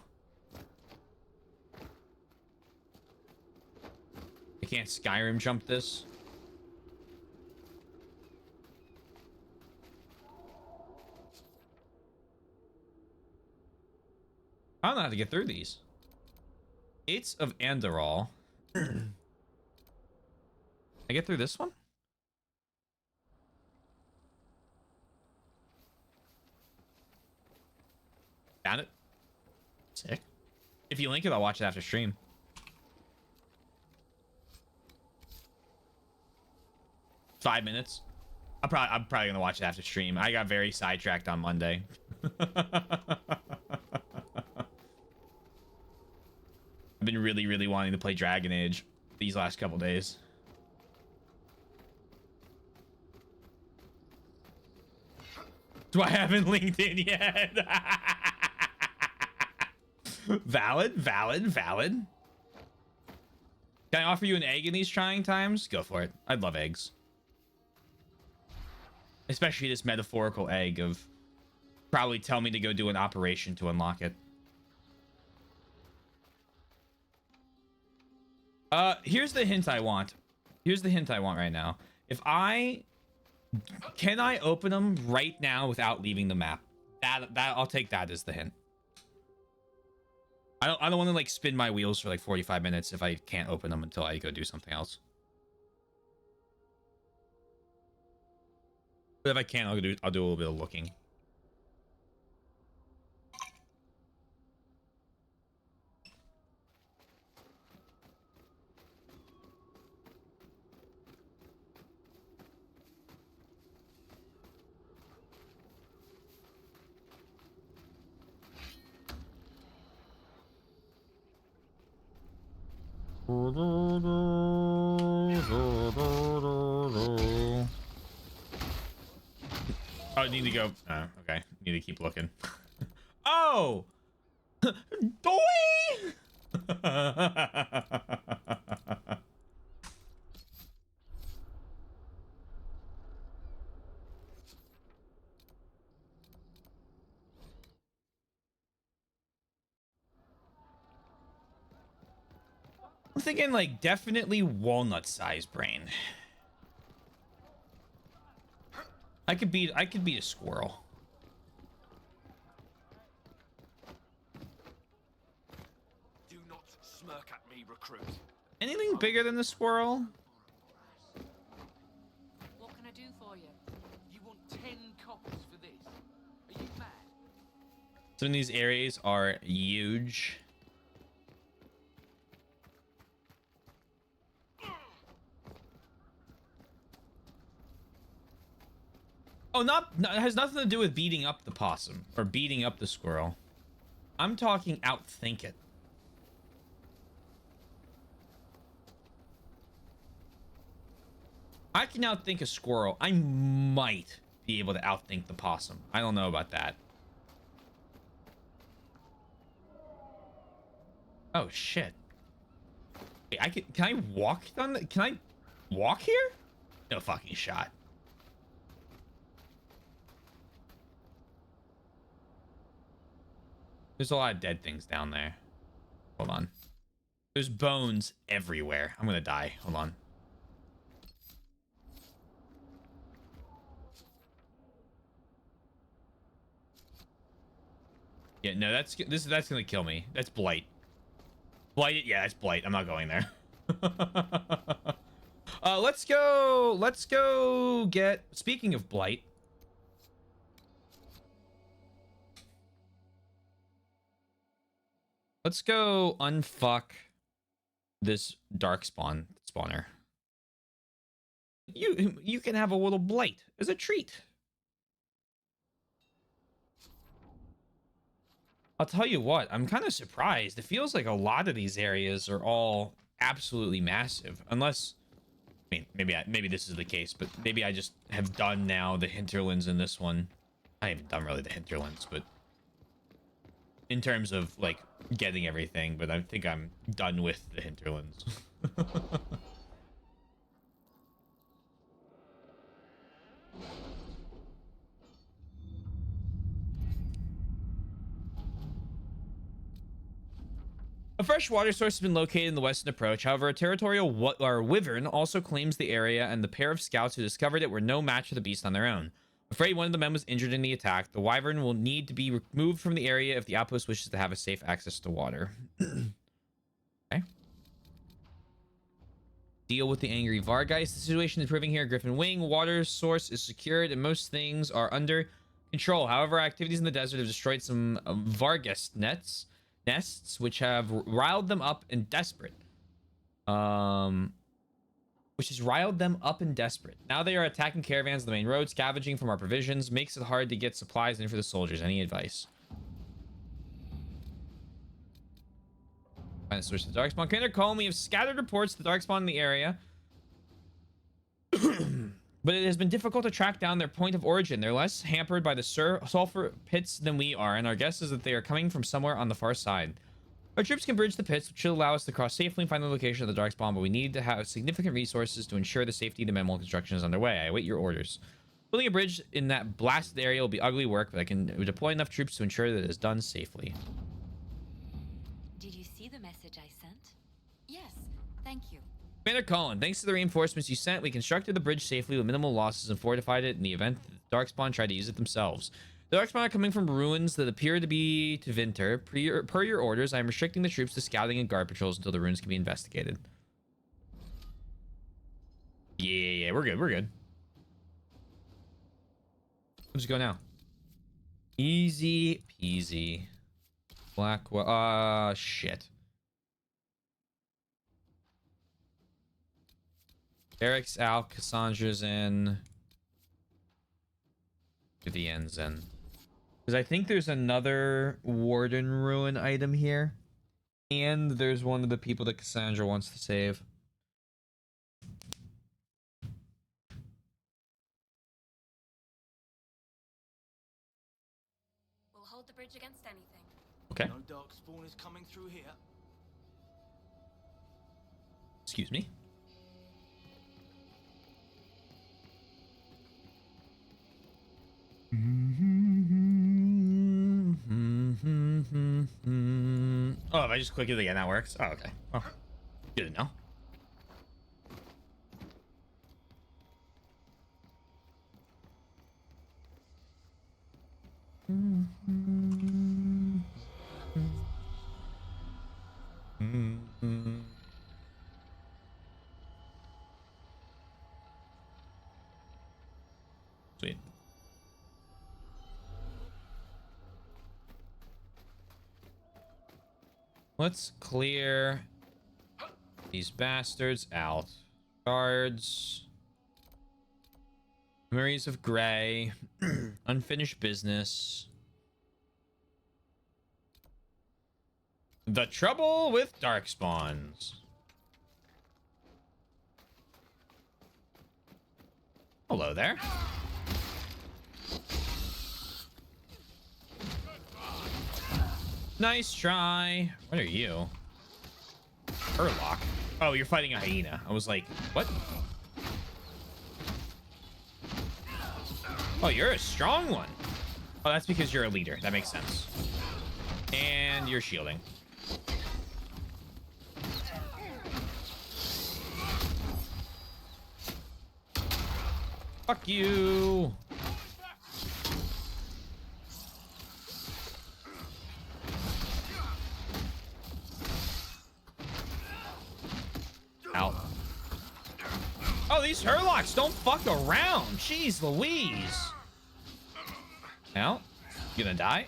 I can't Skyrim jump this. I don't know how to get through these. Gates of Andorol. I get through this one? Found it. Sick. If you link it, I'll watch it after stream. Five minutes. I'm probably gonna watch it after stream. I got very sidetracked on Monday. I've been really wanting to play Dragon Age these last couple days. Do I haven't linked in yet? Valid. Can I offer you an egg in these trying times? Go for it. I'd love eggs. Especially this metaphorical egg of probably tell me to go do an operation to unlock it. Here's the hint I want. Here's the hint I want right now. Can I open them right now without leaving the map? That I'll take that as the hint. I don't want to like spin my wheels for like 45 minutes if I can't open them until I go do something else. But if I can, I'll do a little bit of looking. Oh, I need to go. Oh, okay. Need to keep looking. Oh! Boy! I'm thinking like definitely walnut-sized brain. I could beat a squirrel. Do not smirk at me, recruit. Anything bigger than the squirrel? What can I do for you? You want 10 coppers for this? Are you mad? Some of these areas are huge. Oh, it has nothing to do with beating up the possum or beating up the squirrel. I'm talking outthink it. I can outthink a squirrel. I might be able to outthink the possum. I don't know about that. Oh shit. Wait, can I walk on the, can I walk here? No fucking shot. There's a lot of dead things down there. Hold on. There's bones everywhere. I'm gonna die. Hold on. Yeah, no, that's gonna kill me. That's blight. Blight, yeah, that's blight. I'm not going there. Let's go get, speaking of blight. Let's go unfuck this dark spawner. You can have a little blight as a treat. I'll tell you what, I'm kind of surprised. It feels like a lot of these areas are all absolutely massive. Unless, I mean, maybe this is the case, but maybe I just have done now the hinterlands in this one. I haven't done really the hinterlands, but in terms of like getting everything, but I think I'm done with the hinterlands. A fresh water source has been located in the western approach. However, a territorial wyvern also claims the area, and the pair of scouts who discovered it were no match for the beast on their own. Afraid one of the men was injured in the attack, the wyvern will need to be removed from the area if the outpost wishes to have a safe access to water. Okay. Deal with the angry Vargeist. The situation is improving here. Griffin Wing, water source is secured, and most things are under control. However, activities in the desert have destroyed some Vargeist nests, which have riled them up and desperate. Which has riled them up and desperate. Now they are attacking caravans on the main road, scavenging from our provisions, makes it hard to get supplies in for the soldiers. Any advice? Find the source of the darkspawn. Commander Colm, we have scattered reports of the darkspawn in the area. But it has been difficult to track down their point of origin. They're less hampered by the sulfur pits than we are, and our guess is that they are coming from somewhere on the far side. Our troops can bridge the pits, which should allow us to cross safely and find the location of the darkspawn, but we need to have significant resources to ensure the safety of the minimal construction is underway. I await your orders. Building a bridge in that blasted area will be ugly work, but I can deploy enough troops to ensure that it is done safely. Did you see the message I sent? Yes, thank you. Commander Colin, thanks to the reinforcements you sent, we constructed the bridge safely with minimal losses and fortified it in the event that the darkspawn tried to use it themselves. The darkspawn are coming from ruins that appear to be to Vinter. Per your orders, I am restricting the troops to scouting and guard patrols until the ruins can be investigated. Yeah, we're good. Let's go now. Easy peasy. Blackwell. Shit. Eric's out. Cassandra's in. Vivienne's in. Because I think there's another Warden Ruin item here. And there's one of the people that Cassandra wants to save. We'll hold the bridge against anything. Okay. No darkspawn is coming through here. Excuse me. Oh, if I just click it again, that works. Oh, okay. Oh, good to know. Sweet. Let's clear these bastards out. Guards. Memories of Grey. Unfinished business. The trouble with darkspawns. Hello there. Nice try. What are you? Urlock. Oh, you're fighting a hyena. I was like, what? Oh, you're a strong one. Oh, that's because you're a leader. That makes sense. And you're shielding. Fuck you. Ow. Oh, these Hurlocks don't fuck around. Jeez Louise. Now, you gonna die?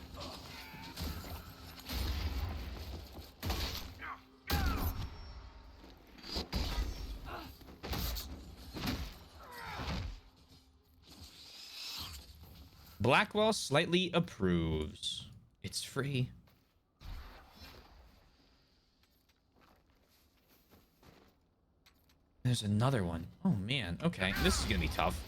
Blackwell slightly approves. It's free. There's another one. Oh man. Okay, this is gonna be tough.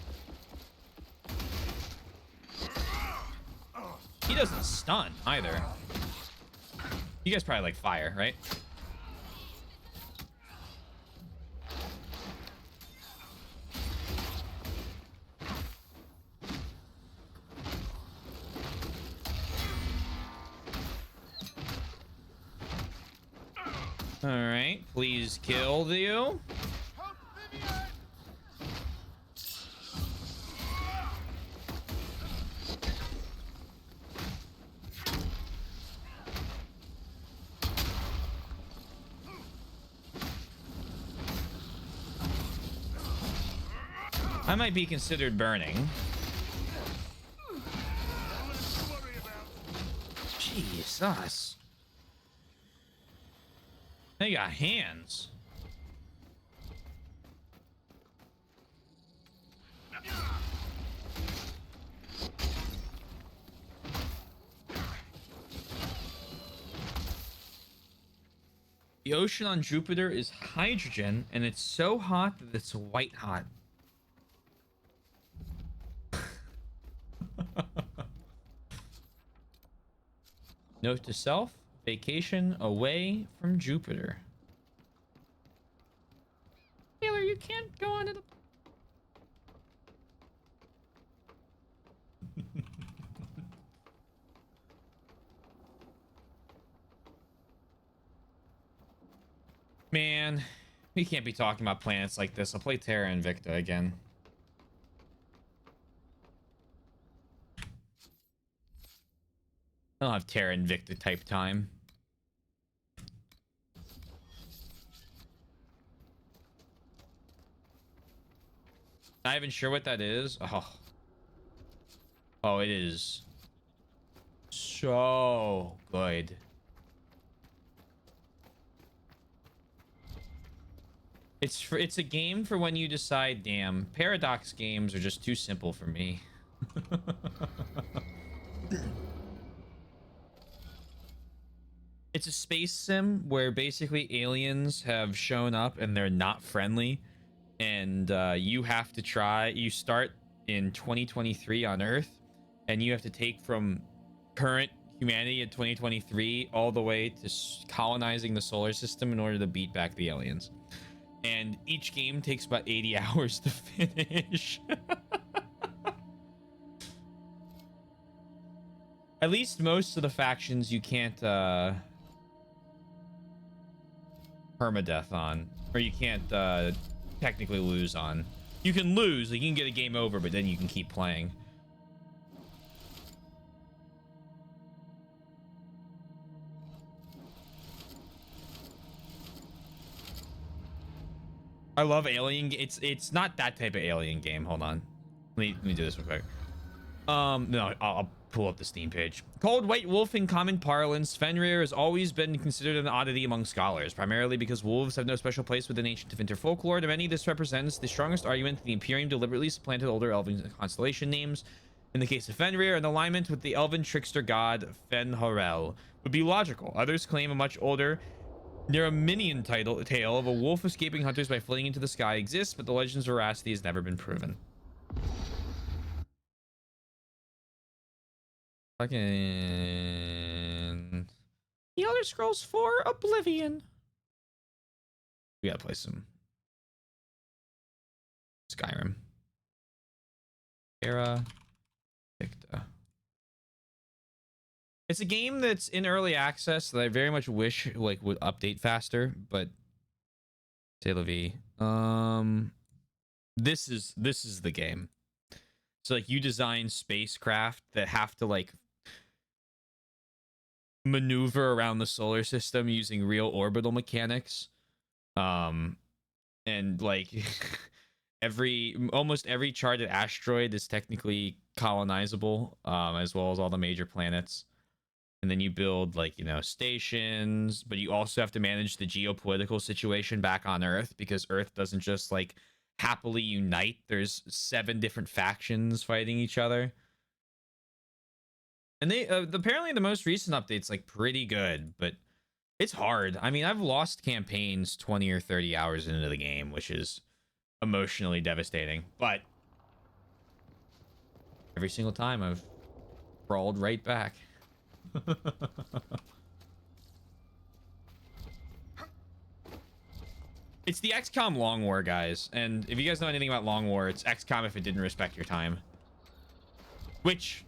He doesn't stun either. You guys probably like fire, right? All right, please kill you. I might be considered burning. Jesus. They got hands. The ocean on Jupiter is hydrogen, and it's so hot that it's white hot. Note to self, vacation away from Jupiter. Taylor, you can't go on to the... Man, we can't be talking about planets like this. I'll play Terra Invicta again. I don't have Terra Invicta type time. Not even sure what that is. Oh, it is so good. It's a game for when you decide, damn, Paradox games are just too simple for me. It's a space sim where basically aliens have shown up and they're not friendly, and you have to try. You start in 2023 on Earth, and you have to take from current humanity in 2023 all the way to colonizing the solar system in order to beat back the aliens. And each game takes about 80 hours to finish. At least most of the factions you can't permadeath on, or you can't technically lose on. You can lose, like you can get a game over, but then you can keep playing. I love Alien. It's not that type of Alien game. Hold on. Let me do this real quick. No, I'll pull up the Steam page. Called White Wolf in common parlance, Fenrir has always been considered an oddity among scholars, primarily because wolves have no special place within ancient Vinter folklore. To many, this represents the strongest argument that the Imperium deliberately supplanted older elven constellation names. In the case of Fenrir, an alignment with the elven trickster god Fenhorel would be logical. Others claim a much older Neraminian tale of a wolf escaping hunters by fleeing into the sky exists, but the legend's veracity has never been proven. Fucking The Elder Scrolls 4 Oblivion. We gotta play some Skyrim. Terra Invicta. It's a game that's in early access that I very much wish like would update faster, but c'est la vie. This is the game. So like you design spacecraft that have to like maneuver around the solar system using real orbital mechanics. And like almost every charted asteroid is technically colonizable, as well as all the major planets. And then you build like, you know, stations, but you also have to manage the geopolitical situation back on Earth, because Earth doesn't just like happily unite. There's 7 different factions fighting each other. And they apparently the most recent update's like pretty good, but it's hard. I mean, I've lost campaigns 20 or 30 hours into the game, which is emotionally devastating. But every single time I've crawled right back. It's the XCOM Long War, guys. And if you guys know anything about Long War, it's XCOM if it didn't respect your time. Which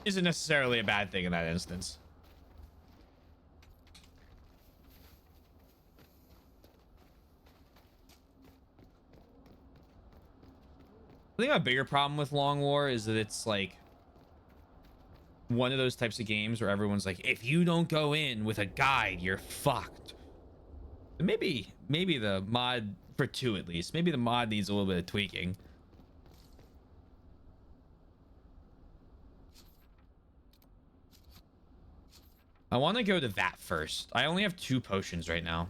isn't necessarily a bad thing in that instance. I think a bigger problem with Long War is that it's like one of those types of games where everyone's like, if you don't go in with a guide, you're fucked. Maybe the mod for 2 at least. Maybe the mod needs a little bit of tweaking. I want to go to that first. I only have 2 potions right now.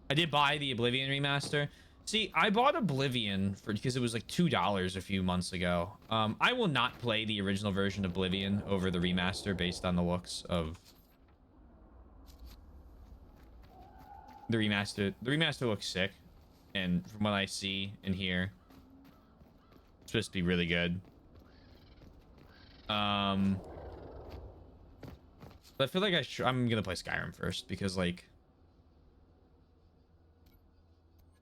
I did buy the Oblivion remaster. See, I bought Oblivion because it was like $2 a few months ago. I will not play the original version of Oblivion over the remaster based on the looks of the remaster. The remaster looks sick, and from what I see and hear, it's supposed to be really good. But I feel like I'm gonna play Skyrim first because, like,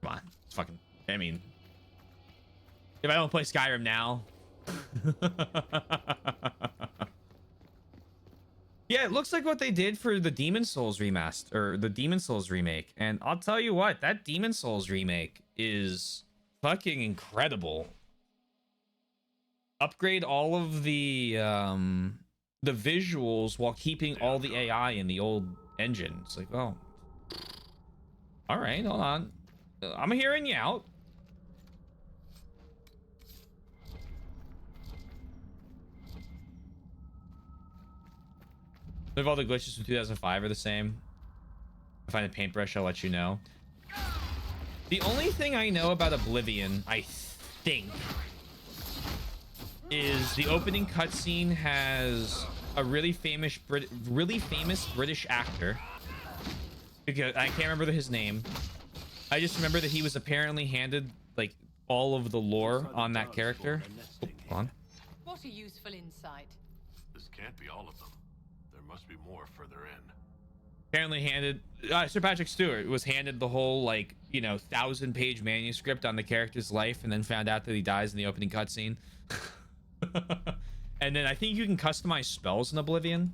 come on, it's fucking. I mean, if I don't play Skyrim now, yeah, it looks like what they did for the Demon Souls remaster or the Demon Souls remake, and I'll tell you what, that Demon Souls remake is fucking incredible. Upgrade all of the visuals while keeping all the AI in the old engine. It's like, oh, all right, hold on, I'm hearing you out. If all the glitches from 2005 are the same, if I find a paintbrush, I'll let you know. The only thing I know about Oblivion, I think, is the opening cutscene has a really famous British actor. Because I can't remember his name. I just remember that he was apparently handed like all of the lore on that character. Hold on. What a useful insight. This can't be all of them. There must be more further in. Apparently handed Sir Patrick Stewart was handed the whole, like, you know, 1,000-page manuscript on the character's life, and then found out that he dies in the opening cutscene. And then I think you can customize spells in Oblivion.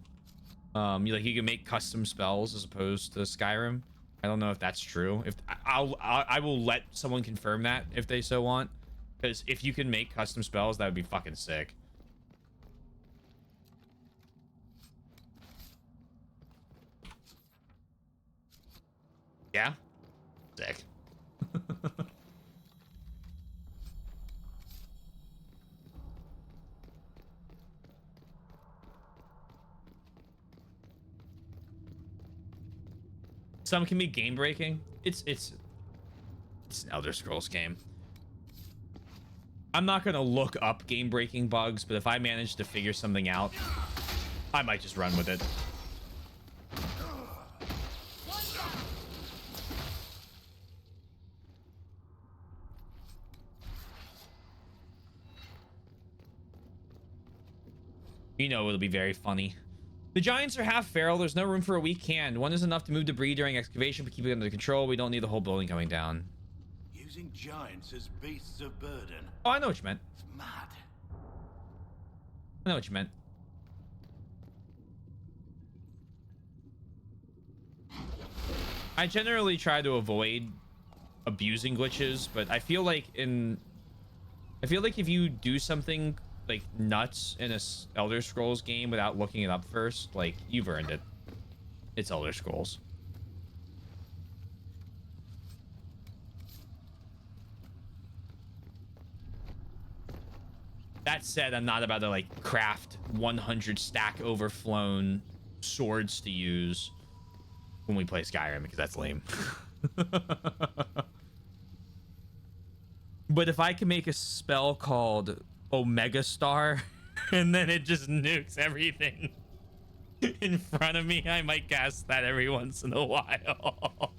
You can make custom spells as opposed to Skyrim. I don't know if that's true. If I will let someone confirm that if they so want, because if you can make custom spells, that would be fucking sick. Yeah, sick. Some can be game breaking. It's an Elder Scrolls game. I'm not gonna look up game breaking bugs, but if I manage to figure something out, I might just run with it. You know, it'll be very funny The giants are half feral. There's no room for a weak hand. One is enough to move debris during excavation, but keep it under control. We don't need the whole building coming down. Using giants as beasts of burden. Oh, I know what you meant. It's mad. I know what you meant. I generally try to avoid abusing glitches, but I feel like if you do something like nuts in a Elder Scrolls game without looking it up first, like, you've earned it. It's Elder Scrolls. That said, I'm not about to like craft 100 stack overflown swords to use when we play Skyrim, because that's lame. But if I can make a spell called Omega Star and then it just nukes everything in front of me, I might cast that every once in a while.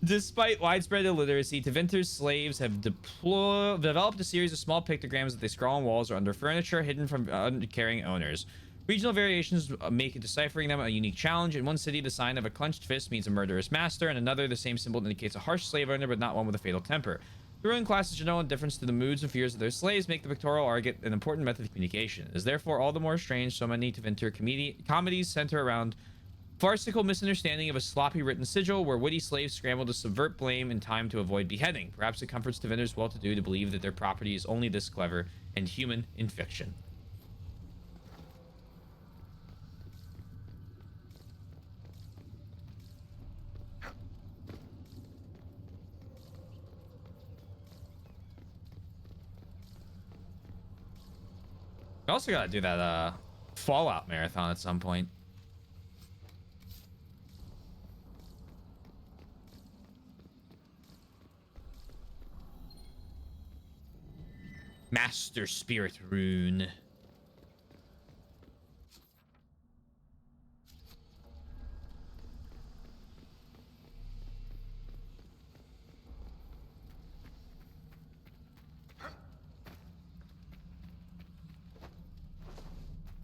Despite widespread illiteracy, Tevinter's slaves have developed a series of small pictograms that they scrawl on walls or under furniture, hidden from uncaring owners. Regional variations make deciphering them a unique challenge. In one city, the sign of a clenched fist means a murderous master. In another, the same symbol indicates a harsh slave owner, but not one with a fatal temper. The ruling class's general indifference to the moods and fears of their slaves make the pictorial argot an important method of communication. It is therefore all the more strange so many Tevinter comedies center around farcical misunderstanding of a sloppy written sigil where witty slaves scramble to subvert blame in time to avoid beheading. Perhaps it comforts Tevinters well-to-do to believe that their property is only this clever and human in fiction. I also gotta do that Fallout marathon at some point. Master Spirit Rune.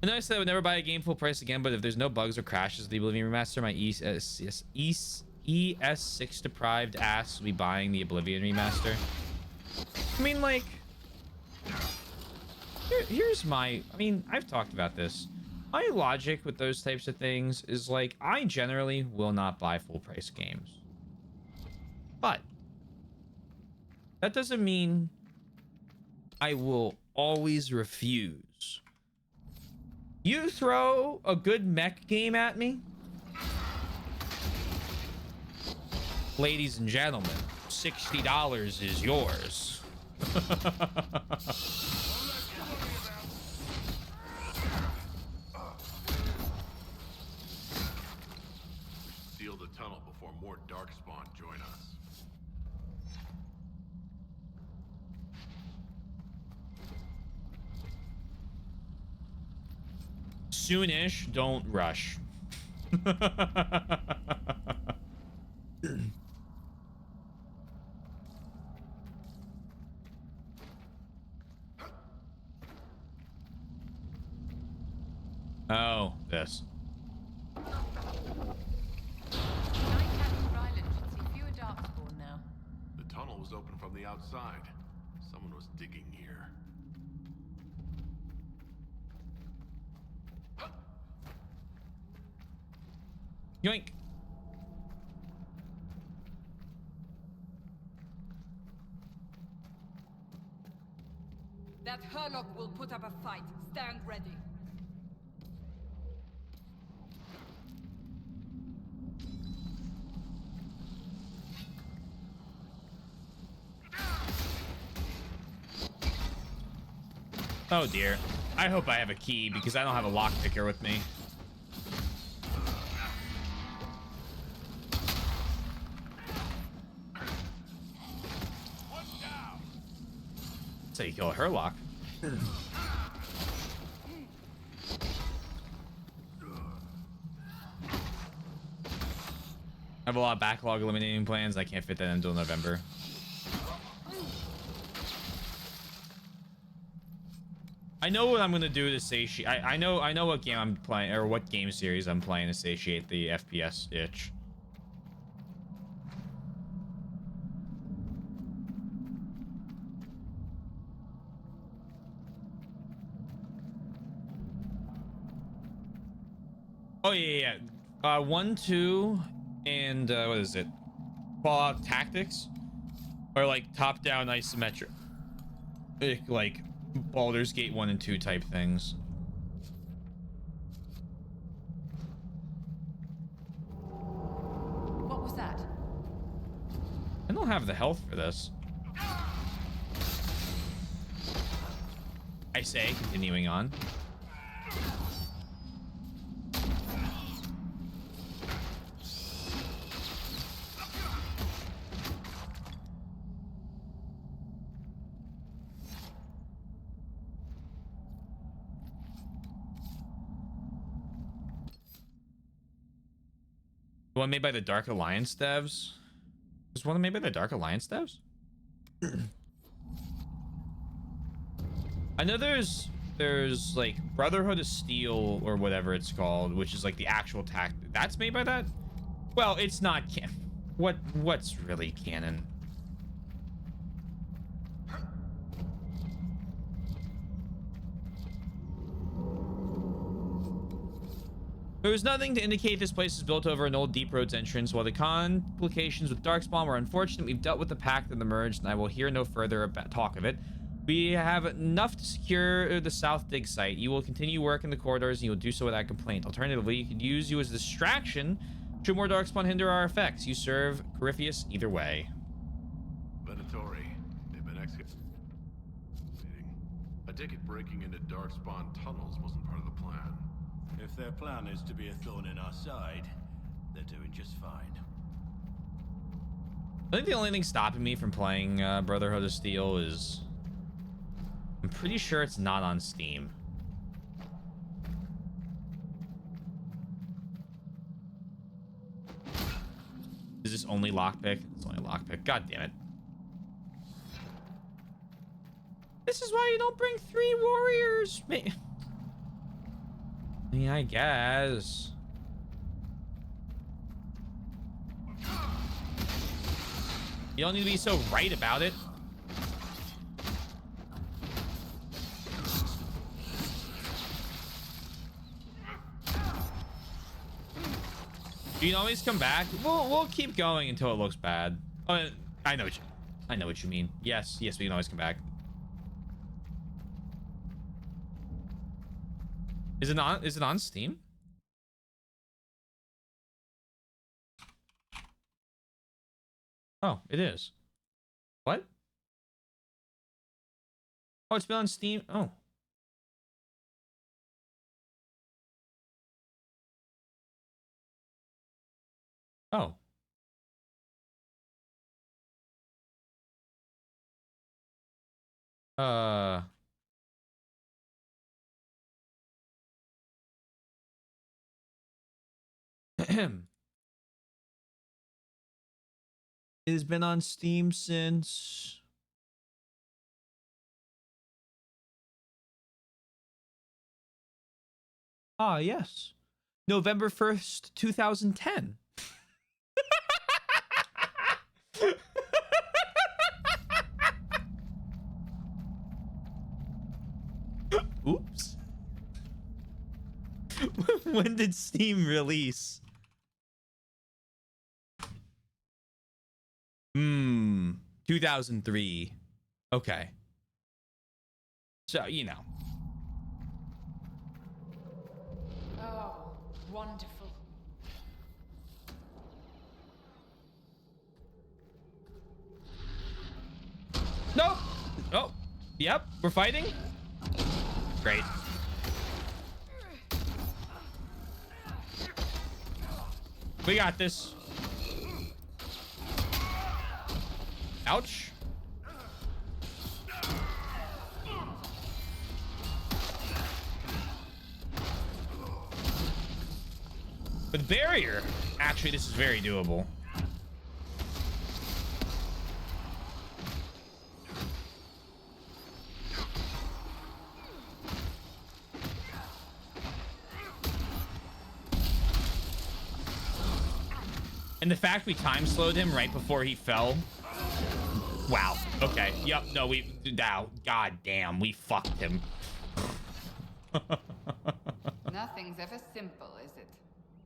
I know I said I would never buy a game full price again, but if there's no bugs or crashes, the Oblivion Remaster, my ES6 deprived ass will be buying the Oblivion Remaster. I mean, like, here's my, I mean, I've talked about this. My logic with those types of things is like, I generally will not buy full price games. But that doesn't mean I will always refuse. You throw a good mech game at me, ladies and gentlemen, $60 is yours. Seal the tunnel before more Darkspawn join us. Soonish, don't rush. Oh, this. The tunnel was open from the outside. Someone was digging here. Yoink. That Herlock will put up a fight. Stand ready. Oh dear. I hope I have a key because I don't have a lockpicker with me. That's how you kill a Herlock. I have a lot of backlog eliminating plans. I can't fit that until November. I know what I'm gonna do to satiate. I know what game I'm playing or what game series I'm playing to satiate the FPS itch. Oh yeah. 1, 2, and what is it? Fallout Tactics, or like top-down isometric, like Baldur's Gate 1 and 2 type things. What was that? I don't have the health for this. I say, continuing on. The one made by the Dark Alliance devs? Is one made by the Dark Alliance devs? I know there's like Brotherhood of Steel or whatever it's called, which is like the actual tactic. That's made by that? Well, it's not what's really canon? There was nothing to indicate this place is built over an old Deep Roads entrance. While the complications with Darkspawn were unfortunate, we've dealt with the pact and the merge, and I will hear no further about talk of it. We have enough to secure the South Dig site. You will continue work in the corridors, and you will do so without complaint. Alternatively, you could use you as a distraction should more Darkspawn hinder our effects. You serve Corypheus either way. Venatori, they've been excavating. I take it breaking into Darkspawn tunnels wasn't part of the plan. If their plan is to be a thorn in our side, they're doing just fine. I think the only thing stopping me from playing Brotherhood of Steel is I'm pretty sure it's not on Steam. Is this only lockpick? It's only lockpick. God damn it. This is why you don't bring 3 warriors. Yeah, I guess. You don't need to be so right about it. You can always come back. We'll keep going until it looks bad. Oh, I know what you mean. Yes, we can always come back. Is it on Steam? Oh, it is. What? Oh, it's been on Steam. Oh. Oh. It has been on Steam since yes. November 1st, 2010. Oops. When did Steam release? 2003. Okay. So, you know. Oh, wonderful. Nope. Oh, yep. We're fighting. Great. We got this. Ouch. With barrier, actually, this is very doable. And the fact we time slowed him right before he fell. Wow. Okay. Yep. No, now, god damn, we fucked him. Nothing's ever simple, is it?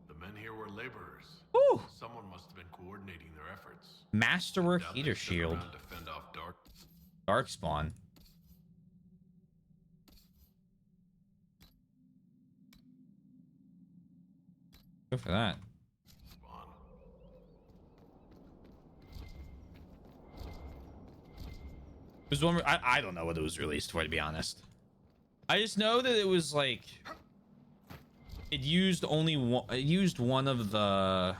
The men here were laborers. Ooh. Someone must have been coordinating their efforts. Masterwork Doubt heater they stood shield. around to fend off Darkspawn. Go for that. It was one. I don't know what it was released for, to be honest. I just know that it was like it used only one. It used one of the.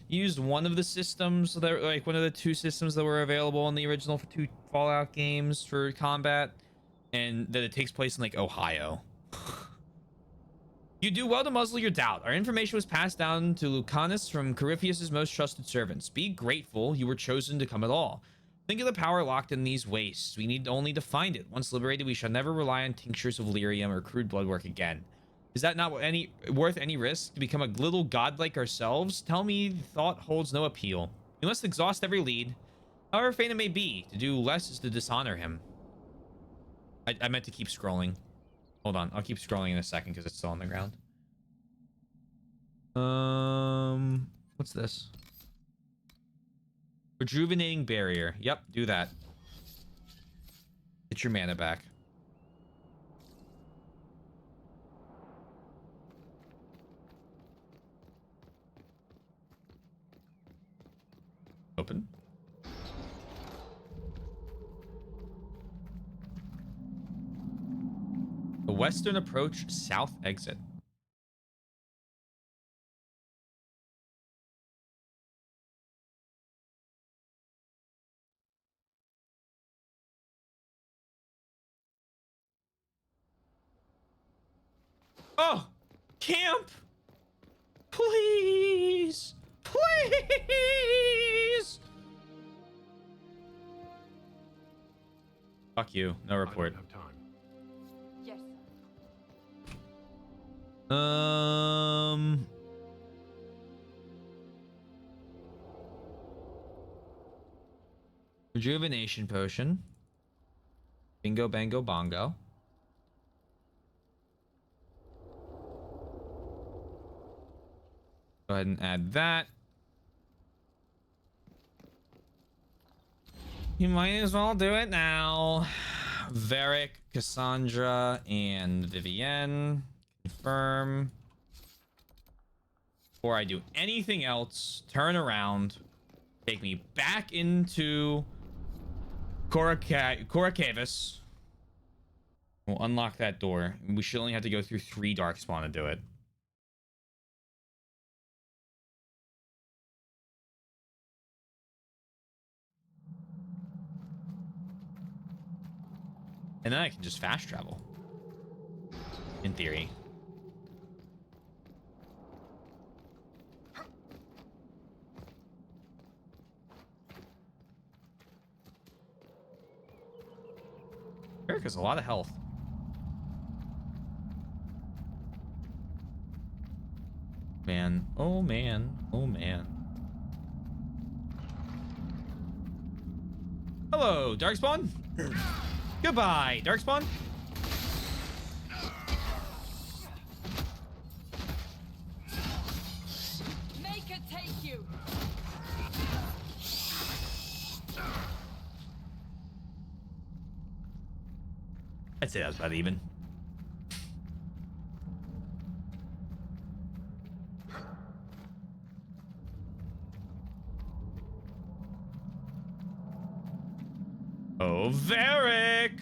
Used one of the systems that, like, one of the two systems that were available in the original for 2 Fallout games for combat, and that it takes place in like Ohio. You do well to muzzle your doubt. Our information was passed down to Lucanus from Corypheus' most trusted servants. Be grateful you were chosen to come at all. Think of the power locked in these wastes. We need only to find it. Once liberated, we shall never rely on tinctures of lyrium or crude blood work again. Is that not worth any risk to become a little god like ourselves? Tell me the thought holds no appeal. We must exhaust every lead. However faint it may be, to do less is to dishonor him. I meant to keep scrolling. Hold on, I'll keep scrolling in a second because it's still on the ground. What's this? Rejuvenating barrier. Yep, do that. Get your mana back. Open. The western approach, south exit. Oh, camp. Please. Please. Fuck you. No report. Yes. Rejuvenation potion. Bingo, bango, bongo. Go ahead and add that. You might as well do it now. Varric, Cassandra, and Vivienne. Confirm. Before I do anything else, turn around. Take me back into Coracavis. We'll unlock that door. We should only have to go through 3 Darkspawn to do it. And then I can just fast travel. In theory. Eric has a lot of health. Man. Oh, man. Oh, man. Hello, Darkspawn. Goodbye, Darkspawn. Make it take you. I'd say that was about even. Oh, Varric!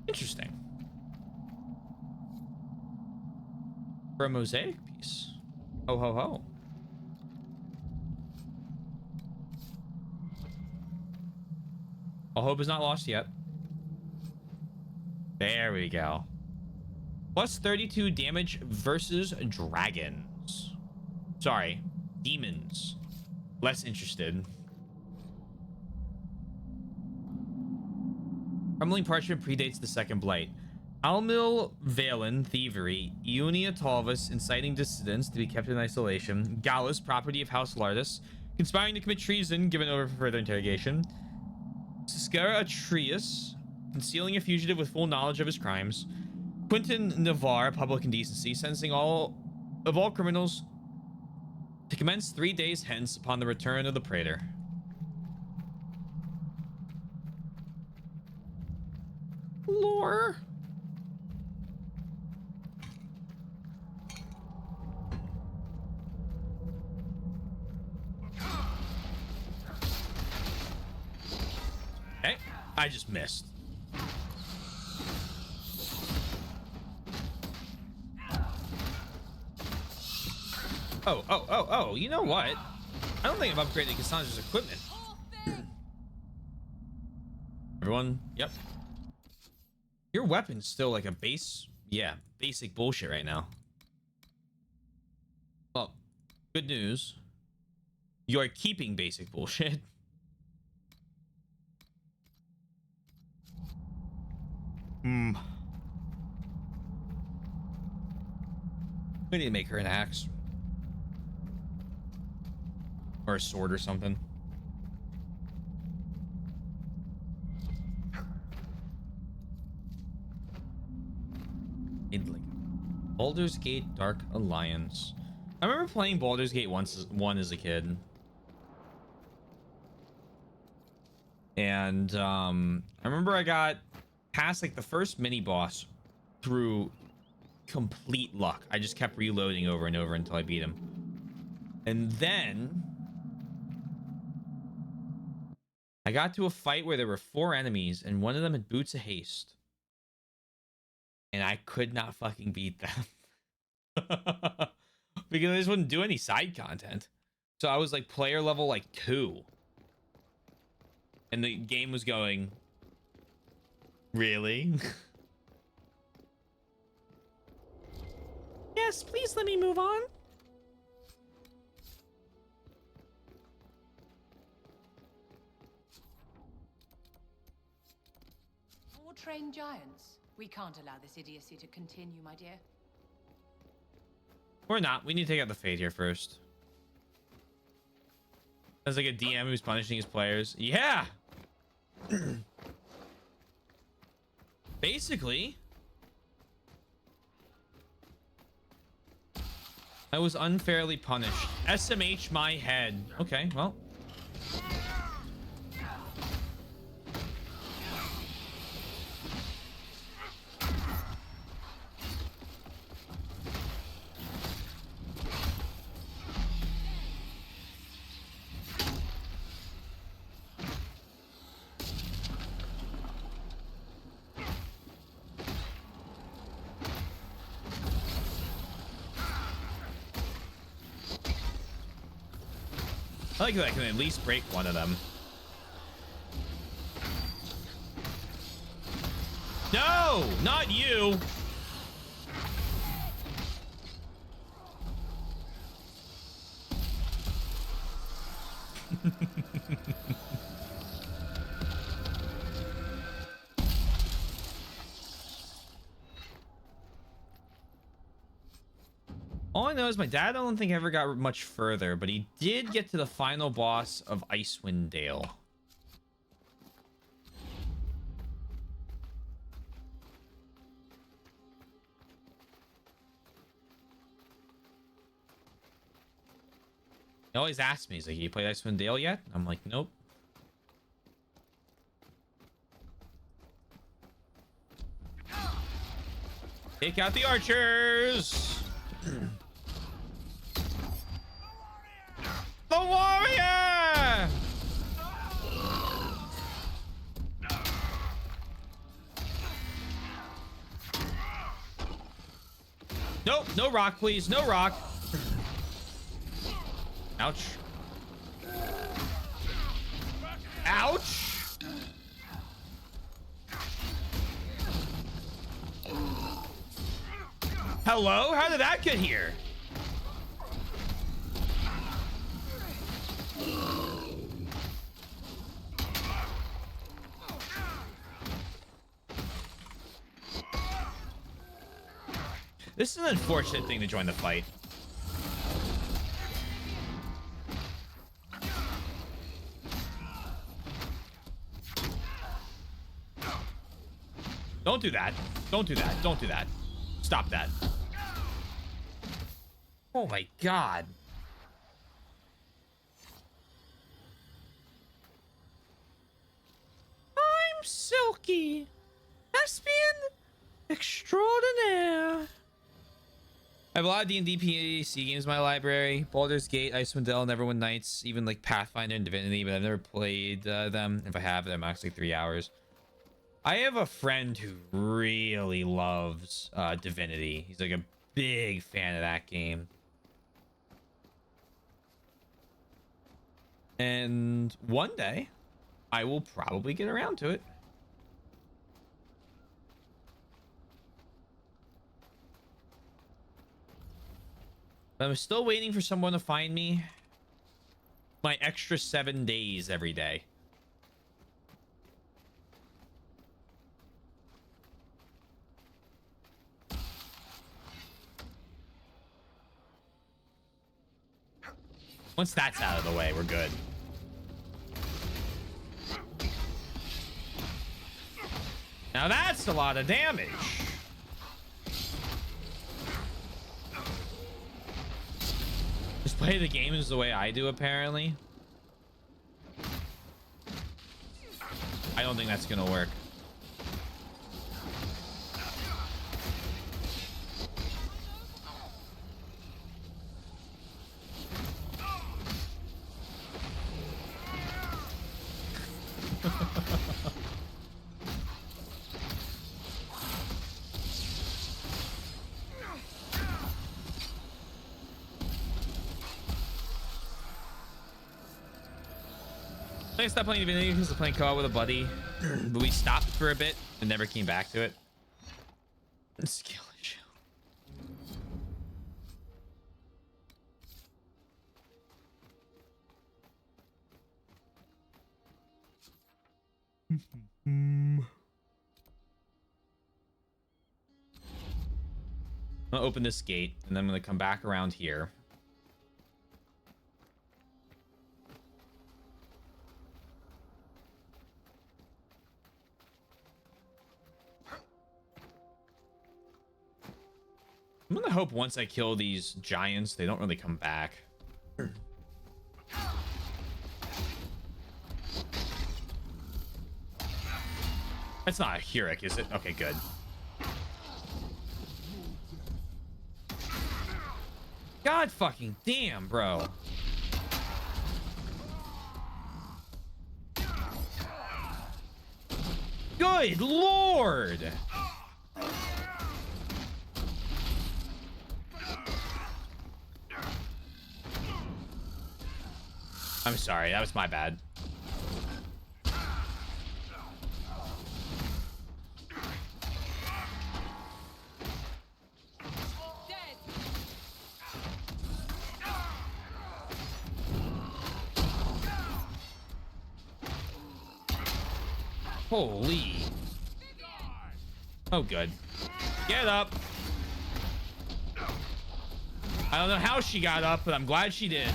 Interesting. For a mosaic piece. Ho, ho, ho. All hope is not lost yet. There we go. Plus 32 damage versus dragons. Sorry, demons. Less interested. Crumbling parchment predates the Second Blight. Almil Valen, thievery. Iunia Talvus, inciting dissidents to be kept in isolation. Gallus, property of House Lardus, conspiring to commit treason, given over for further interrogation. Siscara Atreus, concealing a fugitive with full knowledge of his crimes. Quinton Navarre, public indecency, sentencing all criminals to commence 3 days hence upon the return of the Praetor. Lore. Okay, I just missed. Oh, you know what? I don't think I've upgraded Cassandra's equipment. Everyone, yep. Your weapon's still like a base, yeah, basic bullshit right now. Well, good news. You're keeping basic bullshit. We need to make her an axe. Or a sword or something. Baldur's Gate Dark Alliance. I remember playing Baldur's Gate 1 as a kid. And I remember I got past like the first mini boss through complete luck. I just kept reloading over and over until I beat him. And then I got to a fight where there were 4 enemies and one of them had boots of haste. And I could not fucking beat them. Because I just wouldn't do any side content. So I was like player level like 2. And the game was going, really? Yes, please let me move on. More trained giants. We can't allow this idiocy to continue, my dear. Or not. We need to take out the Fate here first. There's like a DM who's punishing his players. Yeah! Basically, I was unfairly punished. SMH my head. Okay, well. I like that I can at least break one of them. No, not you. All I know is my dad, I don't think ever got much further, but he did get to the final boss of Icewind Dale. He always asks me, he's like, you played Icewind Dale yet? I'm like, nope. Take out the archers! The warrior! Nope, no rock, please. No rock. Ouch. Ouch! Hello? How did that get here? This is an unfortunate thing to join the fight. Don't do that. Don't do that. Don't do that. Stop that. Oh my god. I'm Silky. Thespian extraordinaire. I have a lot of D&D PC games in my library. Baldur's Gate, Icewind Dale, Neverwinter Nights, even like Pathfinder and Divinity, but I've never played them. If I have, they're max like 3 hours. I have a friend who really loves Divinity. He's like a big fan of that game. And one day, I will probably get around to it. But I'm still waiting for someone to find me my extra 7 days every day. Once that's out of the way, we're good. Now that's a lot of damage. Just play the games the way I do, apparently. I don't think that's gonna work. I stopped playing Divinity because I was playing co-op with a buddy, but we stopped for a bit and never came back to it. Skill issue. I'm gonna open this gate and then I'm gonna come back around here. I'm gonna hope once I kill these giants, they don't really come back. That's not a Hurek, is it? Okay, good. God fucking damn, bro. Good lord. I'm sorry, that was my bad. Holy. Oh, good. Get up. I don't know how she got up, but I'm glad she did.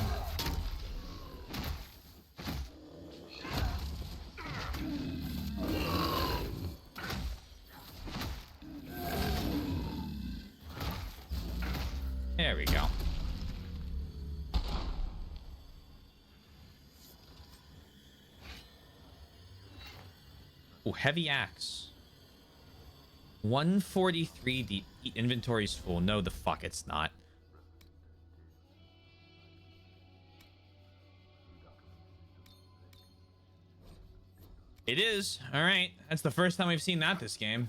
There we go. Oh, heavy axe. 143. The inventory's full. No, the fuck it's not. It is. All right. That's the first time we've seen that this game.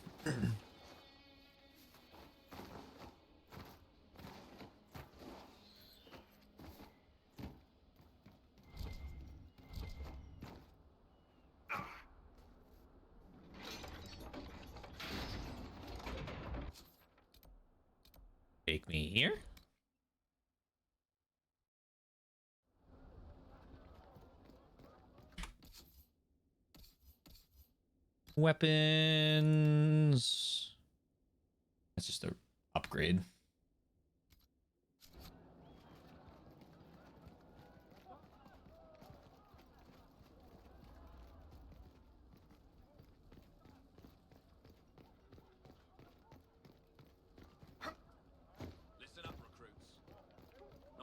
Take me here. Weapons. That's just a upgrade.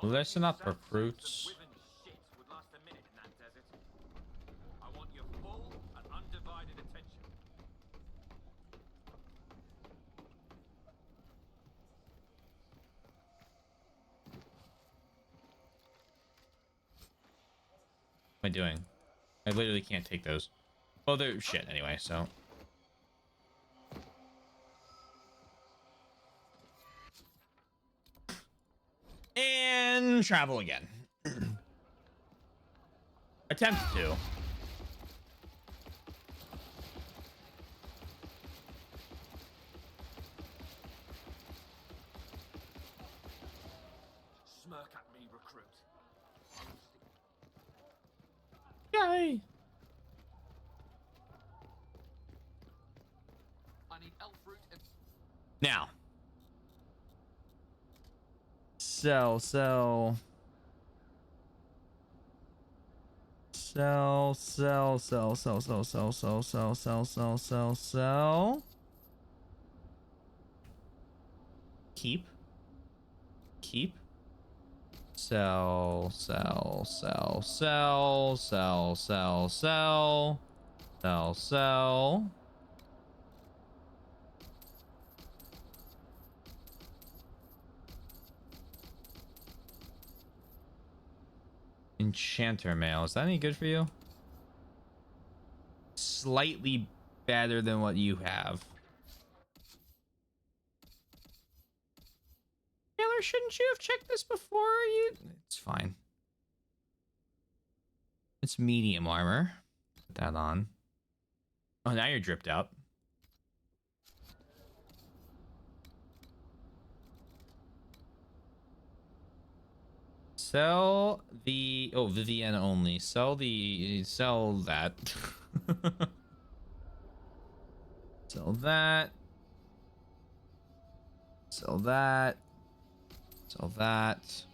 Listen up, recruits. I want your full and undivided attention. What am I doing? I literally can't take those. Oh, they're shit anyway, so. And travel again. Attempt to. Smirk at me, recruit. Yay! I need elf fruit and Now. Sell. Sell. Keep. Sell. Enchanter mail. Is that any good for you? Slightly better than what you have. Taylor, shouldn't you have checked this before you? It's fine. It's medium armor. Put that on. Oh, now you're dripped out. Sell the Vivienne only. Sell that. Sell that. Sell that. Sell that.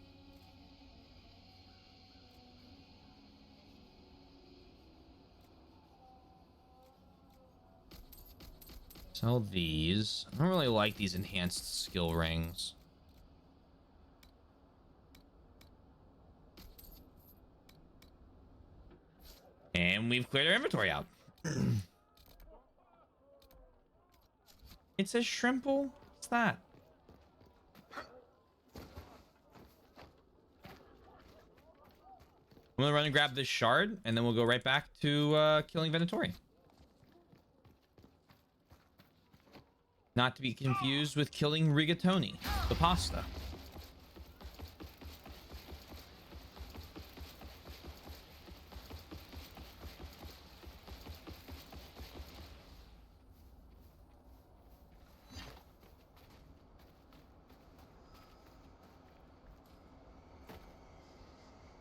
Sell these. I don't really like these enhanced skill rings. And we've cleared our inventory out. It says shrimple. What's that? I'm gonna run and grab this shard, and then we'll go right back to killing Venatori. Not to be confused with killing rigatoni, the pasta.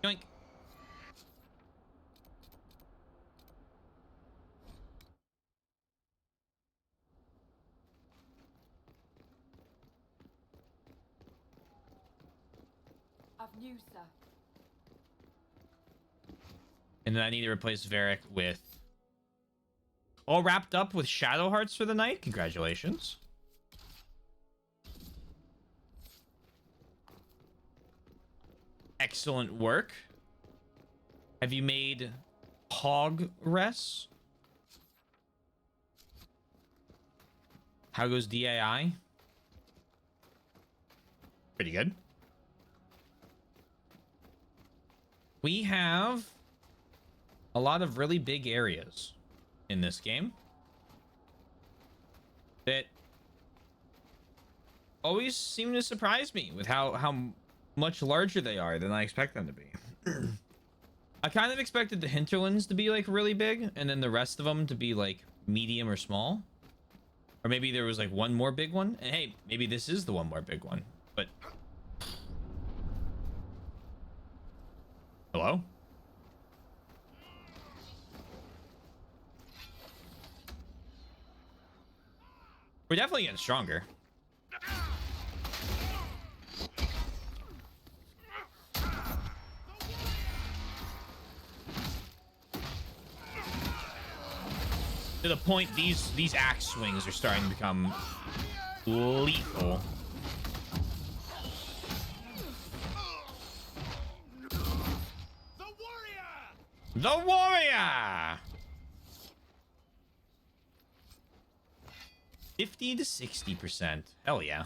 Yoink. I've news, sir. And then I need to replace Varric with... All wrapped up with Shadow Hearts for the night. Congratulations. Excellent work. Have you made Hog Res? How goes DAI? Pretty good. We have a lot of really big areas in this game that always seem to surprise me with how much larger they are than I expect them to be. I kind of expected the hinterlands to be like really big and then the rest of them to be like medium or small, or maybe there was like one more big one, and hey, maybe this is the one more big one. But hello? We're definitely getting stronger. To the point these axe swings are starting to become lethal. The warrior. 50 to 60%. Hell yeah.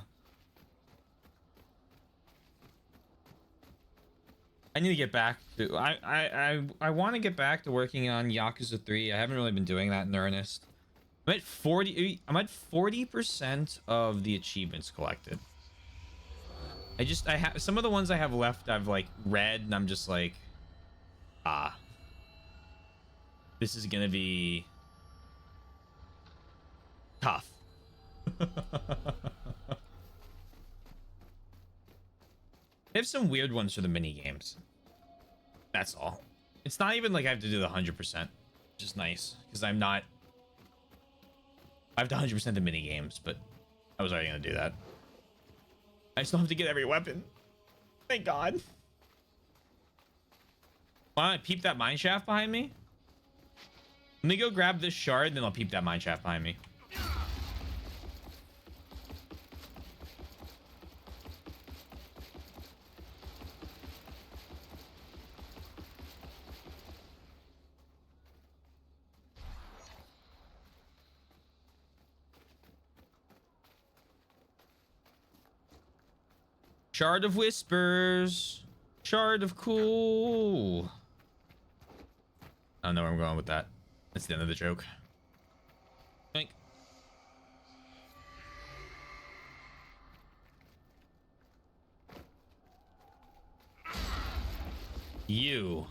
I need to get back to I want to get back to working on Yakuza 3. I haven't really been doing that in earnest. I'm at 40% of the achievements collected. I have some of the ones I have left I've like read and I'm just like, this is gonna be tough. They have some weird ones for the mini games. That's all. It's not even like I have to do the 100%, which is nice because I have to 100% the mini games, but I was already gonna do that. I still have to get every weapon. Thank God. Why don't I peep that mine shaft behind me? Let me go grab this shard, then I'll peep that mine shaft behind me. Shard of Whispers. Shard of Cool. I don't know where I'm going with that. That's the end of the joke. Think. You.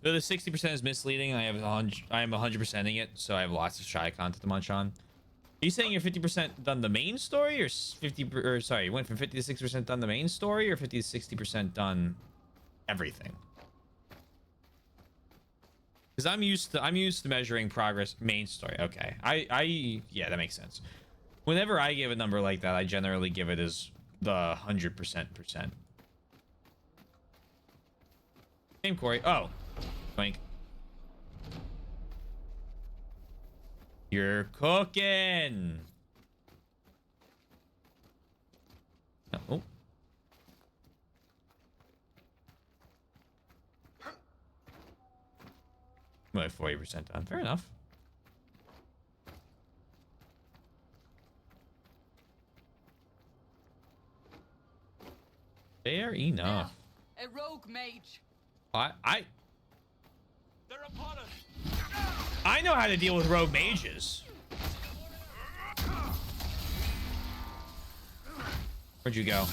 Though the 60% is misleading, I am 100%ing it, so I have lots of shy content to munch on. Are you saying you're 50% done the main story, or 50? Or sorry, you went from 50 to 60% done the main story, or 50 to 60% done everything? Because I'm used to measuring progress main story. Okay, yeah, that makes sense. Whenever I give a number like that, I generally give it as the 100%. Same Corey. Oh. Boink. You're cooking. Oh. I'm at 40% done. Fair enough. Fair enough. A rogue mage. I know how to deal with rogue mages. Where'd you go?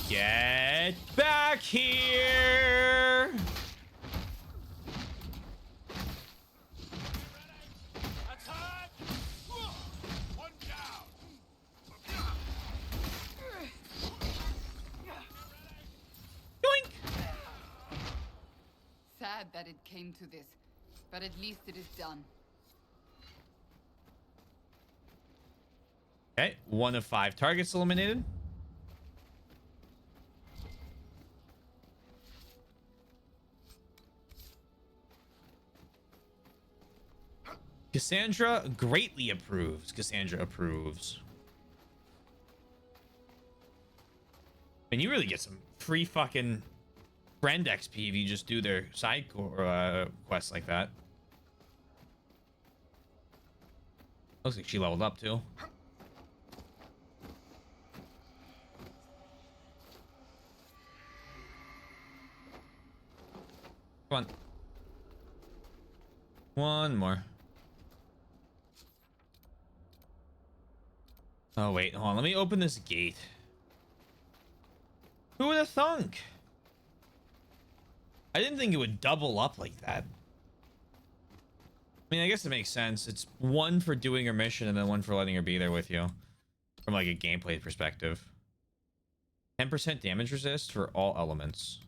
Get back here! Yoink! Sad that it came to this, but at least it is done. Okay, 1 of 5 targets eliminated. Cassandra greatly approves. Cassandra approves. And you really get some free fucking friend XP if you just do their side quests like that. Looks like she leveled up too. Come on. One more. Oh, wait. Hold on. Let me open this gate. Who would have thunk? I didn't think it would double up like that. I mean, I guess it makes sense. It's 1 for doing her mission and then 1 for letting her be there with you. From like a gameplay perspective. 10% damage resist for all elements.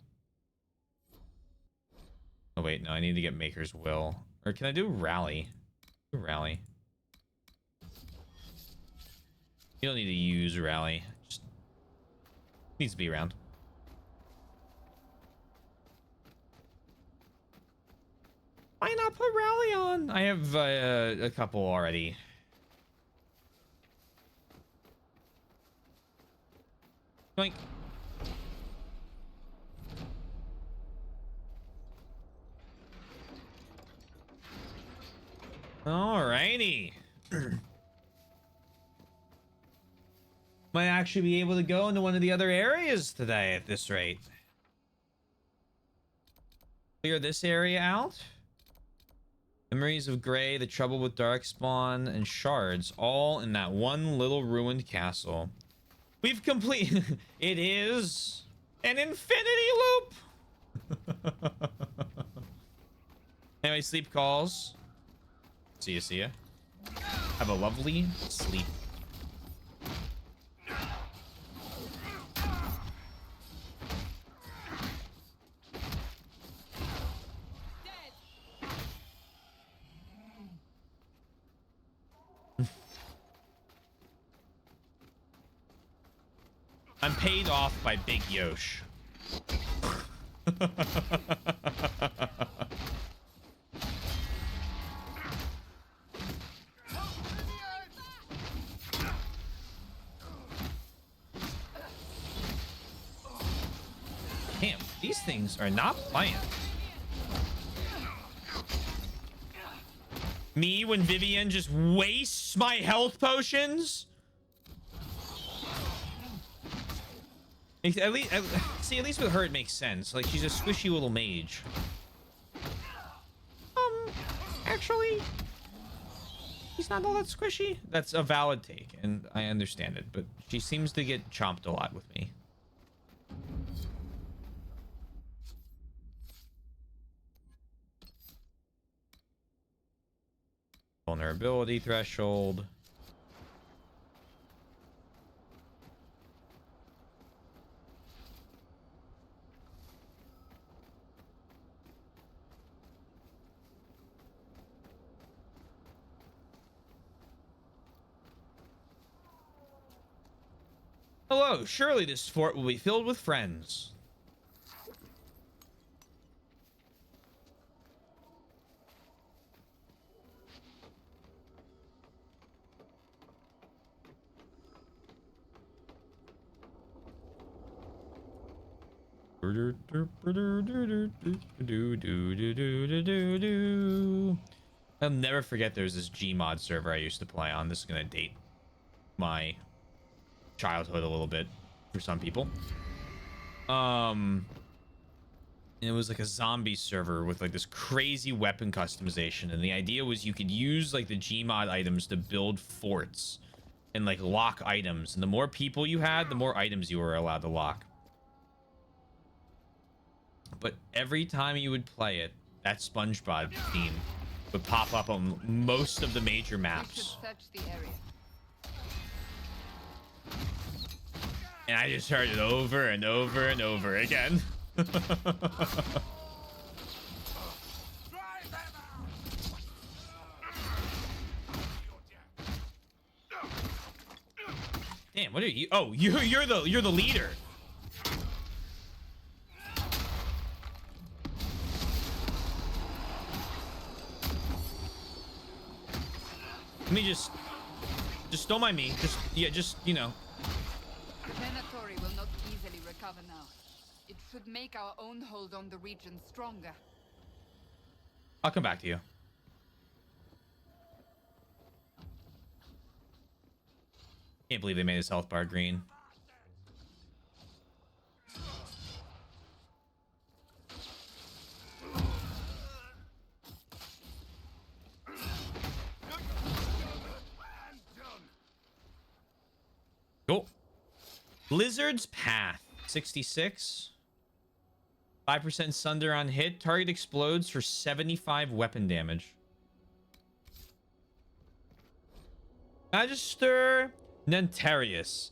Oh, wait. No, I need to get Maker's Will. Or can I do Rally? Do Rally. You don't need to use Rally. Just needs to be around. Why not put rally on? I have a couple already. Like, alrighty. Might actually be able to go into one of the other areas today at this rate. Clear this area out. Memories of Grey, the trouble with Darkspawn, and shards, all in that one little ruined castle. We've completed. It is an infinity loop. Anyway, sleep calls. See ya, see ya. Have a lovely sleep. I'm paid off by Big Yosh. Damn, these things are not playing. Me when Vivian just wastes my health potions? At least with her it makes sense. Like, she's a squishy little mage. Actually, he's not all that squishy. That's a valid take, and I understand it, but she seems to get chomped a lot with me. Vulnerability threshold. Hello, surely this fort will be filled with friends. I'll never forget there's this Gmod server I used to play on. This is gonna date my childhood a little bit for some people. And it was like a zombie server with like this crazy weapon customization, and the idea was you could use like the Gmod items to build forts and like lock items, and the more people you had, the more items you were allowed to lock. But every time you would play it, that SpongeBob theme would pop up on most of the major maps. And I just heard it over and over and over again. Damn, what are you? Oh, you're the leader. Let me just don't mind me. Just you know. Venatori will not easily recover now. It should make our own hold on the region stronger. I'll come back to you. Can't believe they made his health bar green. Cool. Blizzard's Path, 66. 5% Sunder on hit. Target explodes for 75 weapon damage. Magister Nentarius.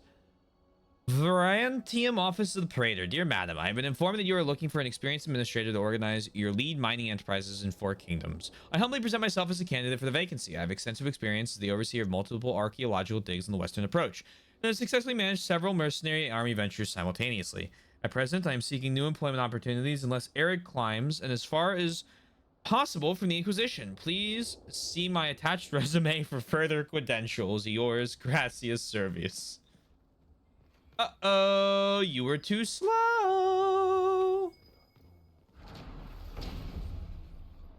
Variantium Office of the Praetor. Dear Madam, I have been informed that you are looking for an experienced administrator to organize your lead mining enterprises in 4 kingdoms. I humbly present myself as a candidate for the vacancy. I have extensive experience as the overseer of multiple archaeological digs on the Western Approach, and have successfully managed several mercenary army ventures simultaneously. At present, I am seeking new employment opportunities unless Eric climbs, and as far as Possible from the Inquisition. Please see my attached resume for further credentials. Yours, Gracias Servius. Uh-oh, you were too slow.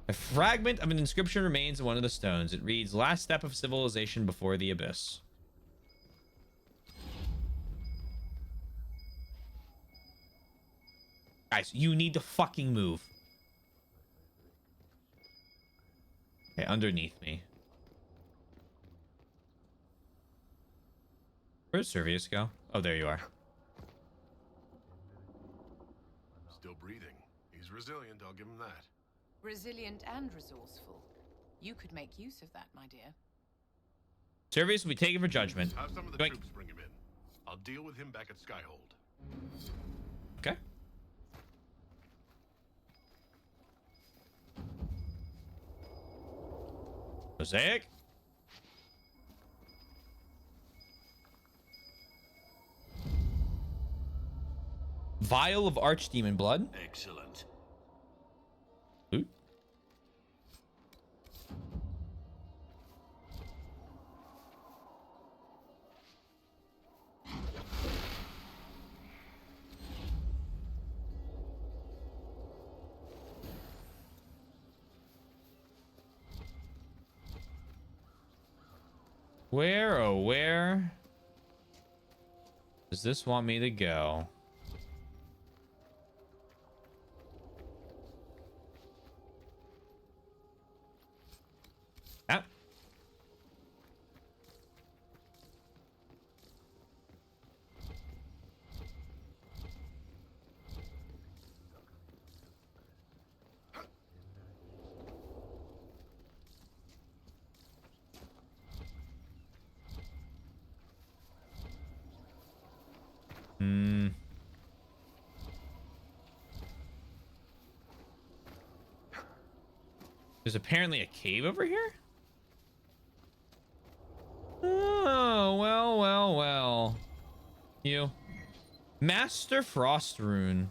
A fragment of an inscription remains in one of the stones. It reads, last step of civilization before the abyss. Guys, you need to fucking move. Okay, underneath me. Where'd Servius go? Oh, there you are. Still breathing. He's resilient, I'll give him that. Resilient and resourceful. You could make use of that, my dear. Servius will be taken for judgment. Have some of the troops bring him in. I'll deal with him back at Skyhold. Okay. Mosaic. Vial of Archdemon blood. Excellent. Ooh. Where, oh, where does this want me to go? Ah. There's apparently a cave over here? Oh, well. You. Master Frost Rune.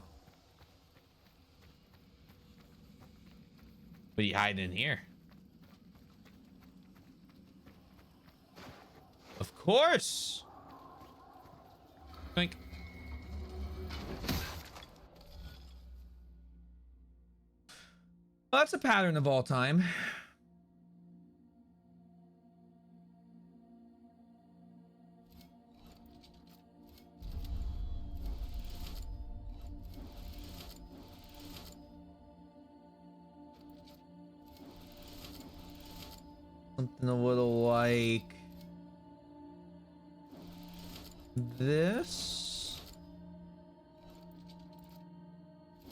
What are you hiding in here? Of course. Think. Well, that's a pattern of all time. Something a little like this.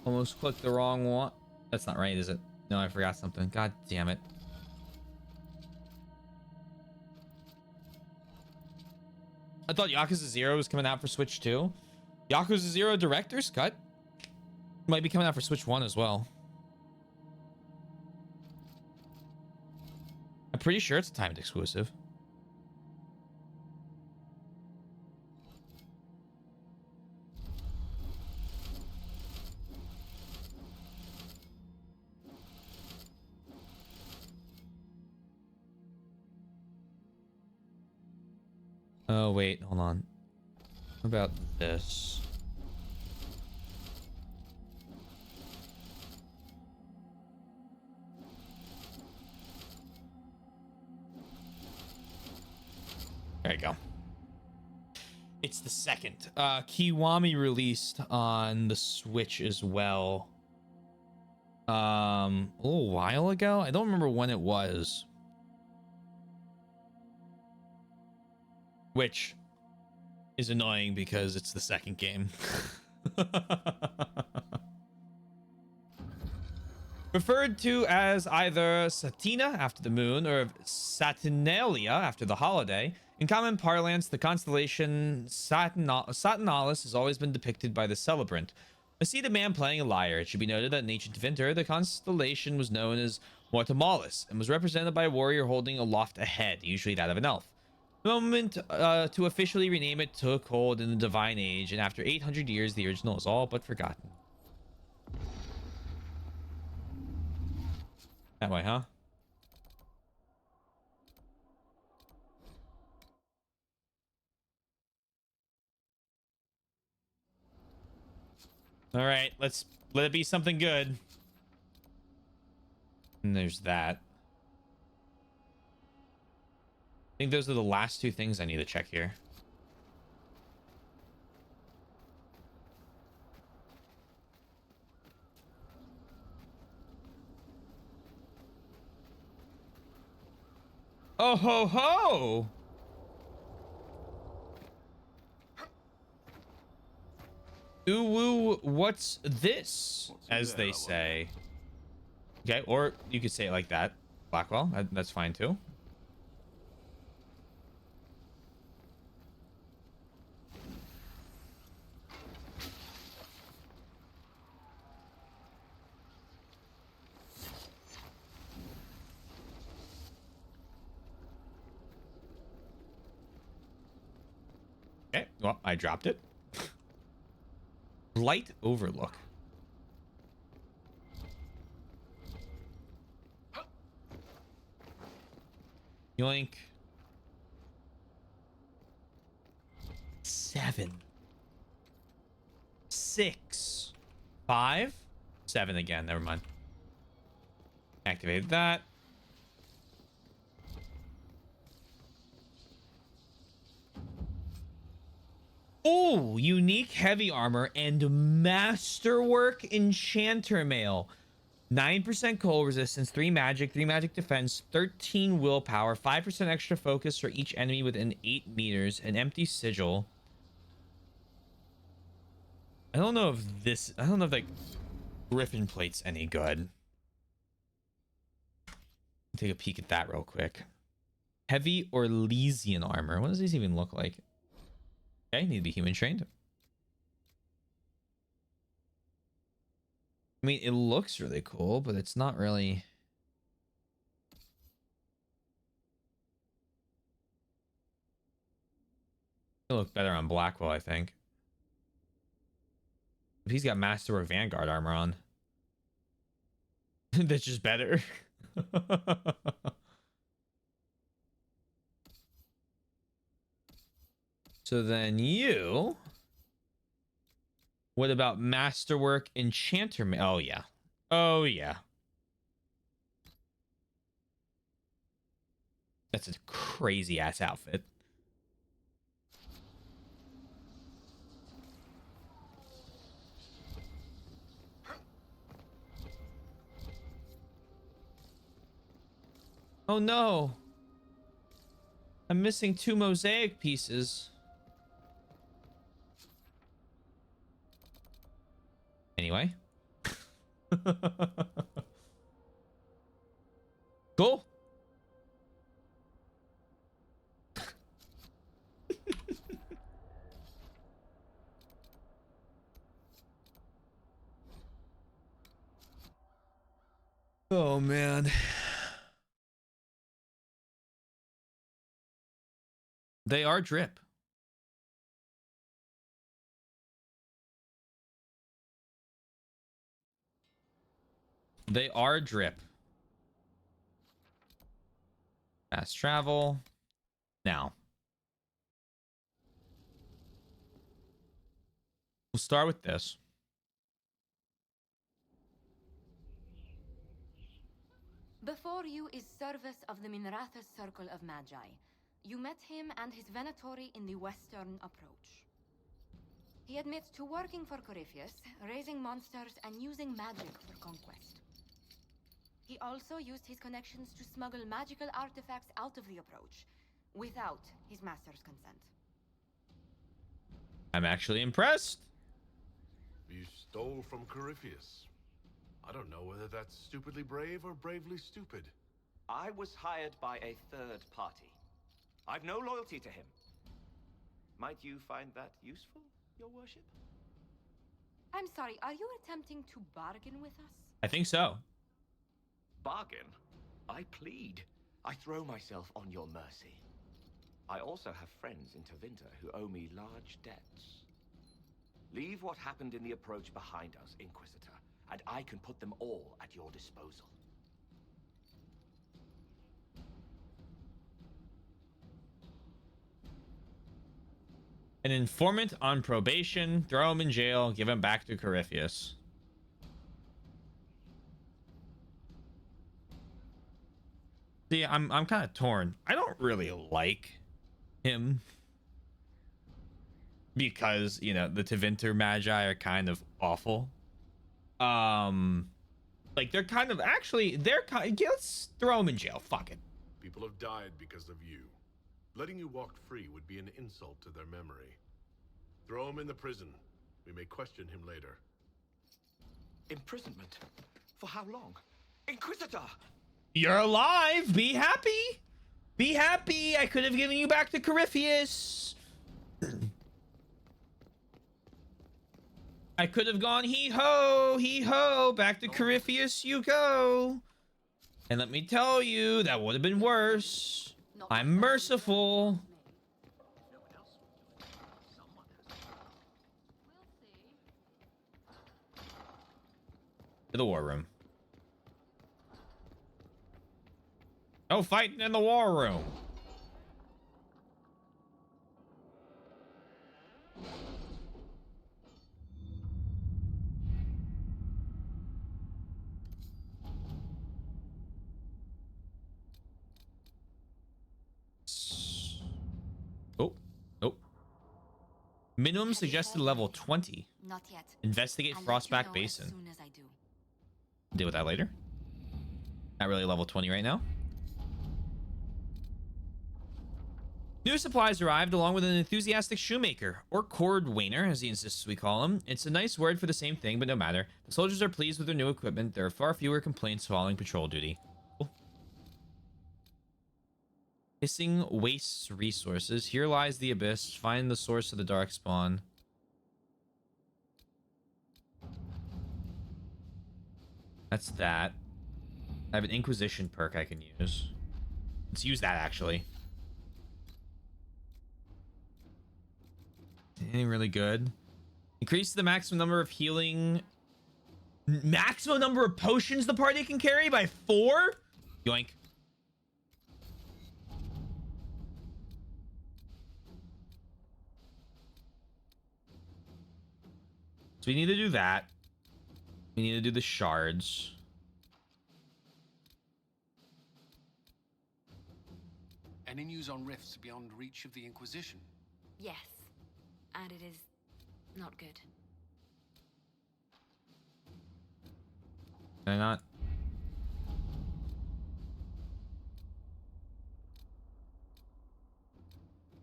Almost clicked the wrong one. That's not right, is it? No, I forgot something. God damn it. I thought Yakuza 0 was coming out for Switch 2. Yakuza 0 Director's Cut might be coming out for Switch 1 as well. I'm pretty sure it's a timed exclusive. Oh, wait, hold on. What about this? There you go. It's the second. Kiwami released on the Switch as well. A little while ago. I don't remember when it was. Which is annoying because it's the second game. Referred to as either Satina after the moon or Saturnalia after the holiday. In common parlance, the constellation Saturnalis has always been depicted by the celebrant, a seated man playing a lyre. It should be noted that in ancient Vinter, the constellation was known as Mortimalis and was represented by a warrior holding aloft a head, usually that of an elf. The moment to officially rename it took hold in the Divine Age, and after 800 years, the original is all but forgotten. That way, huh? All right, let it be something good. And there's that. I think those are the last two things I need to check here. Oh ho ho! Ooh woo, what's this? As they say. Okay, or you could say it like that. Blackwell, that's fine too. Okay, well, I dropped it. Light overlook. Yoink. 7. 6. 5. 7 again. Never mind. Activate that. Oh, unique heavy armor and masterwork enchanter mail. 9% cold resistance, 3 magic defense, 13 willpower, 5% extra focus for each enemy within 8 meters, an empty sigil. I don't know if that Griffin plate's any good. Take a peek at that real quick. Heavy Orlesian armor. What does this even look like? Okay, need to be human trained. I mean, it looks really cool, but it's not really... It'll look better on Blackwell, I think. If he's got Master of Vanguard armor on. That's just better. So then you... What about Masterwork Enchanter? Oh, yeah. Oh, yeah. That's a crazy-ass outfit. Oh, no. I'm missing 2 mosaic pieces. Anyway. Cool. Oh, man. They are drip. They are drip. Fast travel. Now. We'll start with this. Before you is Service of the Minratha's Circle of Magi. You met him and his Venatori in the Western Approach. He admits to working for Corypheus, raising monsters, and using magic for conquest. He also used his connections to smuggle magical artifacts out of the Approach, without his master's consent. I'm actually impressed. You stole from Corypheus. I don't know whether that's stupidly brave or bravely stupid. I was hired by a third party. I've no loyalty to him. Might you find that useful, your worship? I'm sorry, are you attempting to bargain with us? I think so. Bargain? I plead. I throw myself on your mercy. I also have friends in Tevinter who owe me large debts. Leave what happened in the Approach behind us, Inquisitor, and I can put them all at your disposal. An informant on probation. Throw him in jail. Give him back to Corypheus. See, I'm kind of torn. I don't really like him because, you know, the Tevinter Magi are kind of awful. Like they're kind of let's throw him in jail. Fuck it. People have died because of you. Letting you walk free would be an insult to their memory. Throw him in the prison. We may question him later. Imprisonment? For how long? Inquisitor! You're alive. Be happy. Be happy. I could have given you back to Corypheus. I could have gone hee ho, back to Corypheus you go. And let me tell you, that would have been worse. I'm merciful. To the war room. No fighting in the war room. Oh, oh. Minimum suggested level 20. Not yet. Investigate I'll let you Frostback know Basin. as soon as I do. Deal with that later. Not really level 20 right now. New supplies arrived along with an enthusiastic shoemaker, or cordwainer, as he insists we call him. It's a nice word for the same thing, but no matter. The soldiers are pleased with their new equipment. There are far fewer complaints following patrol duty. Cool. Hissing wastes resources. Here lies the abyss. Find the source of the dark spawn. That's that. I have an Inquisition perk I can use. Let's use that, actually. Anything really good? Increase the maximum number of healing... Maximum number of potions the party can carry by 4? Yoink. So we need to do that. We need to do the shards. Any news on rifts beyond reach of the Inquisition? Yes. And it is not good. Can I not?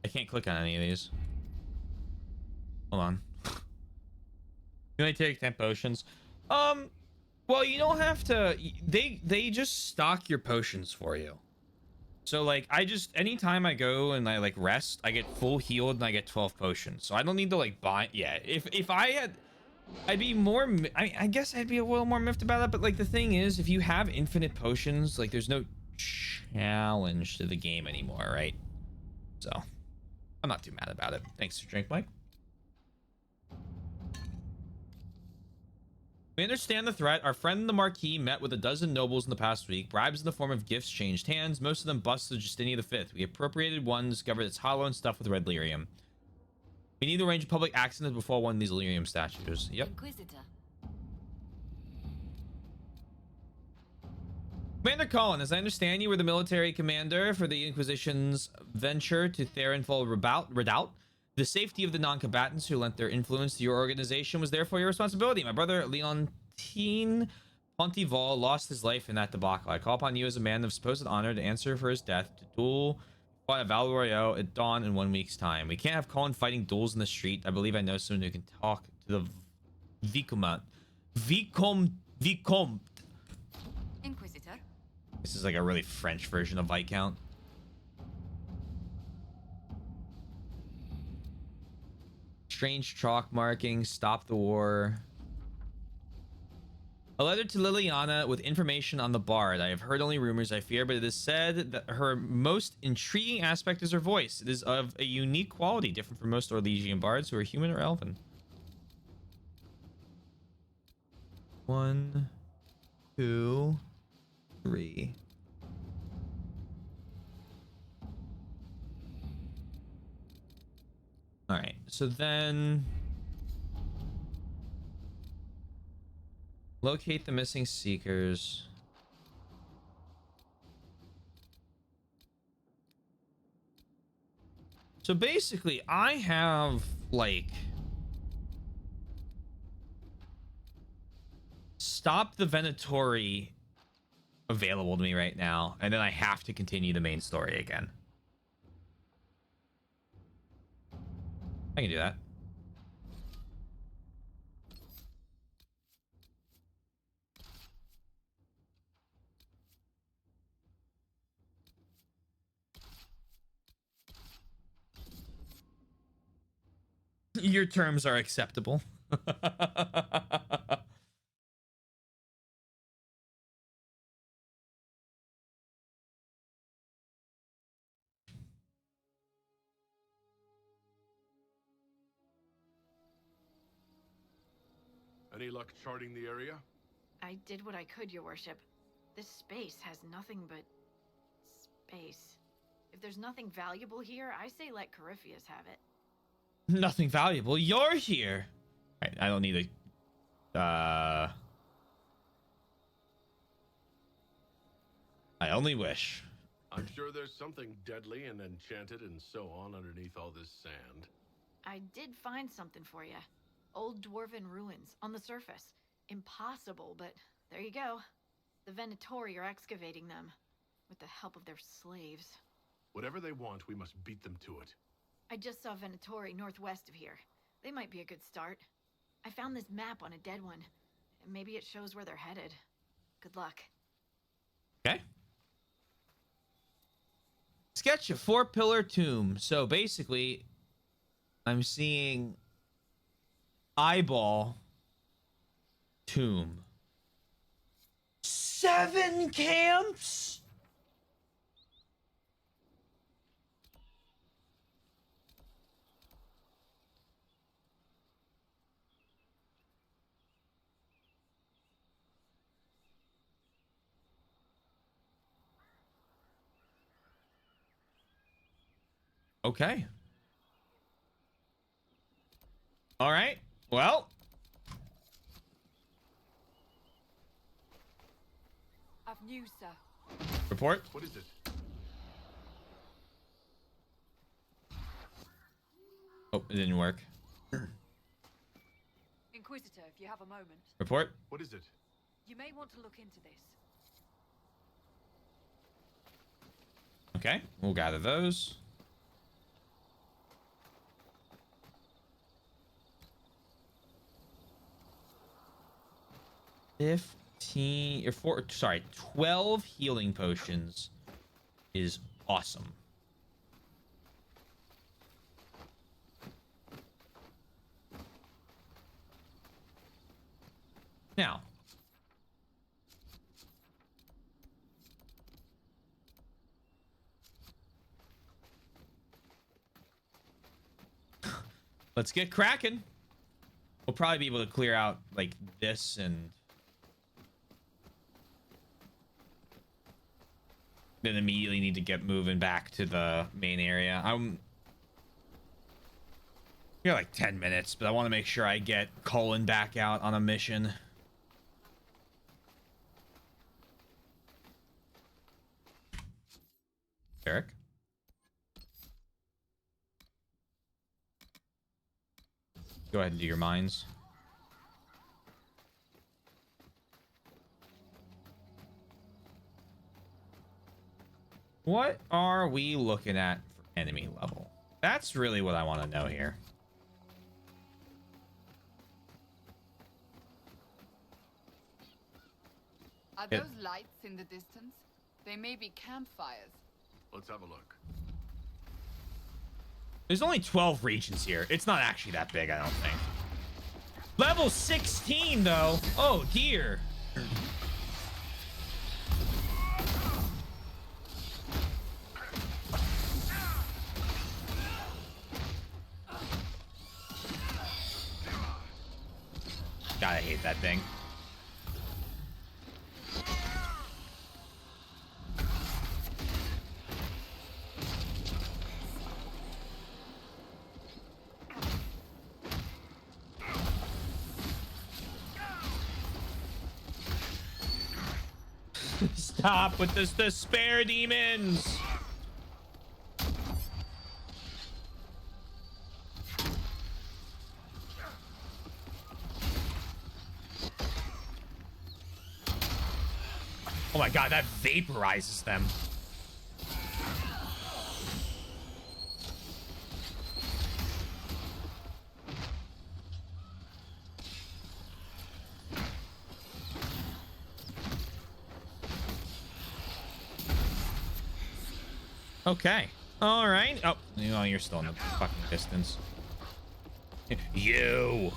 I can't click on any of these. Hold on. You only take 10 potions. Well, you don't have to. They just stock your potions for you. So like anytime I go and I like rest, I get full healed and I get 12 potions. So I don't need to like buy. Yeah, if I had, I'd be more. I guess I'd be a little more miffed about it. But like the thing is, if you have infinite potions, like there's no challenge to the game anymore, right? So I'm not too mad about it. Thanks for drink, Mike. We understand the threat. Our friend the Marquis met with a dozen nobles in the past week. Bribes in the form of gifts changed hands. Most of them busted Justinian V. We appropriated one, discovered it's hollow and stuffed with red lyrium. We need to arrange a public accident before one of these lyrium statues. Yep. Inquisitor. Commander Colin, as I understand, you were the military commander for the Inquisition's venture to Therenfell Redoubt. The safety of the non-combatants who lent their influence to your organization was therefore your responsibility. My brother, Leontine Pontival, lost his life in that debacle. I call upon you as a man of supposed honor to answer for his death, to duel fight at Val Royale at dawn in 1 week's time. We can't have Colin fighting duels in the street. I believe I know someone who can talk to the Vicomte. Vicomte. Inquisitor. This is like a really French version of Viscount. Strange chalk markings. Stop the war. A letter to Liliana with information on the bard. I have heard only rumors, I fear, but it is said that her most intriguing aspect is her voice. It is of a unique quality, different from most Orlesian bards who are human or elven. 1, 2, 3. All right, So then locate the missing seekers. So basically, I have like stop the Venatori available to me right now, and then I have to continue the main story again. I can do that. Your terms are acceptable. Any luck charting the area? I did what I could, your worship. This space has nothing but space. If there's nothing valuable here, I say let Corypheus have it. Nothing valuable. You're here. Right, I don't need a. I only wish. I'm sure there's something deadly and enchanted and so on underneath all this sand. I did find something for you. Old dwarven ruins on the surface. Impossible, but there you go. The Venatori are excavating them with the help of their slaves. Whatever they want, we must beat them to it. I just saw Venatori northwest of here. They might be a good start. I found this map on a dead one. Maybe it shows where they're headed. Good luck. Okay. Sketch a 4-pillar tomb. So basically, I'm seeing eyeball tomb. 7 camps? Okay. All right. Well. I've news, sir. Report. What is it? Oh, it didn't work. Inquisitor, if you have a moment. Report. What is it? You may want to look into this. Okay, we'll gather those. Or 12 healing potions is awesome. Now, let's get cracking. We'll probably be able to clear out like this and then immediately need to get moving back to the main area. I'm here like 10 minutes, but I want to make sure I get Colin back out on a mission. Eric? Go ahead and do your mines. What are we looking at for enemy level? That's really what I want to know here. Are those lights in the distance? They may be campfires. Let's have a look. There's only 12 regions here. It's not actually that big, I don't think. Level 16, though. Oh, dear. God, I hate that thing. Stop with this despair demons. Oh my god, that vaporizes them. Okay. All right. Oh, you're still in the fucking distance. You.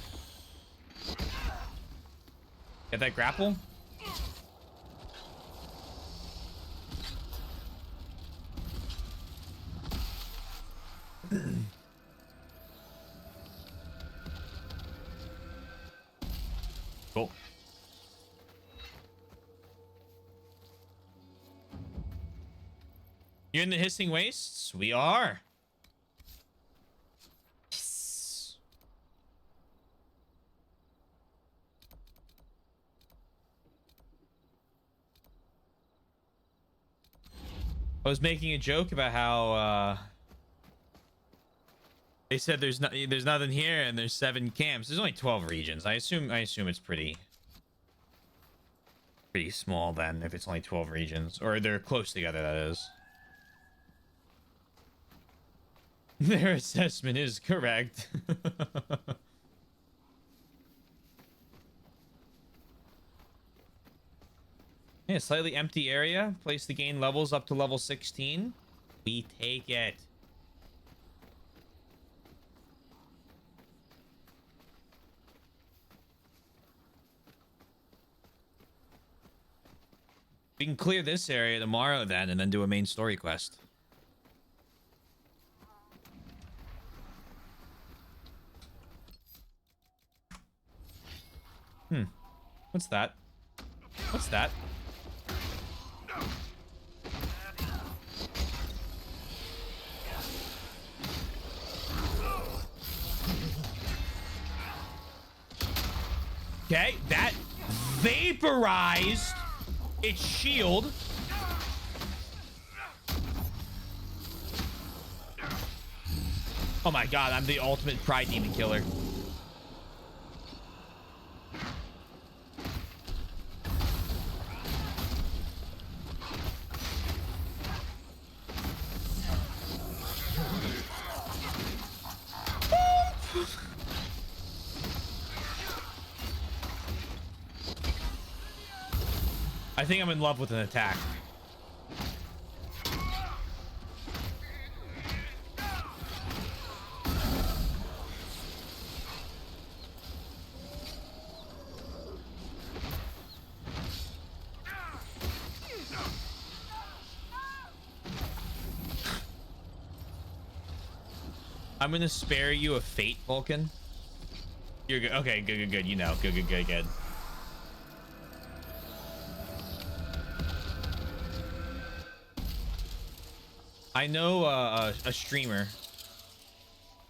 Get that grapple? Cool. You're in the hissing wastes? We are. Yes. I was making a joke about how they said there's nothing here and there's 7 camps. There's only 12 regions. I assume it's pretty small then if it's only 12 regions, or they're close together, that is. Their assessment is correct. Yeah, slightly empty area. Place to gain levels up to level 16. We take it. We can clear this area tomorrow then, and then do a main story quest. What's that? What's that? Okay, that vaporized its shield. Oh my god, I'm the ultimate pride demon killer. I think I'm in love with an attack. I'm gonna spare you a fate, Vulcan. You're good. Okay, good. You know, good. I know a streamer,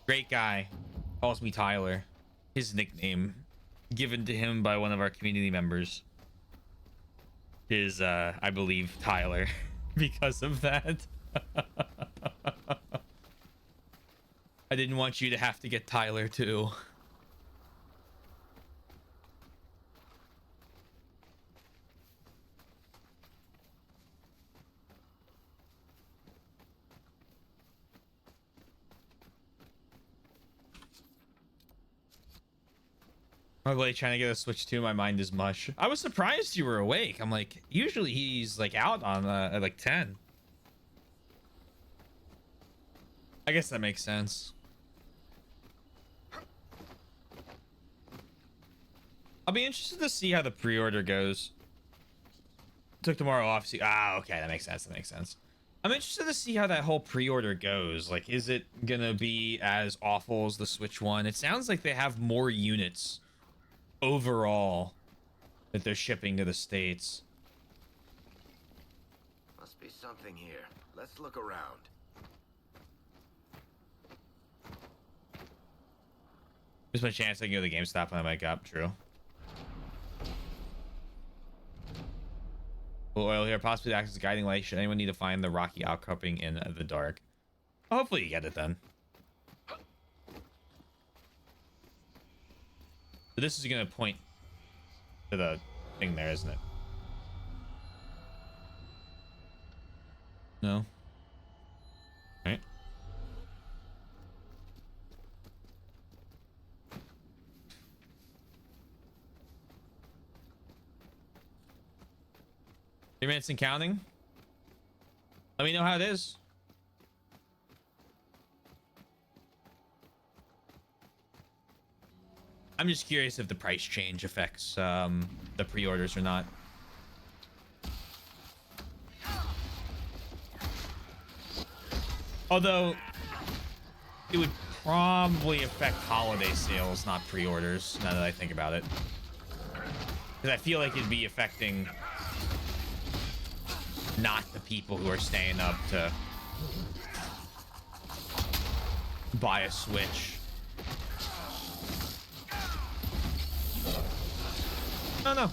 great guy, calls me Tyler. His nickname, given to him by one of our community members, is I believe Tyler, because of that. I didn't want you to have to get Tyler too. I'm really trying to get a Switch 2. My mind is mush. I was surprised you were awake. I'm like, usually he's like out on at like 10. I guess that makes sense. I'll be interested to see how the pre-order goes. Took tomorrow off. See, okay, that makes sense. I'm interested to see how that whole pre-order goes. Like, is it gonna be as awful as the Switch one? It sounds like they have more units overall that they're shipping to the States. Must be something here. Let's look around. There's my chance I can go to GameStop when I wake up. True. Oil here possibly acts as a guiding light. Should anyone need to find the rocky outcropping in the dark? Hopefully you get it then. So this is gonna point to the thing there, isn't it? No. Right. Three minutes and counting. Let me know how it is. I'm just curious if the price change affects the pre-orders or not. Although it would probably affect holiday sales, not pre-orders, now that I think about it. Because I feel like it'd be affecting not the people who are staying up to buy a Switch. No, no.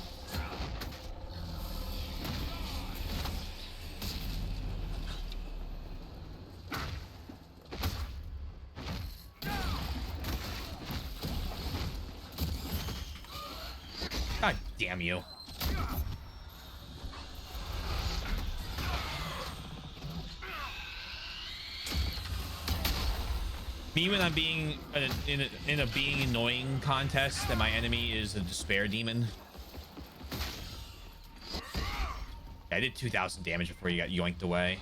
God damn you. Me when I'm being in a being annoying contest and my enemy is a despair demon. I did 2,000 damage before you got yoinked away.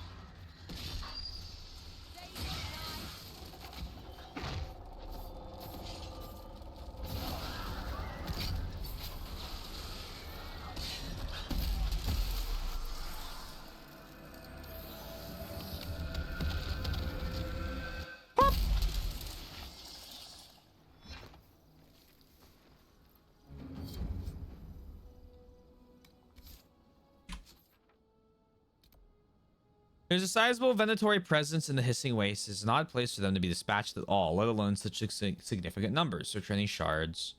There's a sizable Venatory presence in the Hissing Wastes. It's an odd place for them to be dispatched at all, let alone such significant numbers. Search for any shards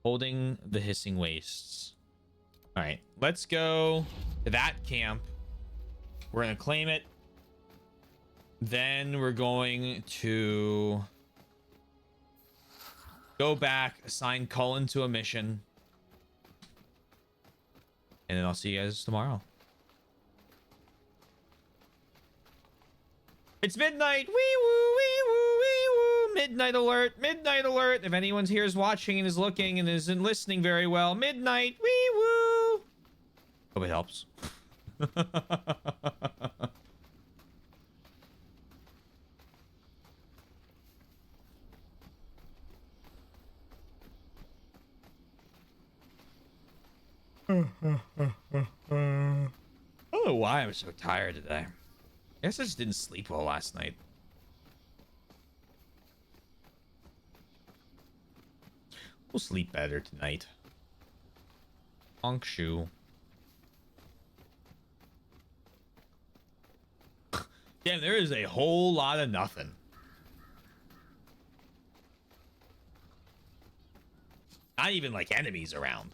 holding the Hissing Wastes. All right, let's go to that camp. We're going to claim it. Then we're going to go back, assign Cullen to a mission. And then I'll see you guys tomorrow. It's midnight. Wee woo, wee woo, wee woo. Midnight alert. Midnight alert. If anyone's here is watching and is looking and isn't listening very well, midnight. Wee woo. Hope it helps. I don't know why I'm so tired today. I guess I just didn't sleep well last night. We'll sleep better tonight. Honk shoe. Damn, there is a whole lot of nothing. Not even like enemies around.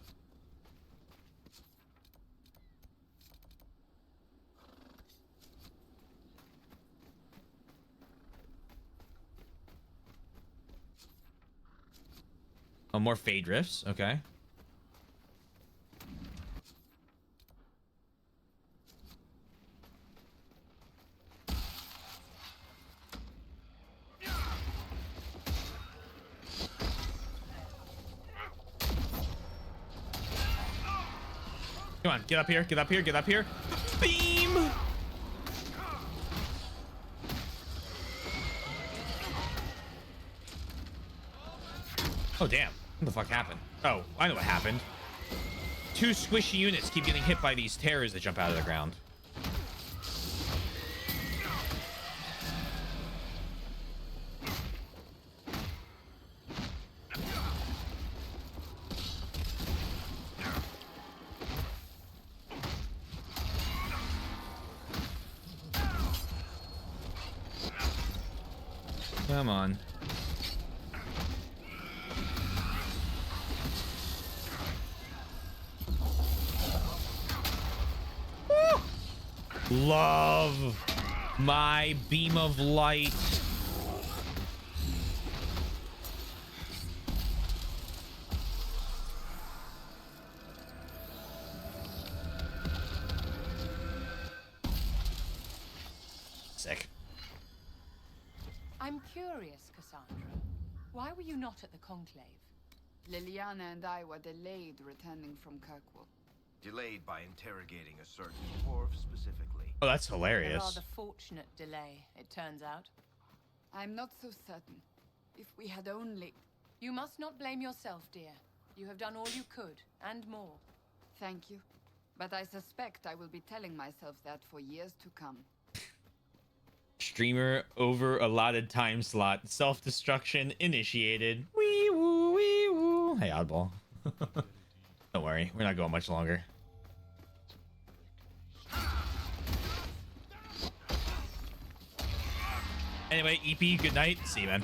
Oh, more fade rifts. Okay. Come on, get up here, get up here, get up here. Beam! Oh, damn. What the fuck happened? Oh, I know what happened. Two squishy units keep getting hit by these terrors that jump out of the ground. Come on. Woo! Love my beam of light. Sick. I'm curious, Cassandra. Why were you not at the conclave? Liliana and I were delayed returning from Kirkwood. Delayed by interrogating a certain dwarf specifically. Oh, that's A hilarious. rather fortunate delay, it turns out. I'm not so certain. If we had only... You must not blame yourself, dear. You have done all you could, and more. Thank you. But I suspect I will be telling myself that for years to come. Streamer over allotted time slot. Self-destruction initiated. Wee woo, wee woo. Hey, Oddball. Don't worry, we're not going much longer. Anyway, EP, good night. See you, man.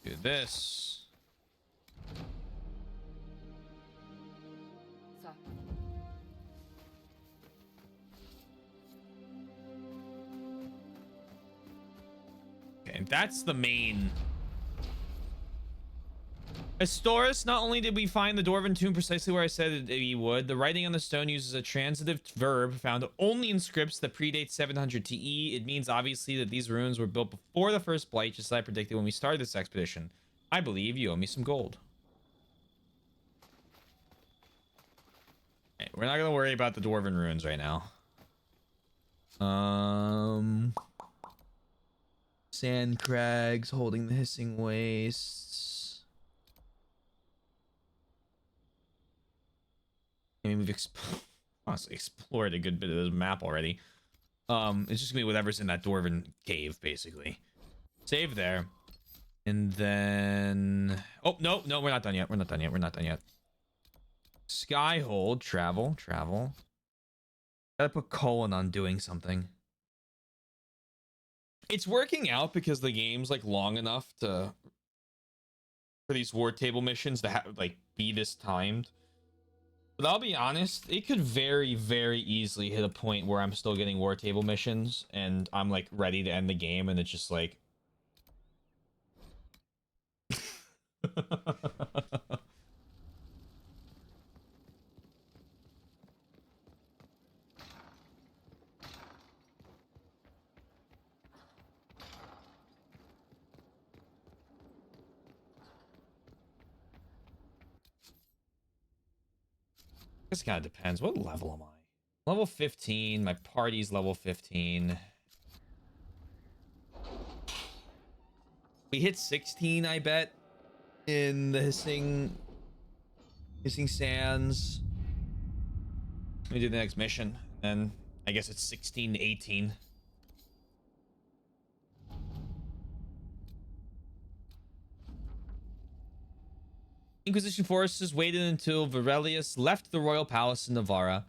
Do this. Sir. Okay, that's the main. Astoris, not only did we find the Dwarven tomb precisely where I said we would, the writing on the stone uses a transitive verb found only in scripts that predate 700 TE. It means obviously that these ruins were built before the first blight, just as I predicted when we started this expedition. I believe you owe me some gold. Okay, we're not gonna worry about the Dwarven ruins right now. Sand crags holding the hissing wastes. I mean, we've honestly explored a good bit of this map already. It's just gonna be whatever's in that Dwarven cave, basically. Save there. And then... Oh, no, we're not done yet. We're not done yet. Skyhold, travel. Gotta put colon on doing something. It's working out because the game's like long enough for these war table missions to be this timed. But I'll be honest, it could very, very easily hit a point where I'm still getting war table missions and I'm like ready to end the game and it's just like... This kind of depends. What level am I? Level 15. My party's level 15. We hit 16, I bet, in the hissing sands. Let me do the next mission. And I guess it's 16 to 18. Inquisition forces waited until Varelius left the royal palace in Navarra,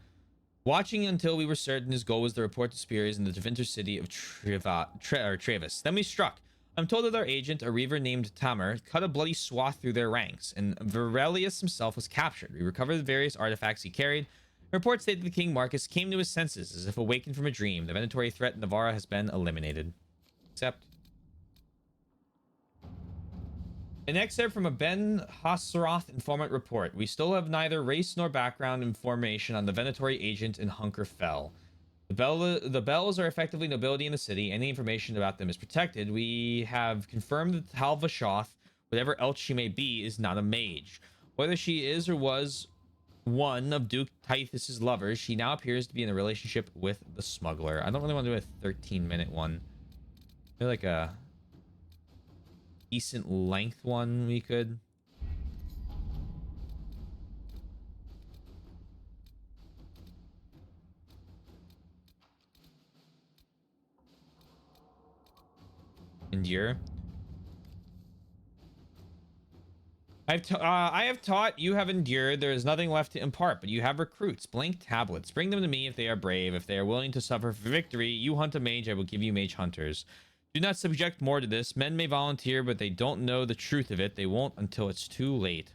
watching until we were certain his goal was to report to superiors in the Devinter city of Trevis. Then we struck. I'm told that our agent, a reaver named Tamer, cut a bloody swath through their ranks, and Varelius himself was captured. We recovered the various artifacts he carried. Reports state that the King Marcus came to his senses as if awakened from a dream. The Venatori threat in Navarra has been eliminated. Except... An excerpt from a Ben Hassaroth informant report. We still have neither race nor background information on the Venatori agent in Hunker Fell. The Bells are effectively nobility in the city. Any information about them is protected. We have confirmed that Halva Shoth, whatever else she may be, is not a mage. Whether she is or was one of Duke Tithus' lovers, she now appears to be in a relationship with the smuggler. I don't really want to do a 13-minute one. I feel like a decent length one we could. Endure. I have taught, you have endured, there is nothing left to impart, but you have recruits, blank tablets. Bring them to me if they are brave, if they are willing to suffer for victory. You hunt a mage, I will give you mage hunters. Do not subject more to this. Men may volunteer, but they don't know the truth of it. They won't until it's too late.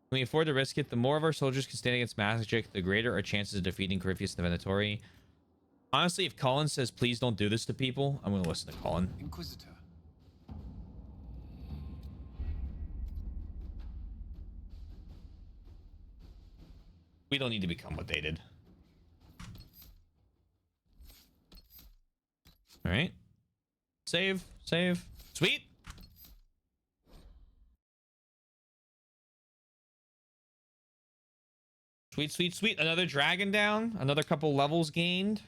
Can we afford to risk it? The more of our soldiers can stand against magic, the greater our chances of defeating Corypheus and the Venatori. Honestly, if Colin says, please don't do this to people, I'm going to listen to Colin. Inquisitor. We don't need to become what they did. All right. Save. Save. Sweet. Sweet, sweet, sweet. Another dragon down. Another couple levels gained.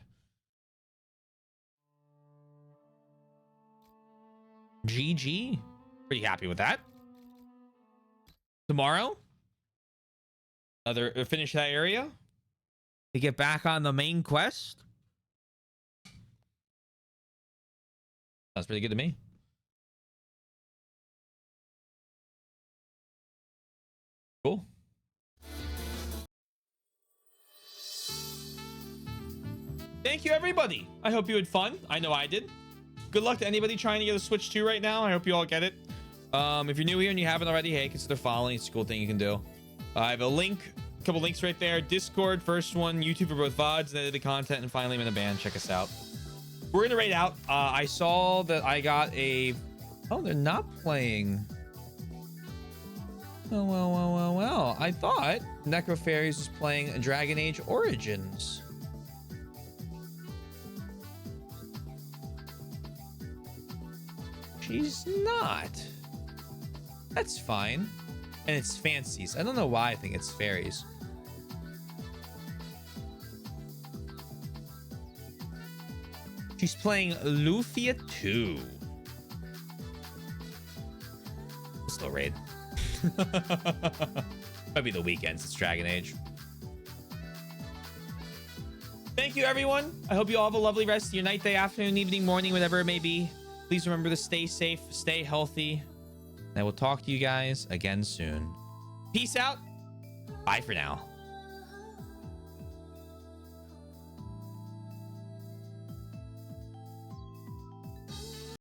GG. Pretty happy with that. Tomorrow, finish that area to get back on the main quest. Sounds pretty good to me. Cool. Thank you, everybody. I hope you had fun. I know I did. Good luck to anybody trying to get a Switch 2 right now. I hope you all get it. If you're new here and you haven't already, hey, consider following. It's a cool thing you can do. I have a couple links right there. Discord, first one, YouTube for both VODs and edited content, and finally I'm in a band. Check us out. We're gonna raid out. I saw that I got a... Oh, they're not playing. Oh, well. I thought Necrofairies was playing Dragon Age Origins. She's not. That's fine. And it's fancies. I don't know why I think it's fairies. She's playing Lufia 2. Still raid. Might be the weekends. It's Dragon Age. Thank you, everyone. I hope you all have a lovely rest of your night, day, afternoon, evening, morning, whatever it may be. Please remember to stay safe, stay healthy. And I will talk to you guys again soon. Peace out. Bye for now.